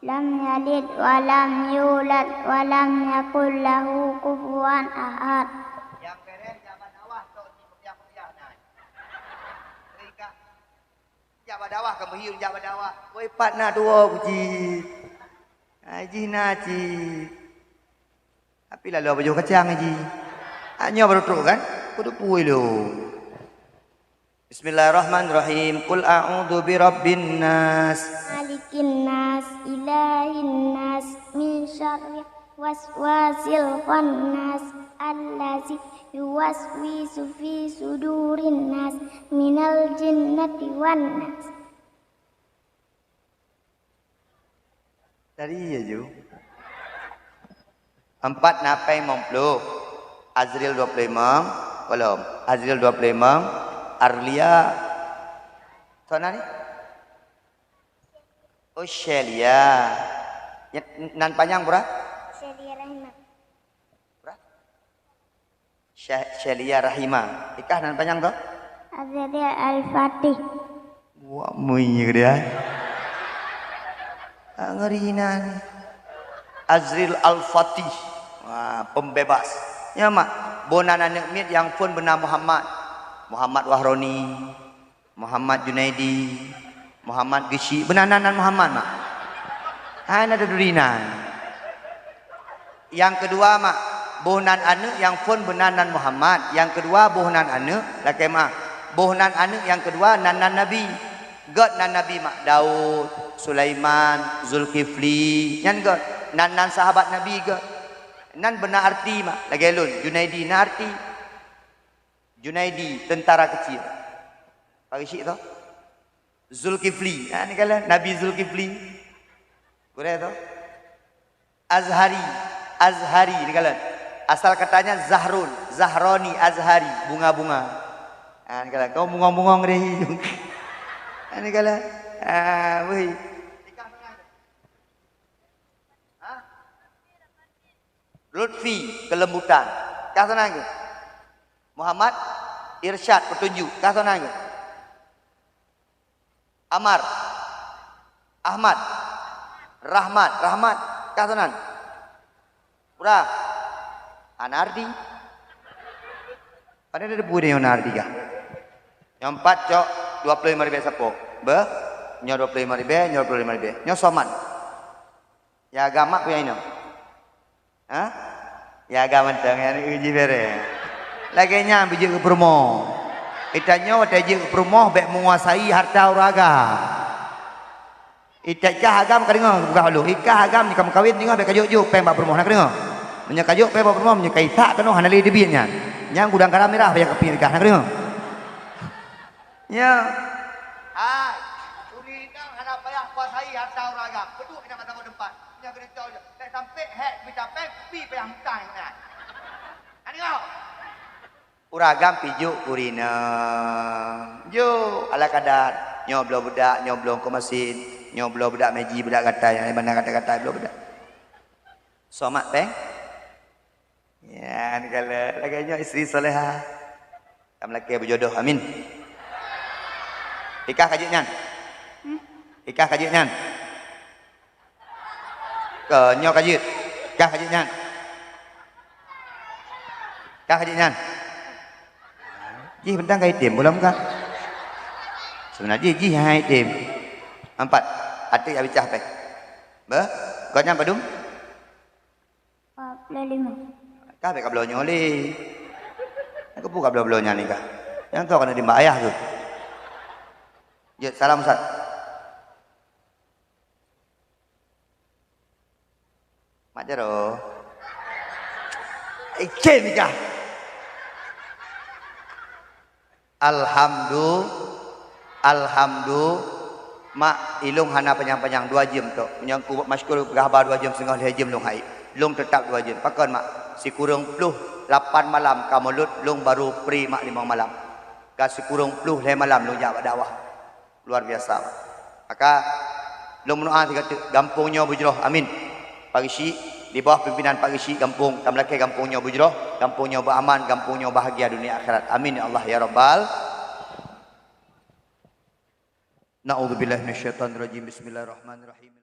Lam yalid wa lam yulad wa lam yakul lahu kufuwan ahad. Yang keren jabat dawah tu di kopiah-kopiah nah. Mereka jabat dawah kamu hiu jabat dawah. Woi patna dua puji. Haji naci. Tapi lalu baju kacang haji. Hanya baru teruk kan? Kudu puai lu. Bismillahirrahmanirrahim. Qul a'udzu birabbin nas. Malikin nas, ilahin nas, min syarri waswasil khannas, allazi yuwaswisu fi sudurin nas, minal jinnati wan nas. Tadi ya Ju. 4 napai 50. Azril 25. Belum. Azril 25. Arlia. Sana ni? Oh Shelia. Nan panjang berapa? Shelia Rahimah. Berapa? Shelia Rahimah. Ikah nan panjang tu? Azril Al-Fatih. Wah muih dia. Ngeri nan. Azril Al-Fatih. Wah, pembebas. Ya mak, bonan anak mit yang pun benar Muhammad. Muhammad Wahroni, Muhammad Junaidi, Muhammad Gishi, benanan Muhammad mak. Hanya ada durinan. Yang kedua mak, bonan anak yang pun benanan Muhammad. Yang kedua bonan anak, laki mak. Bonan anak yang kedua nanan Nabi. God nan Nabi mak Daud, Sulaiman, Zulkifli, nyan God. Nan sahabat Nabi ke? Nan benar arti mak. Lagi lun. Junaidi nan arti. Junaidi tentara kecil. Pagi syik tu. Zulkifli. Ni kala Nabi Zulkifli. Boleh tu? Azhari. Azhari ni kala. Asal katanya Zahrul, Zahroni, Azhari, bunga-bunga. Ni kala kau bunga-bunga ngrehi. Ni kala. Wei. Lutfi, kelembutan. Kah sana ke? Muhammad, irsyad, petunjuk. Kah sana ke? Amar, Ahmad, Rahmat, Rahmat. Kah sana? Pura, Anardi. Pada ada pura yang Anardi kah? Yang 4 cok 25.000 sepok. Be, nyo 25.000, nyo 25.000. Nyo soman. Ya agama punya ini. Hah? Ya agak mentang yang uji bere. Laginya biji ke promo. Itanya wata biji ke promo bek menguasai harta uraga. Itakah agam kadang buka halu. Ikah agam ni kamu kawin ni bek kajuk-juk peng bak promo nak kadang. Menyak kajuk peng bak promo menyak kaitak kanu hanali debitnya. Yang gudang garam merah banyak keping nikah nak kadang. Ya. Hai. Uri nang hana payah kuasai harta uraga. Beduk kita mata depan. Yang kena tahu je. Sampai hek kita peng pi payah mutang nak. Ani kau. Uragam pijuk urina. Jo ala kadar nyoblo budak nyoblo ke mesin, nyoblo budak meji budak gatai yang mana kata-kata belum budak. Somat peng. Ya ni kala laganya isteri soleha. Kam laki berjodoh amin. Ikah kajiknya. Ikah kajiknya. Nyo kajit. Kah kajitnya. Kah kajitnya. Ji bentang kai tim belum kah? Sebenarnya ji hai tim. 4. Atik habis cah pe. Be, kau nyam badum? 45. Kah be kablo nyoli. Aku buka kablo-kablonya ni kah. Yang tu kena di mbak ayah tu. Ya, salam Ustaz. Jero. Iken nikah. Mak ilung hana panjang-panjang 2 jam tu. Menyangku masykur gabar 2 jam setengah 2 jam long hai. Long tetap 2 jam. Pakon mak si kurang puluh 8 malam kamu lut long baru pri mak 5 malam. Kasi kurang puluh 5 malam long jawab dakwah. Luar biasa. Maka long mendoa tiga gampungnya bujroh. Amin. Pagi si di bawah pimpinan Pak Gisi kampung Tamlake kampungnya bujroh, kampungnya beraman, kampungnya bahagia dunia akhirat. Amin ya Allah ya Rabbal. Na'udzubillahi minasyaitonir rajim. Bismillahirrahmanirrahim.